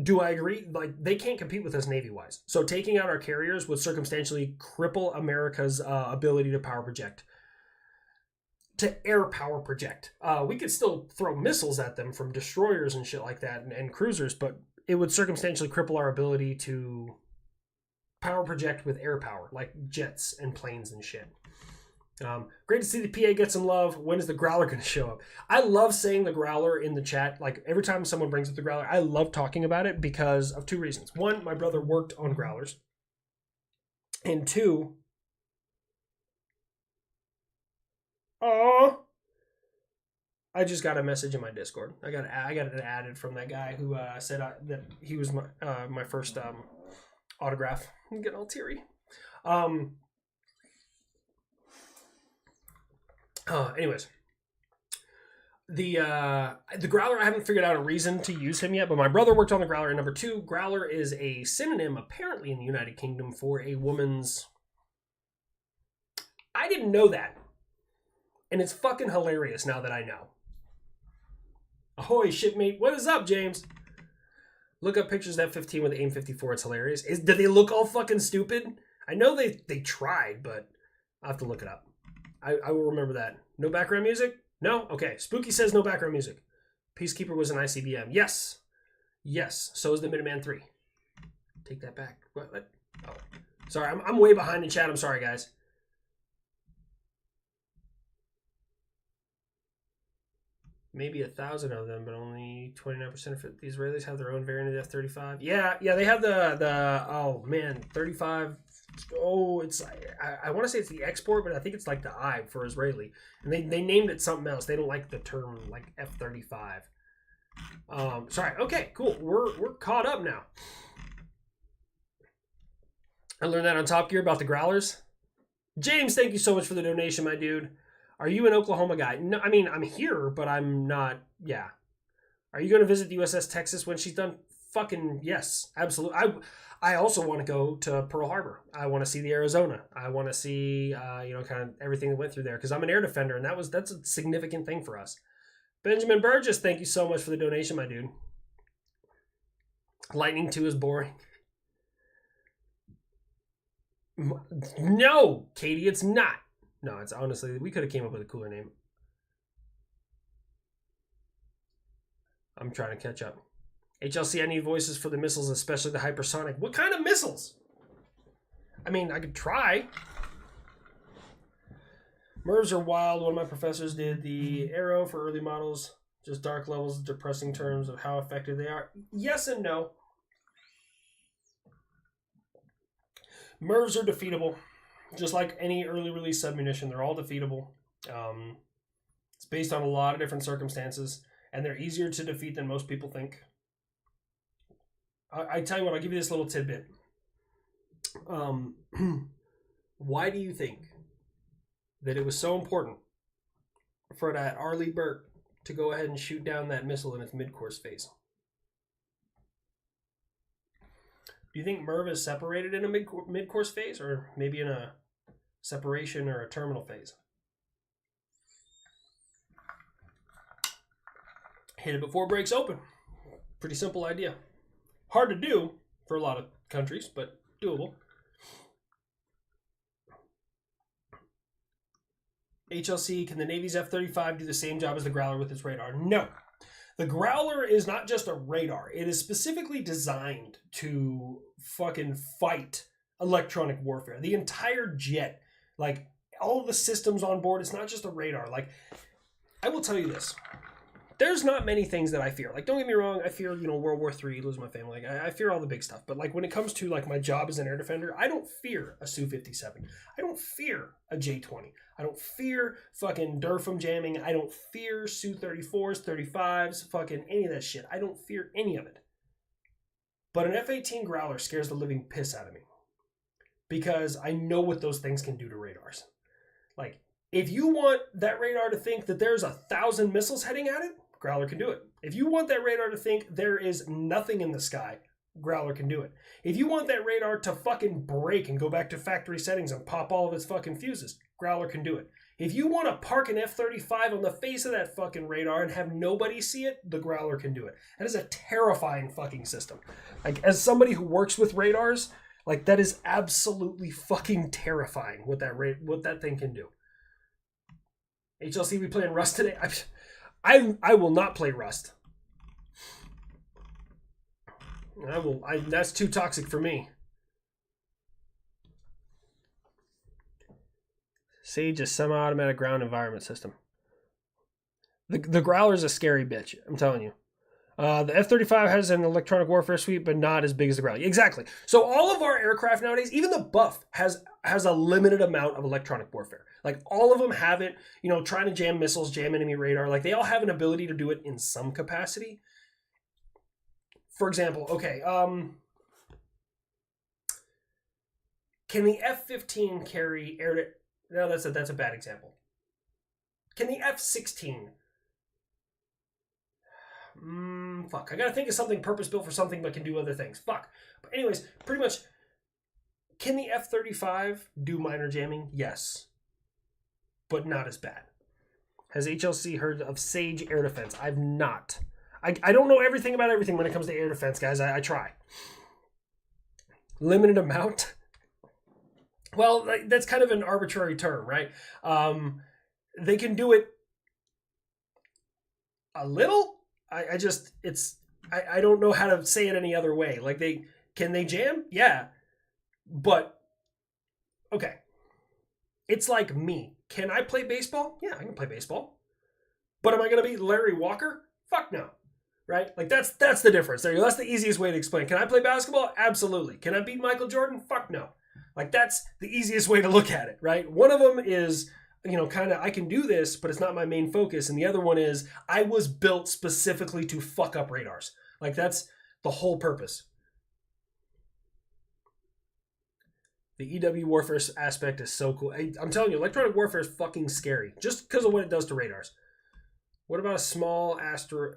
do I agree? Like, they can't compete with us Navy-wise. So, taking out our carriers would circumstantially cripple America's ability to power project. To air power project. We could still throw missiles at them from destroyers and shit like that and cruisers, but it would circumstantially cripple our ability to power project with air power, like jets and planes and shit. Great to see the PA get some love. When is the Growler going to show up? I love saying the Growler in the chat. Like, every time someone brings up the Growler, I love talking about it because of two reasons. One, my brother worked on Growlers. And two, I just got a message in my Discord. I got it added from that guy who said that he was my first autograph. I'm getting all teary. Anyways, the Growler, I haven't figured out a reason to use him yet, but my brother worked on the Growler. And number two, Growler is a synonym, apparently, in the United Kingdom for a woman's... I didn't know that. And it's fucking hilarious now that I know. Ahoy, shipmate. What is up, James? Look up pictures of F-15 with AIM-54. It's hilarious. Do they look all fucking stupid? I know they tried, but I'll have to look it up. I will remember that. No background music? No? Okay. Spooky says no background music. Peacekeeper was an ICBM. Yes. Yes. So is the Minuteman 3. Take that back. What? Oh. Sorry, I'm way behind in chat. I'm sorry, guys. Maybe 1,000 of them, but only 29% of the Israelis have their own variant of the F-35. Yeah, they have the oh man, 35. Oh, it's I want to say it's the export, but I think it's like the I for Israeli, and they named it something else. They don't like the term like F-35. Sorry. Okay, cool. We're caught up now. I learned that on Top Gear about the Growlers. James, thank you so much for the donation, my dude. Are you an Oklahoma guy? No, I mean, I'm here, but I'm not. Yeah. Are you going to visit the USS Texas when she's done? Fucking yes, absolutely. I also want to go to Pearl Harbor. I want to see the Arizona. I want to see, kind of everything that went through there because I'm an air defender, and that's a significant thing for us. Benjamin Burgess, thank you so much for the donation, my dude. Lightning 2 is boring. No, Katie, it's not. No, it's honestly, we could have came up with a cooler name. I'm trying to catch up. HLC, I need voices for the missiles, especially the hypersonic. What kind of missiles? I mean, I could try. MIRVs are wild. One of my professors did the Arrow for early models. Just dark levels, depressing terms of how effective they are. Yes and no. MIRVs are defeatable. Just like any early release submunition, they're all defeatable. It's based on a lot of different circumstances, and they're easier to defeat than most people think. I tell you what, I'll give you this little tidbit. Why do you think that it was so important for that Arleigh Burke to go ahead and shoot down that missile in its mid-course phase? Do you think MIRV is separated in a mid-course phase, or maybe in a separation or a terminal phase? Hit it before it breaks open. Pretty simple idea. Hard to do for a lot of countries, but doable. HLC, can the Navy's F-35 do the same job as the Growler with its radar? No. The Growler is not just a radar. It is specifically designed to fucking fight electronic warfare. The entire jet, like all of the systems on board, it's not just a radar. Like, I will tell you this. there's not many things that I fear. Like, don't get me wrong, I fear, World War III, lose my family. Like, I fear all the big stuff. But like when it comes to like my job as an air defender, I don't fear a Su-57. I don't fear a J-20. I don't fear fucking Durfam jamming. I don't fear Su-34s, 35s, fucking any of that shit. I don't fear any of it. But an F-18 Growler scares the living piss out of me. Because I know what those things can do to radars. Like, if you want that radar to think that there's 1,000 missiles heading at it, Growler can do it. If you want that radar to think there is nothing in the sky, Growler can do it. If you want that radar to fucking break and go back to factory settings and pop all of its fucking fuses, Growler can do it. If you want to park an F-35 on the face of that fucking radar and have nobody see it, the Growler can do it. That is a terrifying fucking system. Like, as somebody who works with radars, like, that is absolutely fucking terrifying what that thing can do. HLC, we playing Rust today? I will not play Rust. That's too toxic for me. Sage is semi-automatic ground environment system. The Growler's a scary bitch, I'm telling you. The F-35 has an electronic warfare suite, but not as big as the Growler. Exactly. So all of our aircraft nowadays, even the Buff, has a limited amount of electronic warfare. Like, all of them have it, trying to jam missiles, jam enemy radar. Like, they all have an ability to do it in some capacity. For example, okay, can the F-15 carry air to... No, that's a bad example. Can the F-16... fuck. I gotta think of something purpose-built for something but can do other things. Fuck. But anyways, pretty much, can the F-35 do minor jamming? Yes. But not as bad. Has HLC heard of Sage Air Defense? I've not. I don't know everything about everything when it comes to air defense, guys. I try. Limited amount? Well, that's kind of an arbitrary term, right? They can do it a little. I don't know how to say it any other way. Like, can they jam? Yeah. But, okay. It's like me. Can I play baseball? Yeah, I can play baseball. But am I going to beat Larry Walker? Fuck no. Right? Like, that's the difference. There you go. That's the easiest way to explain. Can I play basketball? Absolutely. Can I beat Michael Jordan? Fuck no. Like, that's the easiest way to look at it, right? One of them is, kind of, I can do this, but it's not my main focus. And the other one is, I was built specifically to fuck up radars. Like, that's the whole purpose. The EW warfare aspect is so cool. I'm telling you, electronic warfare is fucking scary, just because of what it does to radars. What about a small asteroid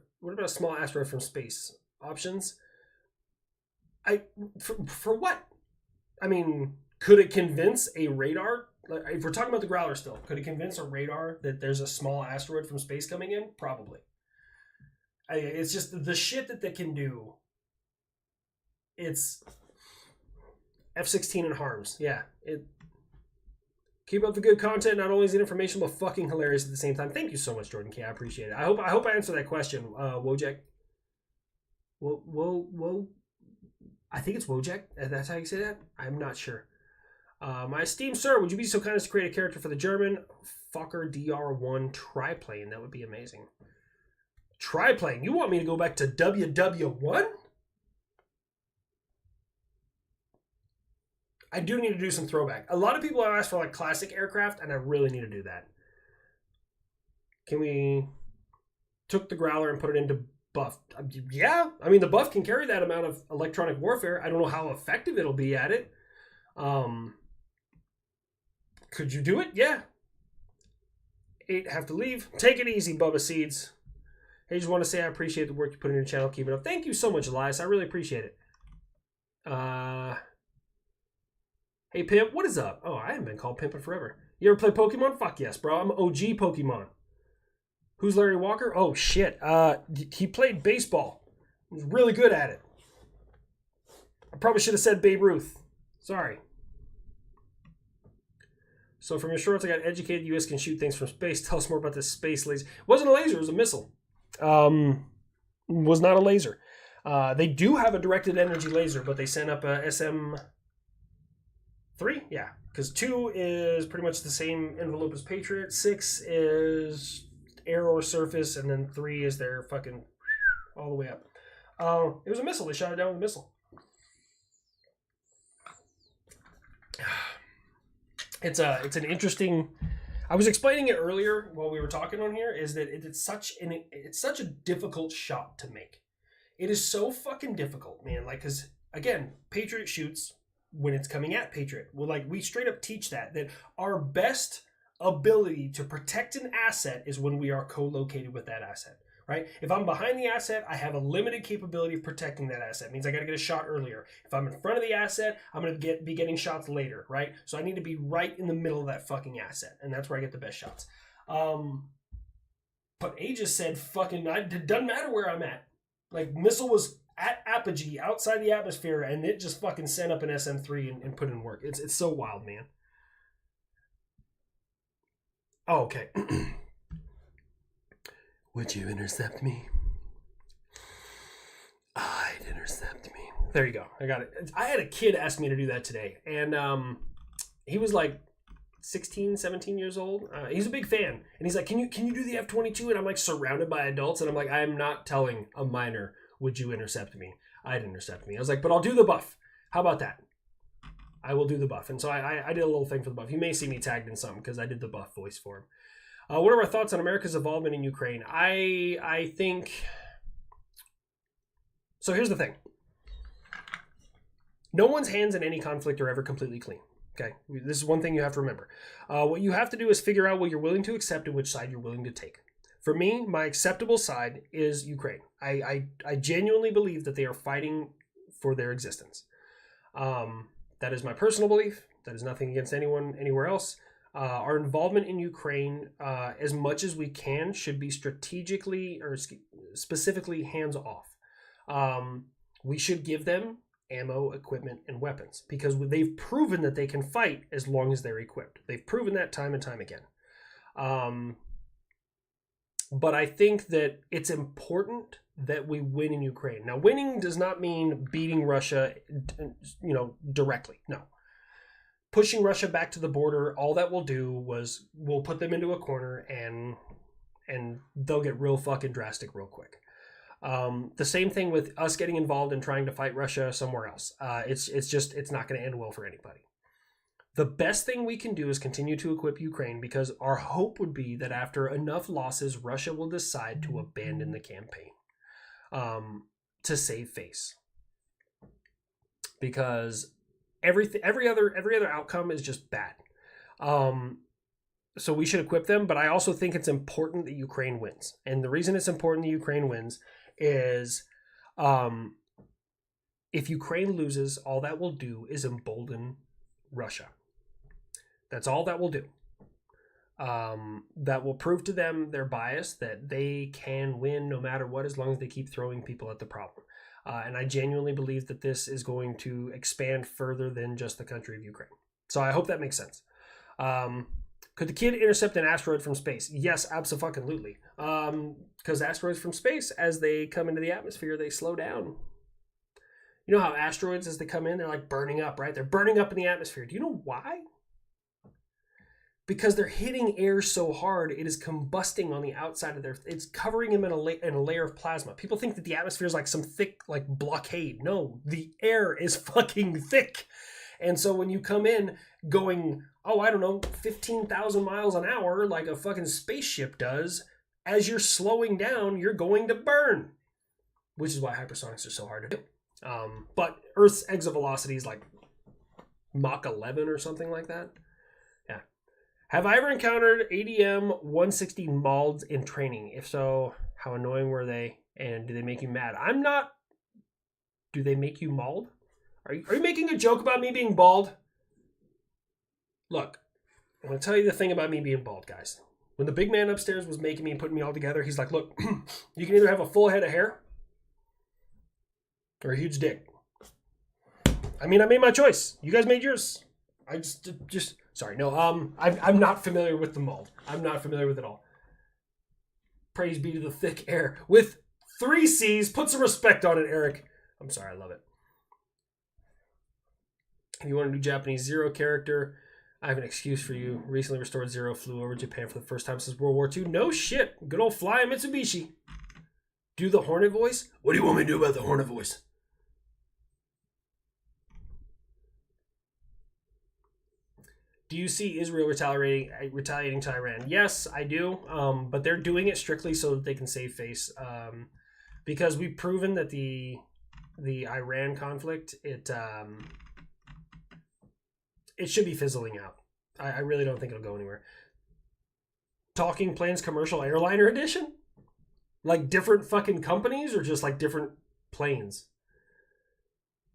from space? Options? For what? I mean, could it convince a radar? If we're talking about the Growler still, could it convince a radar that there's a small asteroid from space coming in? Probably. It's just the shit that they can do. It's F-16 and harms. Yeah. Keep up the good content. Not only is it information, but fucking hilarious at the same time. Thank you so much, Jordan K. I appreciate it. I hope I answered that question, Wojek. I think it's Wojek. That's how you say that? I'm not sure. My esteemed sir, would you be so kind as to create a character for the German Fokker DR1 triplane? That would be amazing. Triplane? You want me to go back to WW1? I do need to do some throwback. A lot of people have asked for like classic aircraft, and I really need to do that. Can we took the Growler and put it into Buff? Yeah, I mean the Buff can carry that amount of electronic warfare. I don't know how effective it'll be at it. Could you do it? Yeah. 8 have to leave. Take it easy, Bubba Seeds. I just want to say I appreciate the work you put in your channel. Keep it up. Thank you so much, Elias. I really appreciate it. Hey, Pimp, what is up? Oh, I haven't been called Pimp in forever. You ever play Pokemon? Fuck yes, bro. I'm OG Pokemon. Who's Larry Walker? Oh, shit. He played baseball. He was really good at it. I probably should have said Babe Ruth. Sorry. So from your shorts, I got educated. The U.S. can shoot things from space. Tell us more about this space laser. It wasn't a laser. It was a missile. Was not a laser. They do have a directed energy laser, but they sent up a SM3? Yeah. Because 2 is pretty much the same envelope as Patriot. 6 is air or surface, and then 3 is their fucking all the way up. It was a missile. They shot it down with a missile. It's an interesting. I was explaining it earlier while we were talking on here. Is that it's such a difficult shot to make. It is so fucking difficult, man. Like, because again, Patriot shoots when it's coming at Patriot. Well, like, we straight up teach that our best ability to protect an asset is when we are co-located with that asset, right? If I'm behind the asset, I have a limited capability of protecting that asset. It means I got to get a shot earlier. If I'm in front of the asset, I'm going to be getting shots later, right? So I need to be right in the middle of that fucking asset, and that's where I get the best shots. But Aegis said, fucking, it doesn't matter where I'm at. Like, missile was at apogee, outside the atmosphere, and it just fucking sent up an SM-3 and put in work. It's so wild, man. Oh, okay. Would you intercept me? I'd intercept me. There you go. I got it. I had a kid ask me to do that today, and he was like 16, 17 years old. He's a big fan, and he's like, can you do the F-22? And I'm like surrounded by adults, and I'm like, I am not telling a minor, would you intercept me? I'd intercept me. I was like, but I'll do the buff. How about that? I will do the buff. And so I did a little thing for the buff. You may see me tagged in something because I did the buff voice for him. What are our thoughts on America's involvement in Ukraine? I think... So here's the thing. No one's hands in any conflict are ever completely clean. Okay? This is one thing you have to remember. What you have to do is figure out what you're willing to accept and which side you're willing to take. For me, my acceptable side is Ukraine. I genuinely believe that they are fighting for their existence. That is my personal belief. That is nothing against anyone anywhere else. Our involvement in Ukraine, as much as we can, should be strategically or specifically hands off. We should give them ammo, equipment, and weapons because they've proven that they can fight as long as they're equipped. They've proven that time and time again. But I think that it's important that we win in Ukraine. Now, winning does not mean beating Russia, directly. No. Pushing Russia back to the border, all that will do was we'll put them into a corner and they'll get real fucking drastic real quick. The same thing with us getting involved in trying to fight Russia somewhere else. It's not going to end well for anybody. The best thing we can do is continue to equip Ukraine because our hope would be that after enough losses, Russia will decide to abandon the campaign to save face. Because every other outcome is just bad. So we should equip them, but I also think it's important that Ukraine wins. And the reason it's important that Ukraine wins is if Ukraine loses, all that will do is embolden Russia. That's all that will do. That will prove to them their bias that they can win no matter what as long as they keep throwing people at the problem. And I genuinely believe that this is going to expand further than just the country of Ukraine. So I hope that makes sense. Could the kid intercept an asteroid from space? Yes, absolutely. Because asteroids from space, as they come into the atmosphere, they slow down. You know how asteroids, as they come in, they're like burning up, right? They're burning up in the atmosphere. Do you know why? Because they're hitting air so hard, it is combusting on the outside of it's covering them in a layer of plasma. People think that the atmosphere is like some thick, like blockade. No, the air is fucking thick. And so when you come in going, 15,000 miles an hour, like a fucking spaceship does, as you're slowing down, you're going to burn. Which is why hypersonics are so hard to do. But Earth's exit velocity is like Mach 11 or something like that. Yeah. Have I ever encountered ADM 160 Malds in training? If so, how annoying were they? And do they make you mad? I'm not. Do they make you mauled? Are you making a joke about me being bald? Look, I'm going to tell you the thing about me being bald, guys. When the big man upstairs was making me and putting me all together, he's like, look, you can either have a full head of hair or a huge dick. I mean, I made my choice. You guys made yours. I just sorry. No, I'm not familiar with the mold. I'm not familiar with it all. Praise be to the thick air with 3 C's. Put some respect on it, Eric. I'm sorry. I love it. If you want to do Japanese Zero character, I have an excuse for you. Recently restored Zero flew over Japan for the first time since World War II. No shit. Good old flying Mitsubishi. Do the Hornet voice? What do you want me to do about the Hornet voice? Do you see Israel retaliating to Iran? Yes, I do. But they're doing it strictly so that they can save face. Because we've proven that the Iran conflict, it should be fizzling out. I really don't think it'll go anywhere. Talking Planes Commercial Airliner Edition? Like different fucking companies or just like different planes?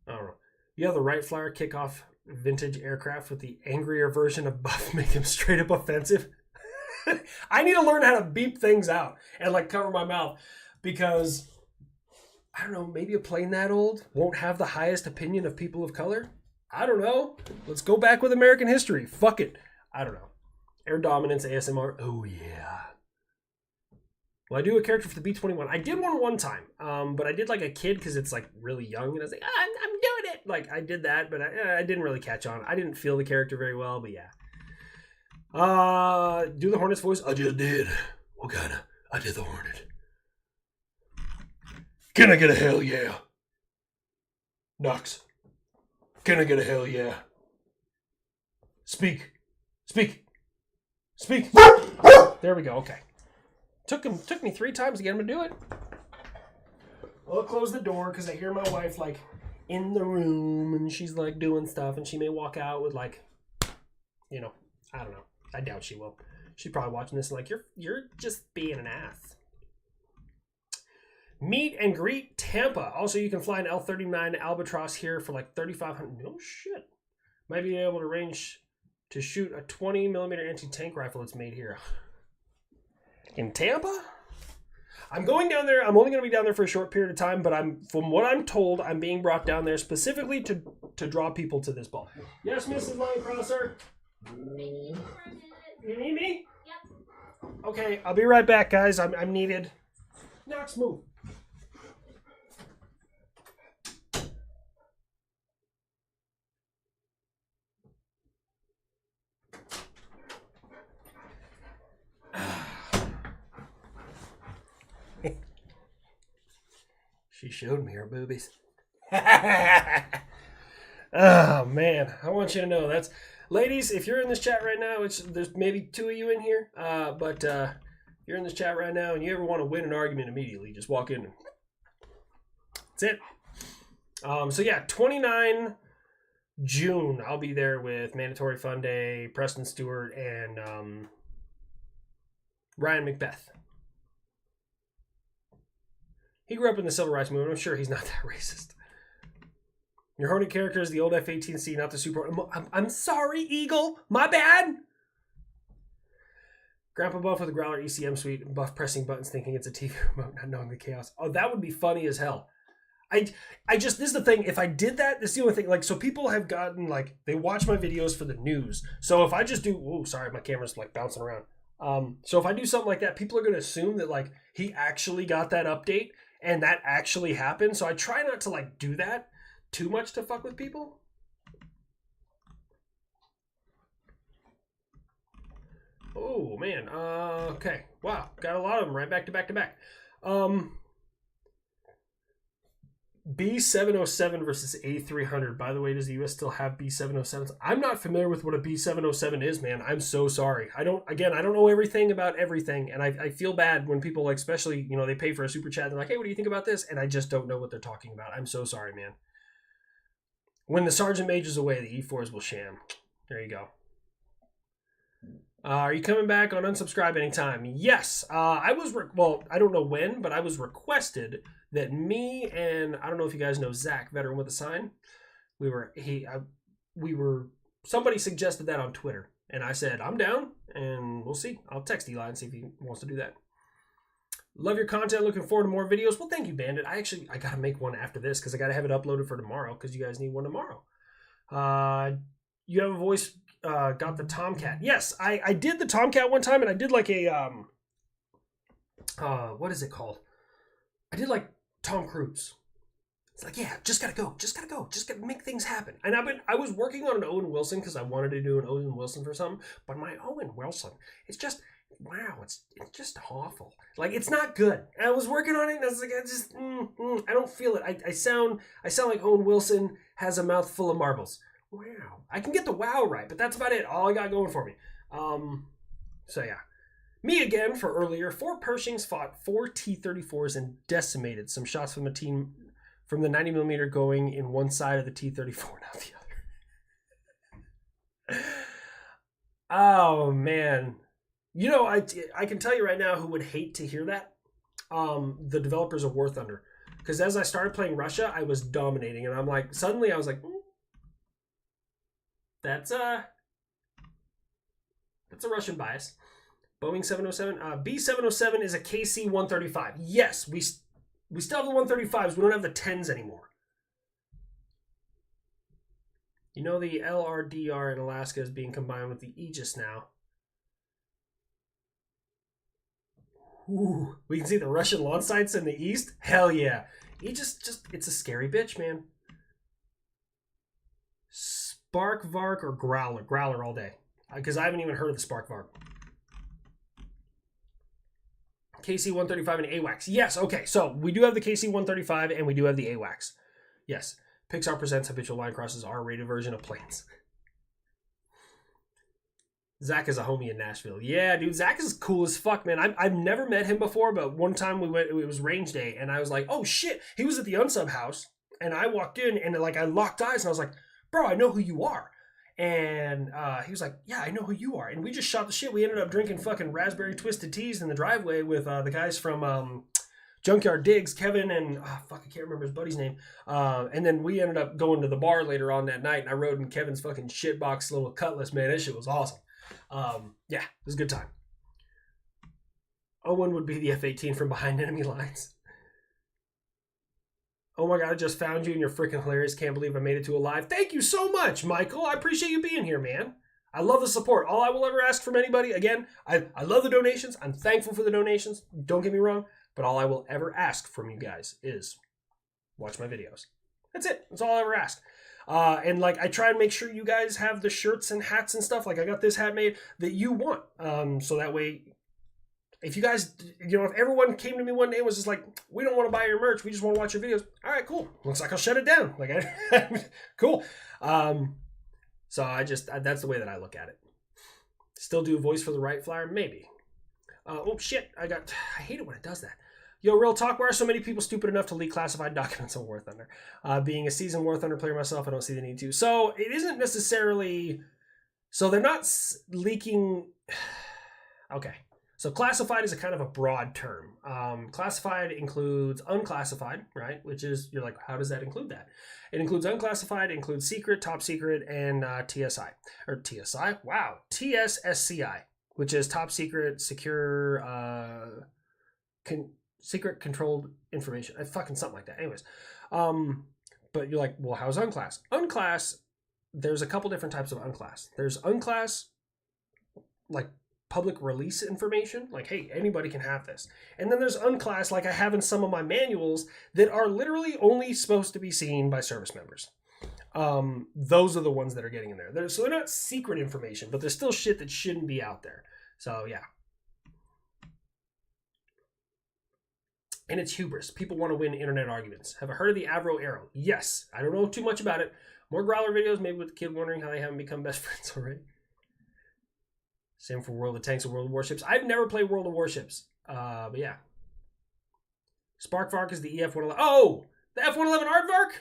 I don't know. You have the Wright Flyer kickoff vintage aircraft with the angrier version of buff make him straight up offensive. I need to learn how to beep things out and like cover my mouth because I don't know, maybe a plane that old won't have the highest opinion of people of color. I don't know. Let's go back with American history. Fuck it. I don't know. Air Dominance ASMR. Oh yeah. Well, I do a character for the B-21. I did one time, but I did like a kid because it's like really young, and I was like, I'm doing it. Like I did that, but I didn't really catch on. I didn't feel the character very well, but yeah. Do the Hornet's voice? I just did. What kind of? I did the Hornet. Can I get a hell yeah? Knox. Can I get a hell yeah? Speak. Speak. Speak. There we go. Okay. Took me 3 times to get him to do it. I'll close the door because I hear my wife like in the room and she's like doing stuff and she may walk out with like, you know, I don't know. I doubt she will. She's probably watching this and like, you're just being an ass. Meet and greet Tampa. Also, you can fly an L-39 Albatross here for like $3,500. No shit. Might be able to range to shoot a 20mm anti-tank rifle that's made here. In Tampa? I'm going down there. I'm only going to be down there for a short period of time, but from what I'm told, I'm being brought down there specifically to draw people to this ball. Yes, Mrs. Line Crosser? You need me? Yep. Okay, I'll be right back, guys. I'm needed. Knox, move. She showed me her boobies. Oh man, I want you to know that's ladies. If you're in this chat right now, there's maybe 2 of you in here, but you're in this chat right now, and you ever want to win an argument immediately, just walk in. That's it. So yeah, 29 June, I'll be there with Mandatory Fun Day, Preston Stewart, and Ryan Macbeth. He grew up in the civil rights movement. I'm sure he's not that racist. Your Hornet character is the old F-18C, not the Super... I'm sorry, Eagle. My bad. Grandpa Buff with a Growler ECM suite. Buff pressing buttons thinking it's a TV remote, not knowing the chaos. Oh, that would be funny as hell. I just... This is the thing. If I did that, this is the only thing. Like, so people have gotten, like... They watch my videos for the news. So if I just do... Oh, sorry. My camera's, like, bouncing around. So if I do something like that, people are going to assume that, like, he actually got that update and that actually happened. So I try not to, like, do that too much to fuck with people. Oh, man. Okay. Wow. Got a lot of them right back to back to back. B707 versus A300. By the way, does the U.S. still have B707s? I'm not familiar with what a B707 is, man. I'm so sorry. I don't know everything about everything, and I feel bad when people, like, especially, you know, they pay for a super chat, and they're like, hey, what do you think about this? And I just don't know what they're talking about. I'm so sorry, man. When the Sergeant Major's away, the E4s will sham. There you go. Are you coming back on unsubscribe anytime? Yes. I don't know when, but I was requested that me and I don't know if you guys know Zach, veteran with a sign. Somebody suggested that on Twitter, and I said I'm down, and we'll see. I'll text Eli and see if he wants to do that. Love your content. Looking forward to more videos. Well, thank you, Bandit. I gotta make one after this because I gotta have it uploaded for tomorrow because you guys need one tomorrow. You have a voice. Got the Tomcat. Yes, I did the Tomcat one time, and I did like a what is it called? I did like Tom Cruise. It's like, yeah, just gotta go, just gotta make things happen. And I was working on an Owen Wilson because I wanted to do an Owen Wilson for something, but my Owen Wilson, it's just, wow, it's just awful. Like, it's not good. And I was working on it, and I was like, I don't feel it. I sound like Owen Wilson has a mouth full of marbles. Wow, I can get the wow right, but that's about it. All I got going for me. So yeah. Me again for earlier. 4 Pershings fought 4 T-34s and decimated. Some shots from the team from the 90mm going in one side of the T-34, not the other. Oh, man. You know, I can tell you right now who would hate to hear that. The developers of War Thunder. Because as I started playing Russia, I was dominating. And I'm like, suddenly I was like, that's a Russian bias. Boeing 707. B-707 is a KC-135. Yes, we still have the 135s. We don't have the 10s anymore. You know the LRDR in Alaska is being combined with the Aegis now. Ooh, we can see the Russian launch sites in the east. Hell yeah. Aegis it's a scary bitch, man. Spark Vark or Growler? Growler all day. Because I haven't even heard of the Spark Vark. KC-135 and AWACS. Yes, okay. So we do have the KC-135 and we do have the AWACS. Yes. Pixar presents Habitual Line Cross's R-rated version of planes. Zach is a homie in Nashville. Yeah, dude, Zach is cool as fuck, man. I've never met him before, but one time we went, it was range day, and I was like, oh shit. He was at the unsub house, and I walked in, and like I locked eyes, and I was like, bro, I know who you are. And he was like, yeah, I know who you are. And we just shot the shit. We ended up drinking fucking raspberry twisted teas in the driveway with the guys from Junkyard Digs, Kevin and, I can't remember his buddy's name. And then we ended up going to the bar later on that night, and I rode in Kevin's fucking shitbox little Cutlass, man. That shit was awesome. Yeah, it was a good time. Owen would be the F-18 from behind enemy lines. Oh my god, I just found you and you're freaking hilarious. Can't believe I made it to alive. Thank you so much, Michael. I appreciate you being here, man. I love the support. All I will ever ask from anybody, again, I love the donations. I'm thankful for the donations. Don't get me wrong. But all I will ever ask from you guys is watch my videos. That's it. That's all I'll ever ask. And like, I try and make sure you guys have the shirts and hats and stuff. Like, I got this hat made that you want. So that way, if you guys, if everyone came to me one day and was just like, we don't want to buy your merch, we just want to watch your videos. All right, cool. Looks like I'll shut it down. Like, cool. So that's the way that I look at it. Still do voice for the right flyer? Maybe. Oh shit, I hate it when it does that. Yo, real talk, why are so many people stupid enough to leak classified documents on War Thunder? Being a seasoned War Thunder player myself, I don't see the need to. So it isn't necessarily, so they're not leaking. Okay. So classified is a kind of a broad term. Classified includes unclassified, right? Which is, you're like, how does that include that? It includes unclassified, it includes secret, top secret, and TSI. Or TSI? Wow. TSSCI, which is top secret, secure, secret controlled information. Fucking something like that. Anyways. But you're like, well, how's unclass? Unclass, there's a couple different types of unclass. There's unclass, like, public release information, like, hey, anybody can have this. And then there's unclass, like I have in some of my manuals, that are literally only supposed to be seen by service members. Those are the ones that are getting in there. So they're not secret information, but there's still shit that shouldn't be out there. So yeah. And it's hubris. People want to win internet arguments. Have I heard of the Avro Arrow? Yes. I don't know too much about it. More Growler videos, maybe with the kid wondering how they haven't become best friends already. Same for World of Tanks and World of Warships. I've never played World of Warships. But yeah. Sparkvark is the EF-111. Oh! The F-111 Aardvark?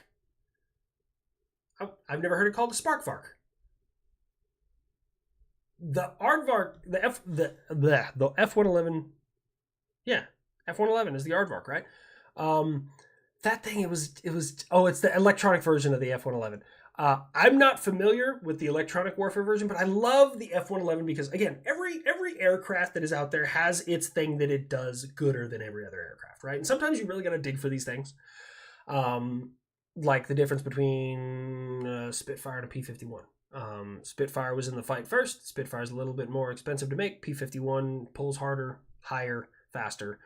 I've never heard it called the Sparkvark. The Aardvark, the F-111, yeah, F-111 is the Aardvark, right? That thing, it was, it's the electronic version of the F-111. I'm not familiar with the electronic warfare version, but I love the F-111 because, again, every aircraft that is out there has its thing that it does gooder than every other aircraft, right? And sometimes you really got to dig for these things. Like the difference between Spitfire and a P-51. Spitfire was in the fight first. Spitfire is a little bit more expensive to make. P-51 pulls harder, higher, faster.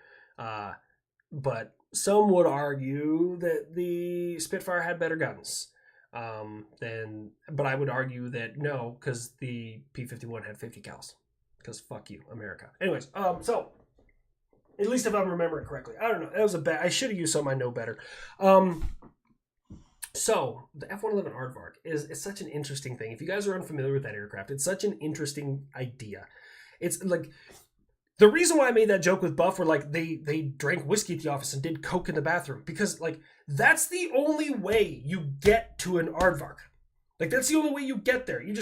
but some would argue that the Spitfire had better guns. But I would argue that no, because the P-51 had 50 cals. Because fuck you, America. Anyways, so at least if I'm remembering correctly, I don't know. That was a bad. I should have used something I know better. So the F-111 Aardvark is such an interesting thing. If you guys are unfamiliar with that aircraft, it's such an interesting idea. It's like the reason why I made that joke with Buff, where like they drank whiskey at the office and did coke in the bathroom, because like that's the only way you get to an aardvark. Like that's the only way you get there. You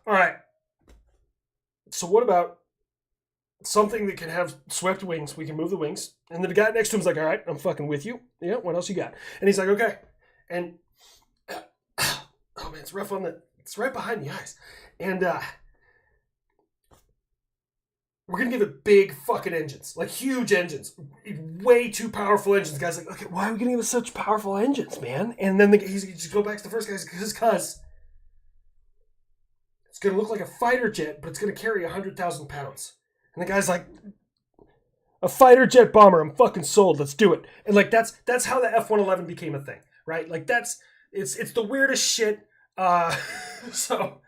all right. So what about something that can have swept wings? We can move the wings, and the guy next to him's like, all right, I'm fucking with you. Yeah, what else you got? And he's like, okay, and oh man, it's rough on the. It's right behind the eyes, and we're gonna give it big fucking engines, like huge engines, way too powerful engines. The guy's like, okay, why are we gonna give it such powerful engines, man? And then he just go back to the first guy, because it's gonna look like a fighter jet, but it's gonna carry 100,000 pounds. And the guy's like, a fighter jet bomber, I'm fucking sold. Let's do it. And like that's how the F-111 became a thing, right? Like it's the weirdest shit. So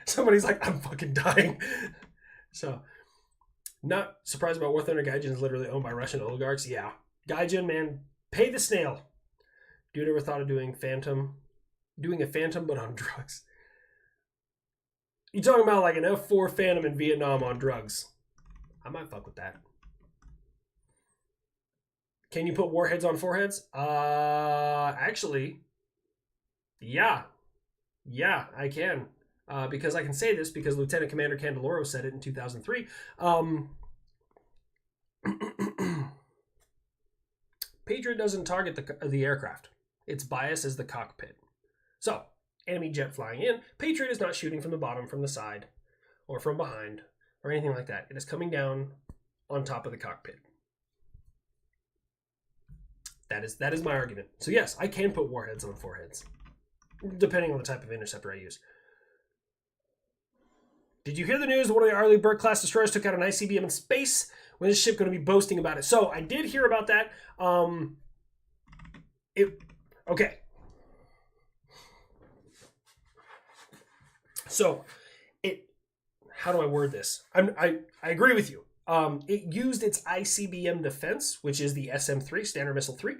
somebody's like, I'm fucking dying. So. Not surprised about War Thunder. Gaijin is literally owned by Russian oligarchs. Yeah. Gaijin, man, pay the snail. Dude ever thought of doing a Phantom but on drugs? You talking about like an F4 Phantom in Vietnam on drugs? I might fuck with that. Can you put warheads on foreheads? Actually, yeah. Yeah, I can. Because I can say this because Lieutenant Commander Candeloro said it in 2003. Patriot doesn't target the aircraft. Its bias is the cockpit. So, enemy jet flying in, Patriot is not shooting from the bottom, from the side, or from behind, or anything like that. It is coming down on top of the cockpit. That is my argument. So yes, I can put warheads on foreheads, depending on the type of interceptor I use. Did you hear the news that one of the Arleigh Burke-class destroyers took out an ICBM in space? When is this ship going to be boasting about it? So, I did hear about that. Okay. So, how do I word this? I agree with you. It used its ICBM defense, which is the SM-3, Standard Missile 3.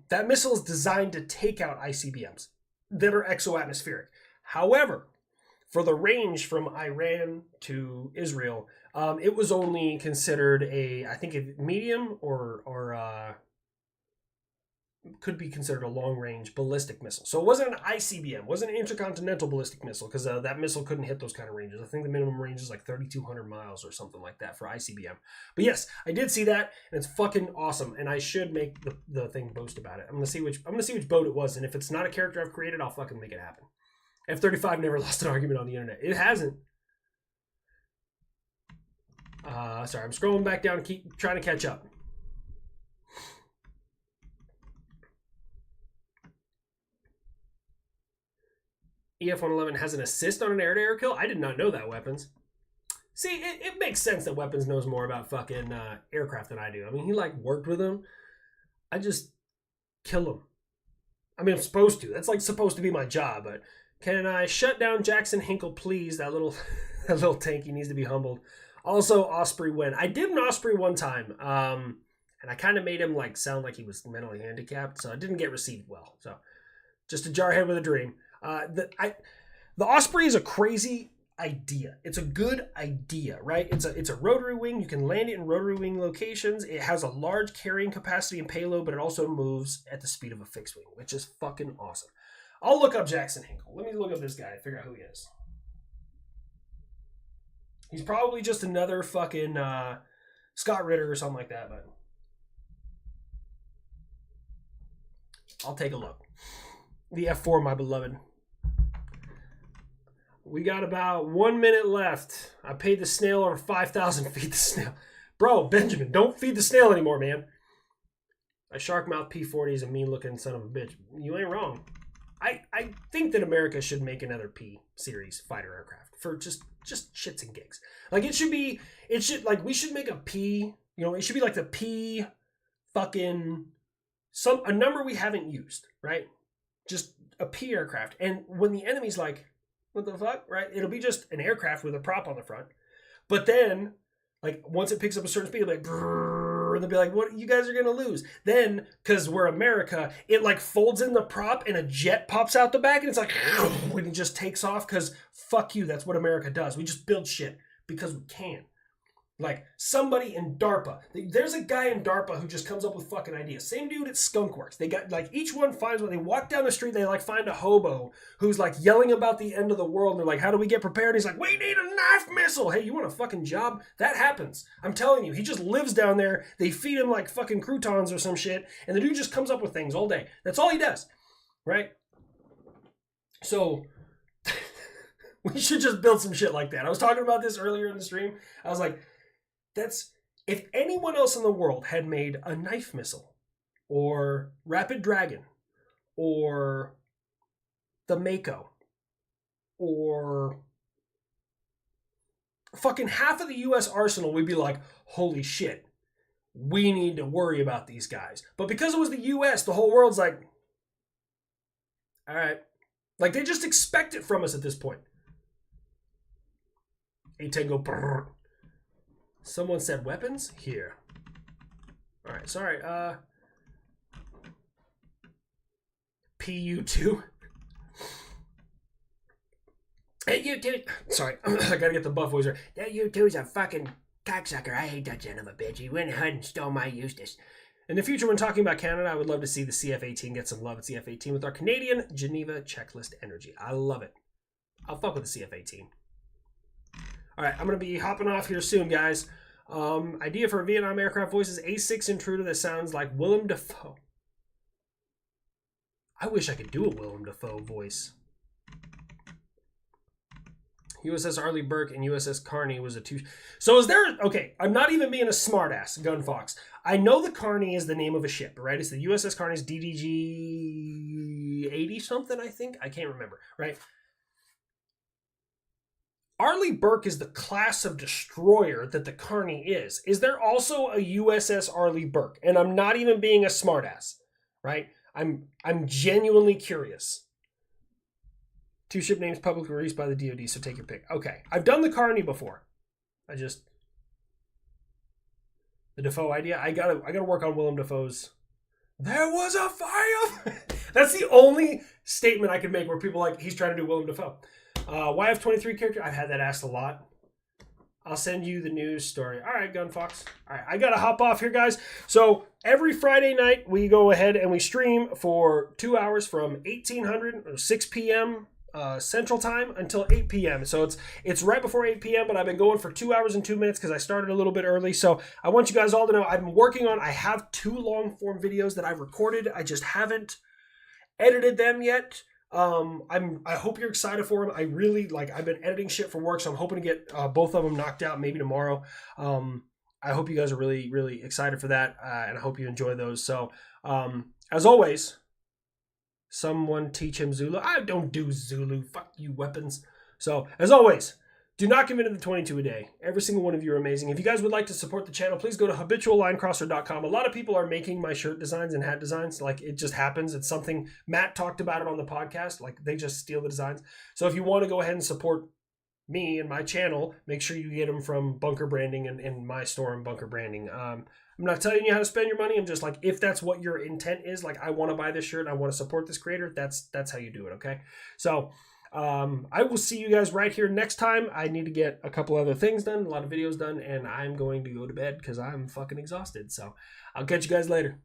That missile is designed to take out ICBMs that are exo-atmospheric. However, for the range from Iran to Israel, it was only considered I think a medium or could be considered a long-range ballistic missile. So it wasn't an ICBM, it wasn't an intercontinental ballistic missile, because that missile couldn't hit those kind of ranges. I think the minimum range is like 3,200 miles or something like that for ICBM. But yes, I did see that, and it's fucking awesome. And I should make the thing boast about it. I'm gonna see which boat it was, and if it's not a character I've created, I'll fucking make it happen. F-35 never lost an argument on the internet. It hasn't. Sorry, I'm scrolling back down, keep trying to catch up. EF-111 has an assist on an air-to-air kill? I did not know that, Weapons. See, it makes sense that Weapons knows more about fucking aircraft than I do. I mean, he like worked with them. I just kill them. I mean, I'm supposed to. That's like supposed to be my job, but can I shut down Jackson Hinkle, please? That little tanky needs to be humbled. Also, Osprey win. I did an Osprey one time, and I kind of made him like sound like he was mentally handicapped, so it didn't get received well. So, just a jarhead with a dream. The Osprey is a crazy idea. It's a good idea, right? It's a rotary wing. You can land it in rotary wing locations. It has a large carrying capacity and payload, but it also moves at the speed of a fixed wing, which is fucking awesome. I'll look up Jackson Hinkle. Let me look up this guy and figure out who he is. He's probably just another fucking Scott Ritter or something like that, but I'll take a look. The F4, my beloved. We got about 1 minute left. I paid the snail over 5,000 to feed the snail. Bro, Benjamin, don't feed the snail anymore, man. A shark-mouth P-40 is a mean-looking son of a bitch. You ain't wrong. I think that America should make another P-series fighter aircraft for just shits and gigs. Like we should make a P You know, it should be like the P fucking a number we haven't used, right? Just a P aircraft. And when the enemy's like, what the fuck, right? It'll be just an aircraft with a prop on the front. But then, like, once it picks up a certain speed, it'll be like, brrr, and they'll be like, what, you guys are going to lose. Then, because we're America, it, like, folds in the prop and a jet pops out the back, and it's like, when it just takes off, because fuck you, that's what America does. We just build shit because we can. Like, somebody in DARPA. There's a guy in DARPA who just comes up with fucking ideas. Same dude at Skunkworks. They got, like, each one finds when they walk down the street, they, like, find a hobo who's, like, yelling about the end of the world. And they're like, how do we get prepared? And he's like, we need a knife missile. Hey, you want a fucking job? That happens. I'm telling you. He just lives down there. They feed him, like, fucking croutons or some shit. And the dude just comes up with things all day. That's all he does. Right? So, we should just build some shit like that. I was talking about this earlier in the stream. I was like, if anyone else in the world had made a knife missile or Rapid Dragon or the Mako or fucking half of the US arsenal, we'd be like, holy shit, we need to worry about these guys. But because it was the US, the whole world's like, all right. Like, they just expect it from us at this point. A-Tango, brrr. Someone said weapons? Here. Alright, sorry. PU2. Hey, you two. Sorry, I gotta get the buff voice here. That you two's a fucking cocksucker. I hate that son of a bitch. He went ahead and stole my Eustace. In the future, when talking about Canada, I would love to see the CF-18 get some love at CF-18 with our Canadian Geneva checklist energy. I love it. I'll fuck with the CF-18. Alright, I'm going to be hopping off here soon, guys. Idea for a Vietnam aircraft voice is A6 intruder that sounds like Willem Dafoe. I wish I could do a Willem Dafoe voice. USS Arleigh Burke and USS Carney was a two... So is there... Okay, I'm not even being a smartass, Gunfox. I know the Carney is the name of a ship, right? It's the USS Carney's DDG-80 something, I think. I can't remember, right? Arleigh Burke is the class of destroyer that the Carney is. Is there also a USS Arleigh Burke? And I'm not even being a smartass, right? I'm genuinely curious. Two ship names publicly released by the DoD, so take your pick. Okay, I've done the Carney before. The Defoe idea. I gotta work on Willem Dafoe's. There was a fire. That's the only statement I can make where people are like, he's trying to do Willem Dafoe. YF23 character, I've had that asked a lot. I'll send you the news story. All right, Gunfox. All right, I got to hop off here, guys. So every Friday night, we go ahead and we stream for 2 hours from 1800 or 6 p.m. Central Time until 8 p.m. So it's right before 8 p.m., but I've been going for 2 hours and 2 minutes because I started a little bit early. So I want you guys all to know I have 2 long-form videos that I've recorded. I just haven't edited them yet. I hope you're excited for them. I really I've been editing shit for work, so I'm hoping to get both of them knocked out maybe tomorrow. I hope you guys are really, really excited for that, and I hope you enjoy those. So, as always, someone teach him Zulu. I don't do Zulu. Fuck you, weapons. So, as always, do not commit to the 22 a day. Every single one of you are amazing. If you guys would like to support the channel, please go to habituallinecrosser.com. A lot of people are making my shirt designs and hat designs. Like, it just happens. It's something Matt talked about it on the podcast. Like, they just steal the designs. So if you want to go ahead and support me and my channel, make sure you get them from Bunker Branding and my store and Bunker Branding. I'm not telling you how to spend your money. I'm just like, if that's what your intent is, like, I want to buy this shirt, I want to support this creator, that's how you do it, okay? So I will see you guys right here next time. I need to get a couple other things done, a lot of videos done, and I'm going to go to bed because I'm fucking exhausted. So I'll catch you guys later.